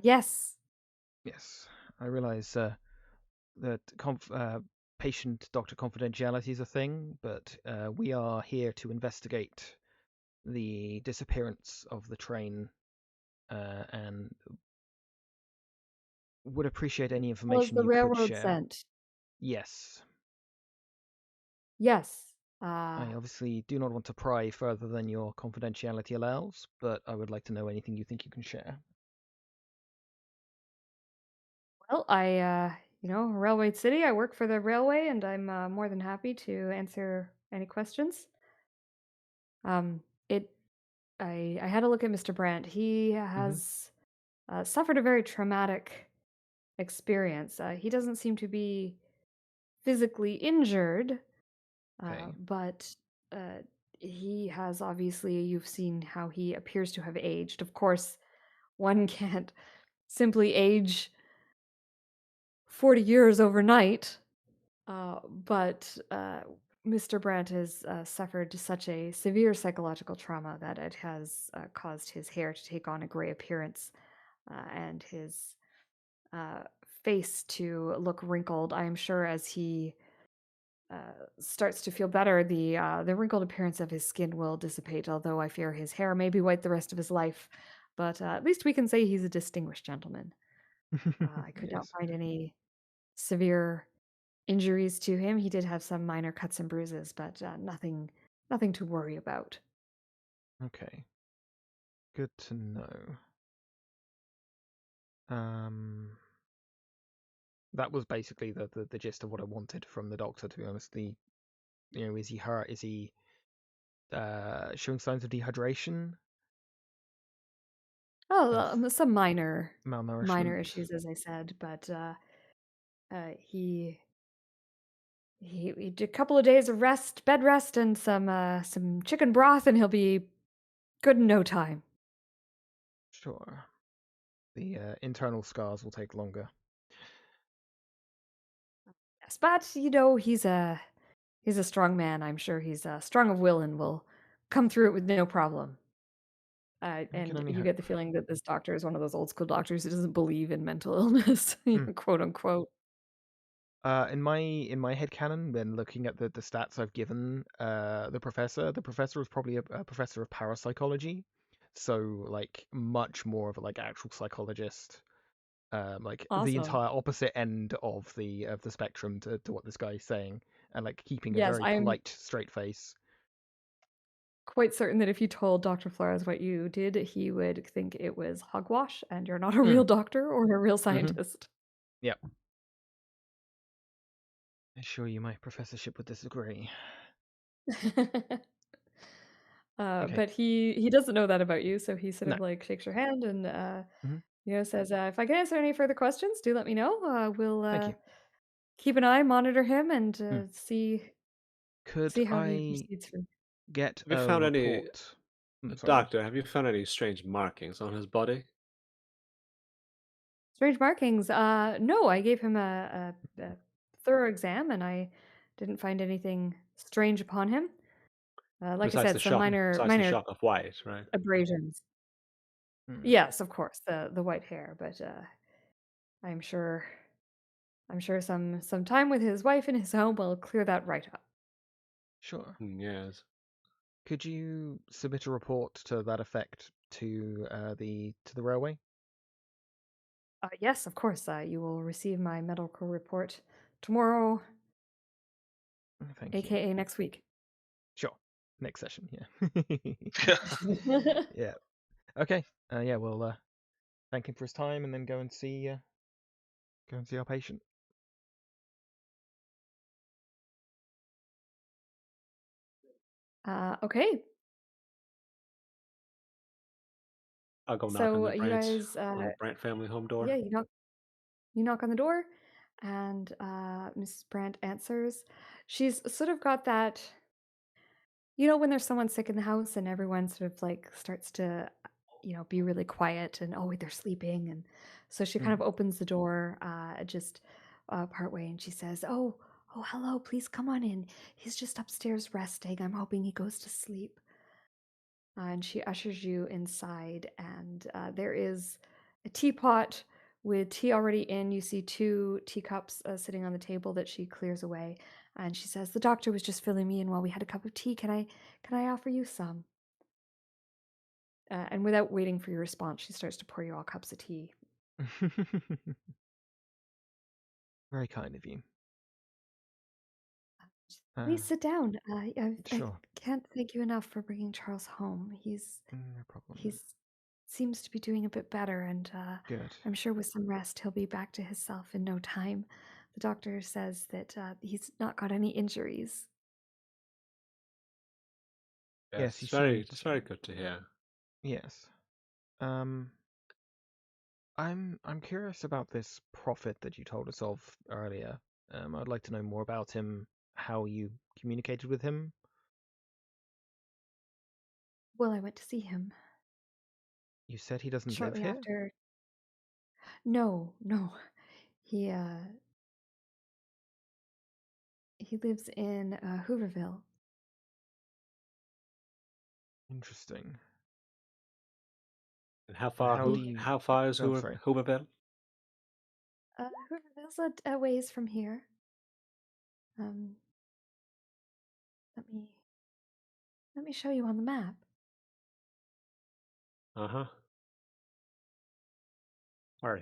Yes. Yes. I realize that patient-doctor confidentiality is a thing, but we are here to investigate the disappearance of the train and would appreciate any Was information the you could railroad share. sent? Yes. Yes. I obviously do not want to pry further than your confidentiality allows, but I would like to know anything you think you can share. Well, Railway City, I work for the railway, and I'm more than happy to answer any questions. It I had a look at Mr. Brandt. He has suffered a very traumatic experience. He doesn't seem to be physically injured, Okay. but uh, he has obviously, you've seen how he appears to have aged. Of course, one can't simply age 40 years overnight, but Mr. Brandt has suffered such a severe psychological trauma that it has caused his hair to take on a gray appearance and his face to look wrinkled. I am sure as he starts to feel better, the wrinkled appearance of his skin will dissipate. Although I fear his hair may be white the rest of his life, but at least we can say he's a distinguished gentleman. I could not Yes. find any severe injuries to him. He did have some minor cuts and bruises, but nothing to worry about. Okay. Good to know. That was basically the gist of what I wanted from the doctor, to be honest. Is he hurt? Is he showing signs of dehydration? Oh, Of some minor malnourishment? issues, as I said, but he he did a couple of days of rest, bed rest, and some chicken broth, and he'll be good in no time. Sure. The internal scars will take longer. Yes, but he's a strong man. I'm sure he's strong of will and will come through it with no problem. I can And only you hope. get the feeling that this doctor is one of those old school doctors who doesn't believe in mental illness, Hmm. quote unquote. In my headcanon, when looking at the stats I've given the professor was probably a professor of parapsychology, so like much more of a like actual psychologist, like the Awesome. entire opposite end of the spectrum to what this guy is saying, and like keeping a Yes, very I'm polite, straight face. quite certain that if you told Dr. Flores what you did, he would think it was hogwash and you're not a Mm. real doctor or a real Mm-hmm. scientist. Yep. I assure you, my professorship would disagree. Okay. But he doesn't know that about you, so he sort No. of like shakes your hand and Hmm. says, "If I can answer any further questions, do let me know. We'll Thank you. keep an eye, monitor him, and Hmm. Could see how he I proceeds from." get Have you a found any, report? Sorry. doctor? Have you found any strange markings on his body? Strange markings. No, I gave him a thorough exam, and I didn't find anything strange upon him. Like I said, some Besides the minor shock of white, right? abrasions. Hmm. Yes, of course, the white hair, but I'm sure some time with his wife in his home will clear that right up. Sure. Yes. Could you submit a report to that effect to the railway? Yes, of course. You will receive my medical report tomorrow, Thank you. aka next week. Sure. Next session. Yeah. Yeah. Okay. Yeah. We'll thank him for his time and then go and see our patient. Okay. I'll go knock on So the you guys, Brant family home door. yeah, you knock on the door, and Mrs. Brandt answers. She's sort of got that, when there's someone sick in the house and everyone sort of like starts to, be really quiet and, oh, wait, they're sleeping. And so she kind Hmm. of opens the door just part way, and she says, oh, hello, please come on in. He's just upstairs resting. I'm hoping he goes to sleep. And she ushers you inside, and there is a teapot with tea already in. You see two teacups sitting on the table that she clears away, and she says, "The doctor was just filling me in while we had a cup of tea. Can I offer you some?" And without waiting for your response, she starts to pour you all cups of tea. Very kind of you. Please sit down. I Sure. can't thank you enough for bringing Charles home. No problem. He's seems to be doing a bit better, and Good. I'm sure with some rest he'll be back to himself in no time. The doctor says that he's not got any injuries. Yes, Yes, he seemed. it's very good to hear. Yes. Um, I'm curious about this prophet that you told us of earlier. I'd like to know more about him, how you communicated with him. Well, I went to see him You said he doesn't live shortly here? after. No, no, he uh he lives in Hooverville. Interesting. And And how do He you... how far is Oh, sorry. Hooverville? Hooverville's a ways from here. Um, let me show you on the map. Uh-huh. All right.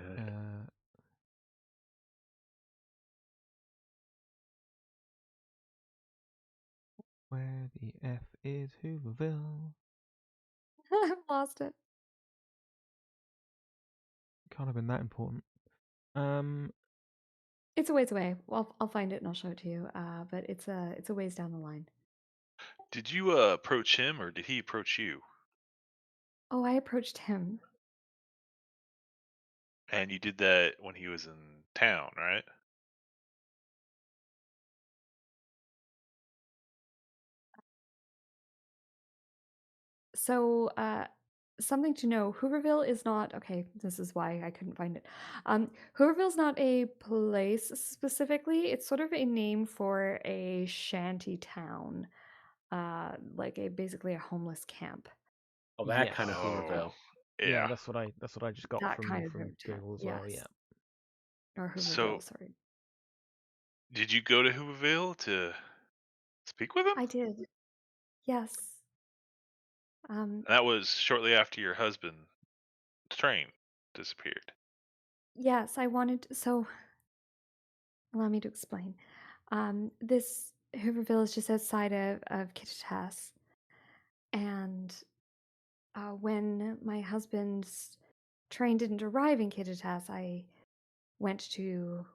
Where the F is Hooverville? I've lost it. Can't have been that important. It's a ways away. Well, I'll find it and I'll show it to you. But it's a ways down the line. Did you approach him or did he approach you? Oh, I approached him. And you did that when he was in town, right? So, something to know, Hooverville is not okay, this is why I couldn't find it. Hooverville's not a place specifically. It's sort of a name for a shanty town. Like basically a homeless camp. Oh, that Yes. kind of Hooverville. Yeah. Yeah, that's what I just got That from kind of town. Google as well. Yes. Yeah. Or So, Hooverville, sorry. did you go to Hooverville to speak with him? I did. Yes. That was shortly after your husband's train disappeared. Yes, I wanted so allow me to explain. This Hooverville is just outside of Kittitas. And when my husband's train didn't arrive in Kittitas, I went to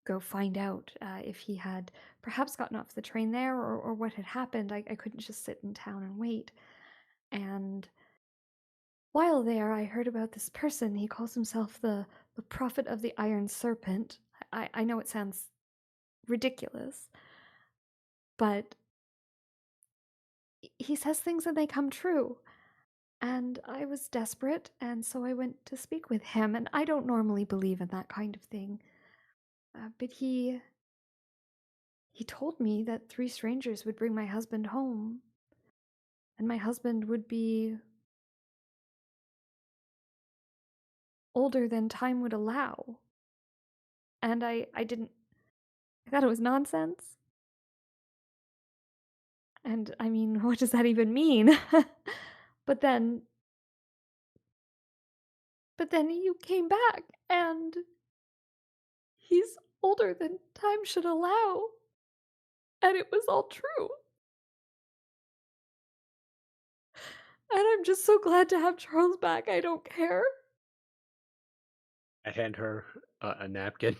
go find out if he had perhaps gotten off the train there or what had happened. I couldn't just sit in town and wait. And while there, I heard about this person. He calls himself the Prophet of the Iron Serpent. I know it sounds ridiculous, but he says things and they come true. And I was desperate, and so I went to speak with him. And I don't normally believe in that kind of thing, but he told me that 3 strangers would bring my husband home, and my husband would be older than time would allow. And I didn't. I thought it was nonsense. And I mean, what does that even mean? but then, but then you came back, and he's older than time should allow. And it was all true. And I'm just so glad to have Charles back. I don't care. I hand her a napkin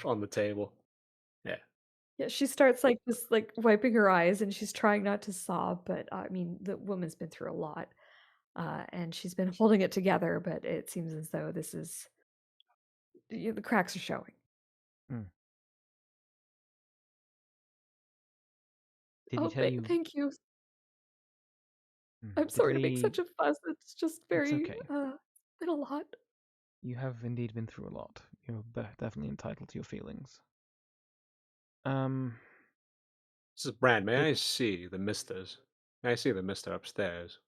on the table. Yeah. Yeah, she starts like just like wiping her eyes and she's trying not to sob, but I mean, the woman's been through a lot. And she's been holding it together, but it seems as though this is the cracks are showing. Mm. Did he Oh, tell you? thank you. I'm Did sorry to make such a fuss. It's just It's very, okay. been a lot. You have indeed been through a lot. You're definitely entitled to your feelings. This is Brand. May I see the misters? May I see the mister upstairs?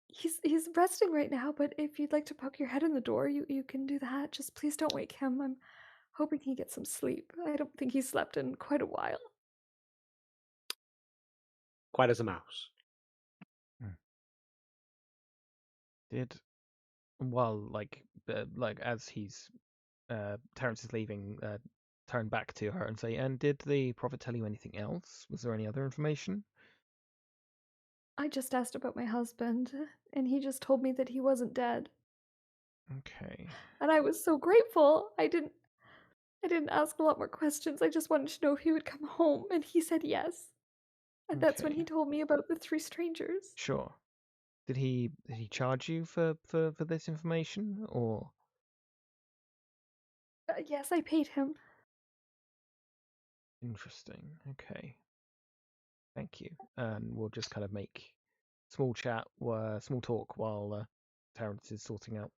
He's resting right now, but if you'd like to poke your head in the door, you can do that. Just please don't wake him. I'm hoping he gets some sleep. I don't think he slept in quite a while. Quiet as a mouse. Did while like as he's Terrance is leaving, turn back to her and say, "And did the prophet tell you anything else? Was there any other information?" I just asked about my husband, and he just told me that he wasn't dead. Okay. And I was so grateful. I didn't ask a lot more questions. I just wanted to know if he would come home, and he said yes. And that's when Okay. he told me about the 3 strangers. Sure. Did he charge you for this information or? Yes, I paid him. Interesting. Okay. Thank you. And we'll just kind of make small small talk while Terrance is sorting out,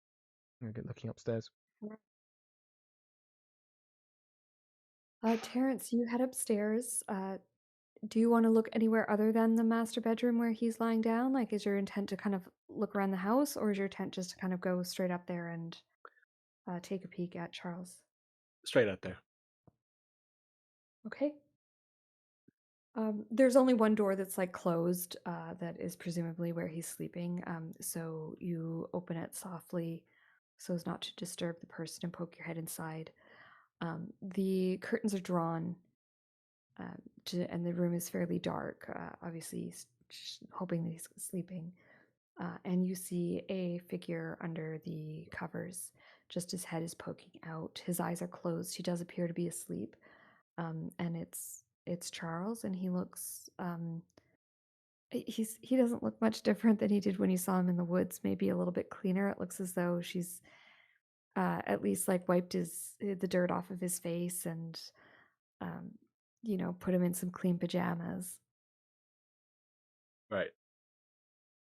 looking upstairs. Terrance, you head upstairs. Do you want to look anywhere other than the master bedroom where he's lying down? Like, is your intent to kind of look around the house, or is your intent just to kind of go straight up there and? take a peek at Charles. Straight out there. Okay. There's only one door that's like closed, that is presumably where he's sleeping. So you open it softly so as not to disturb the person and poke your head inside. The curtains are drawn, and the room is fairly dark. Obviously, he's hoping that he's sleeping. And you see a figure under the covers. Just his head is poking out. His eyes are closed. He does appear to be asleep. And it's Charles, and he looks he doesn't look much different than he did when you saw him in the woods. Maybe a little bit cleaner. It looks as though she's at least like wiped the dirt off of his face and um, put him in some clean pajamas. Right.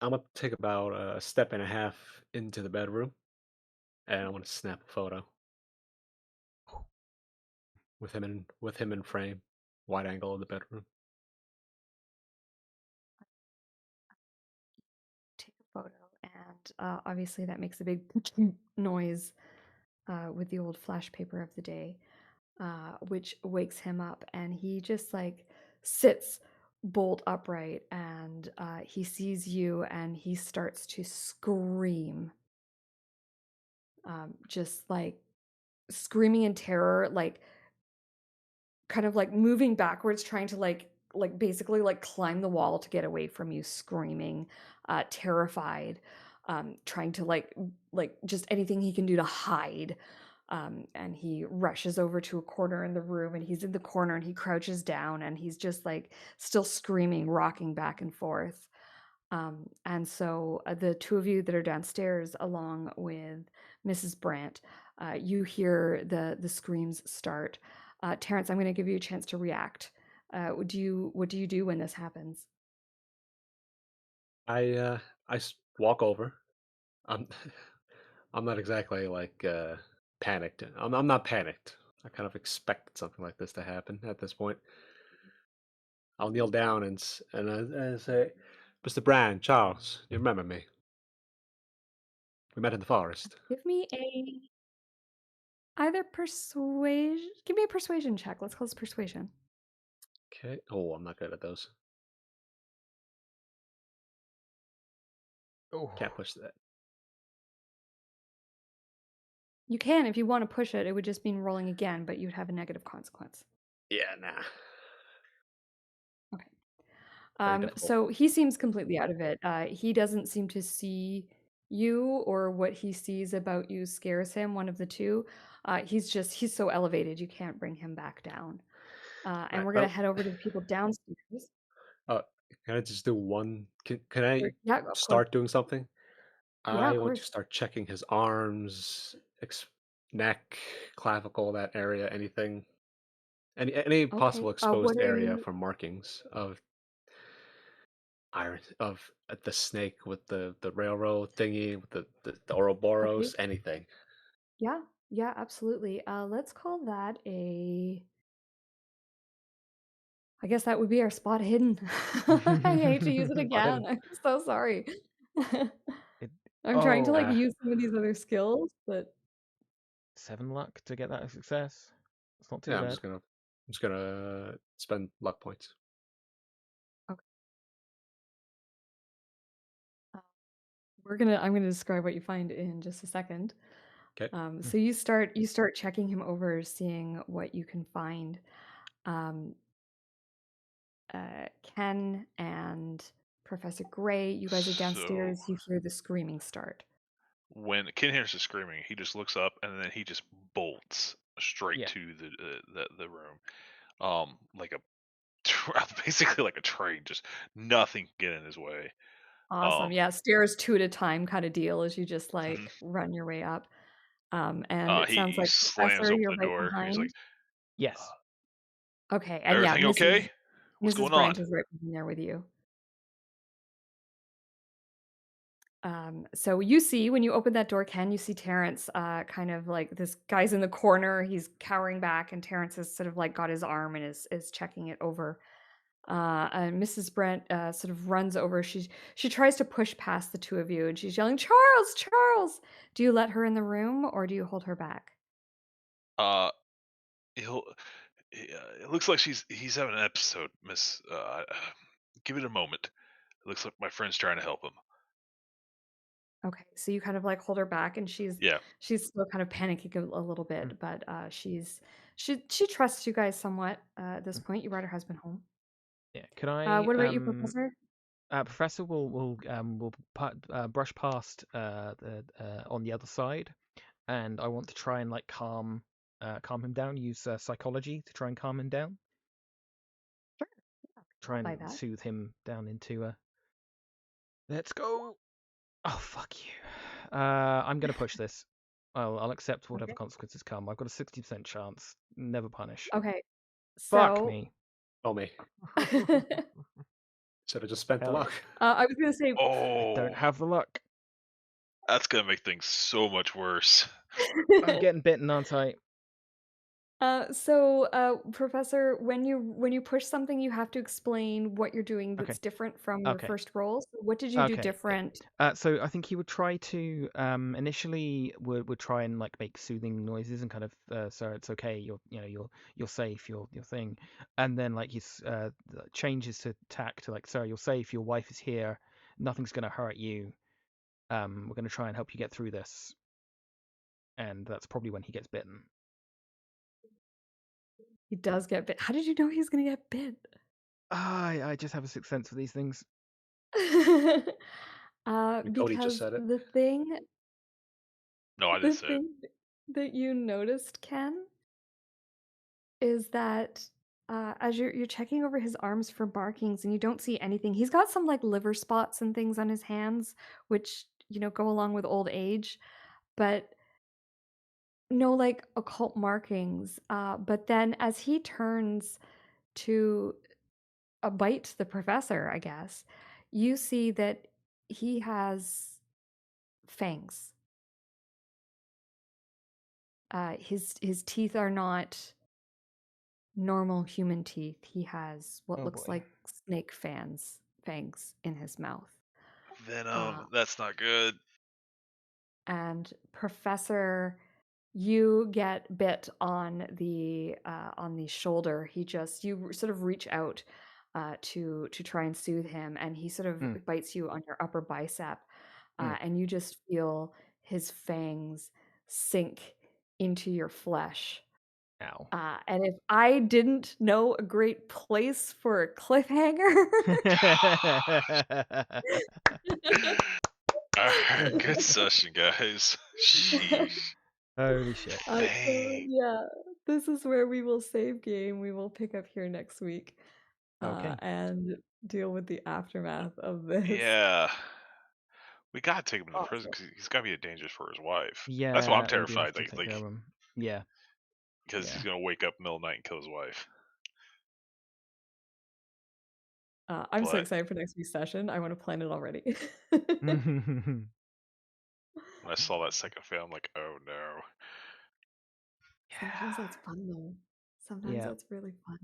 I'm gonna take about a step and a half into the bedroom, and I want to snap a photo with him in frame, wide angle of the bedroom. Take a photo, and obviously that makes a big noise with the old flash paper of the day, which wakes him up, and he just like sits bolt upright, and he sees you, and he starts to scream, just like screaming in terror, like kind of like moving backwards, trying to like basically like climb the wall to get away from you, screaming, terrified, trying to like just anything he can do to hide. And he rushes over to a corner in the room, and he's in the corner, and he crouches down, and he's just like still screaming, rocking back and forth. And so the two of you that are downstairs, along with Mrs. Brandt, you hear the screams start. Terrance, I'm going to give you a chance to react. What do you do when this happens? I walk over. I'm I'm not exactly like panicked. I'm not panicked. I kind of expected something like this to happen at this point. I'll kneel down and say, Mr. Brand, Charles, you remember me? We met in the forest. Give me either persuasion. Give me a persuasion check. Let's call this persuasion. Okay. Oh, I'm not good at those. Oh, Can't push that. You can if you want to push it. It would just mean rolling again, but you'd have a negative consequence. Yeah, nah. Okay. Very difficult. So he seems completely out of it. He doesn't seem to see you, or what he sees about you scares him, one of the two. He's so elevated, you can't bring him back down. And Right. we're going to head over to the people downstairs. Uh, can I just do one? Can I Yeah, of course. start doing something? Yeah, I of want to course. start checking his arms, neck, clavicle, that area, anything, any possible Okay. What exposed are area you? for markings of iron of the snake with the railroad thingy with the Okay. Ouroboros, anything. Yeah, yeah, absolutely. Let's call that I guess that would be our spot hidden. I hate to use it Spot again. hidden. I'm so sorry. it, I'm trying to like oh, Ah, use some of these other skills, but 7 luck to get that a success. It's not too yeah, bad. I'm just gonna spend luck points. okay. Uh, I'm gonna describe what you find in just a second. Okay. So you start checking him over, seeing what you can find. Um, Ken and Professor Gray, you guys are So downstairs. You hear the screaming start. when Ken hears the screaming, he just looks up and then he just bolts straight Yeah. to the room, like a basically like a train, just nothing can get in his way. Awesome. Um, Yeah, stairs two at a time kind of deal as you just mhm. like run your way up. And it sounds He like slams Professor, open you're the right door. He's like, behind. Yes. Okay, and yeah, "Everything Mrs. okay? What's Mrs. going on?" Branch is right behind there with you. So you see when you open that door, Ken, you see Terrance, kind of like this guy's in the corner. He's cowering back, and Terrance has sort of like got his arm and is checking it over. And Mrs. Brent sort of runs over. She tries to push past the two of you, and she's yelling, "Charles, Charles!" Do you let her in the room, or do you hold her back? Uh, he'll. It looks like he's having an episode, Miss. Give it a moment. It looks like my friend's trying to help him. Okay, so you kind of like hold her back, and Yeah. she's still kind of panicking a little Mm. bit, but she trusts you guys somewhat at this point. You brought her husband home. Yeah. Could I What about you, Professor? Professor will brush past on the other side, and I want to try and like calm him down. Use psychology to try and calm him down. Sure, Try by and that. soothe him down into a. Let's go. Oh fuck you. I'm gonna push this. I'll accept whatever Okay. consequences come. I've got a 60% chance. Never punish. Okay, Fuck so me. Oh me. uh, Should have just spent the Hell yeah. luck. I was gonna say. I Oh, don't have the luck. that's gonna make things so much worse. I'm getting bitten, aren't I? Professor, when you push something, you have to explain what you're doing Okay. that's different from your Okay. first roll. So what did you do Okay. different? So I think he would try to initially would try and like make soothing noises and kind of so it's okay, you're safe, your thing, and then like he's changes to tack to like, sir, you're safe, your wife is here, nothing's gonna hurt you, we're gonna try and help you get through this, and that's probably when he gets bitten. He does get bit. How did you know he was gonna get bit? I just have a sixth sense for these things. Cody just Because said it. No, I the didn't say it. thing that you noticed, Ken, is that as you're checking over his arms for markings and you don't see anything. He's got some like liver spots and things on his hands, which go along with old age, but no like occult markings. But then as he turns to bite the professor, I guess, you see that he has fangs. His teeth are not normal human teeth. He has what Oh looks boy. like snake fangs in his mouth. Venom. That's not good. And Professor, you get bit on the shoulder. You sort of reach out to try and soothe him, and he sort of Mm. bites you on your upper bicep, Mm. and you just feel his fangs sink into your flesh. Ow. And if I didn't know a great place for a cliffhanger, Alright, good session, guys. Sheesh. Holy shit. Fang. yeah, this is where we will save game. We will pick up here next week, Okay. and deal with the aftermath of this. Yeah. We gotta take him to the prison Awesome. because he's gotta be a danger for his wife. Yeah, That's why I'm we do have terrified. to take care of him. Yeah. Because Yeah. he's gonna wake up middle of the night and kill his wife. I'm so But excited for next week's session. I want to plan it already. when I saw that second film, I'm like, oh no. Sometimes that's fun though. Sometimes Yeah. that's really fun.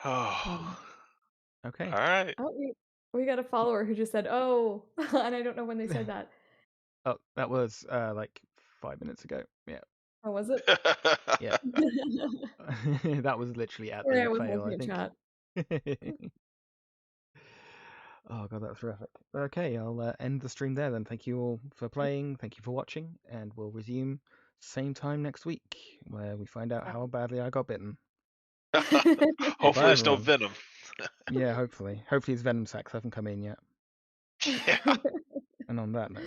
Oh. Okay. All right. Oh, we got a follower who just said, "Oh," and I don't know when they said that. Oh, that was like 5 minutes ago. Yeah. Or was it? Yeah. That was literally at Sorry, I the wasn't fail, I looking at think. chat. Oh god, that was terrific. Okay, I'll end the stream there then. Thank you all for playing. Thank you for watching, and we'll resume same time next week where we find out how badly I got bitten. Hopefully, Bye, there's no everyone. venom. Yeah, hopefully. Hopefully his venom sacs haven't come in yet. Yeah. And on that note.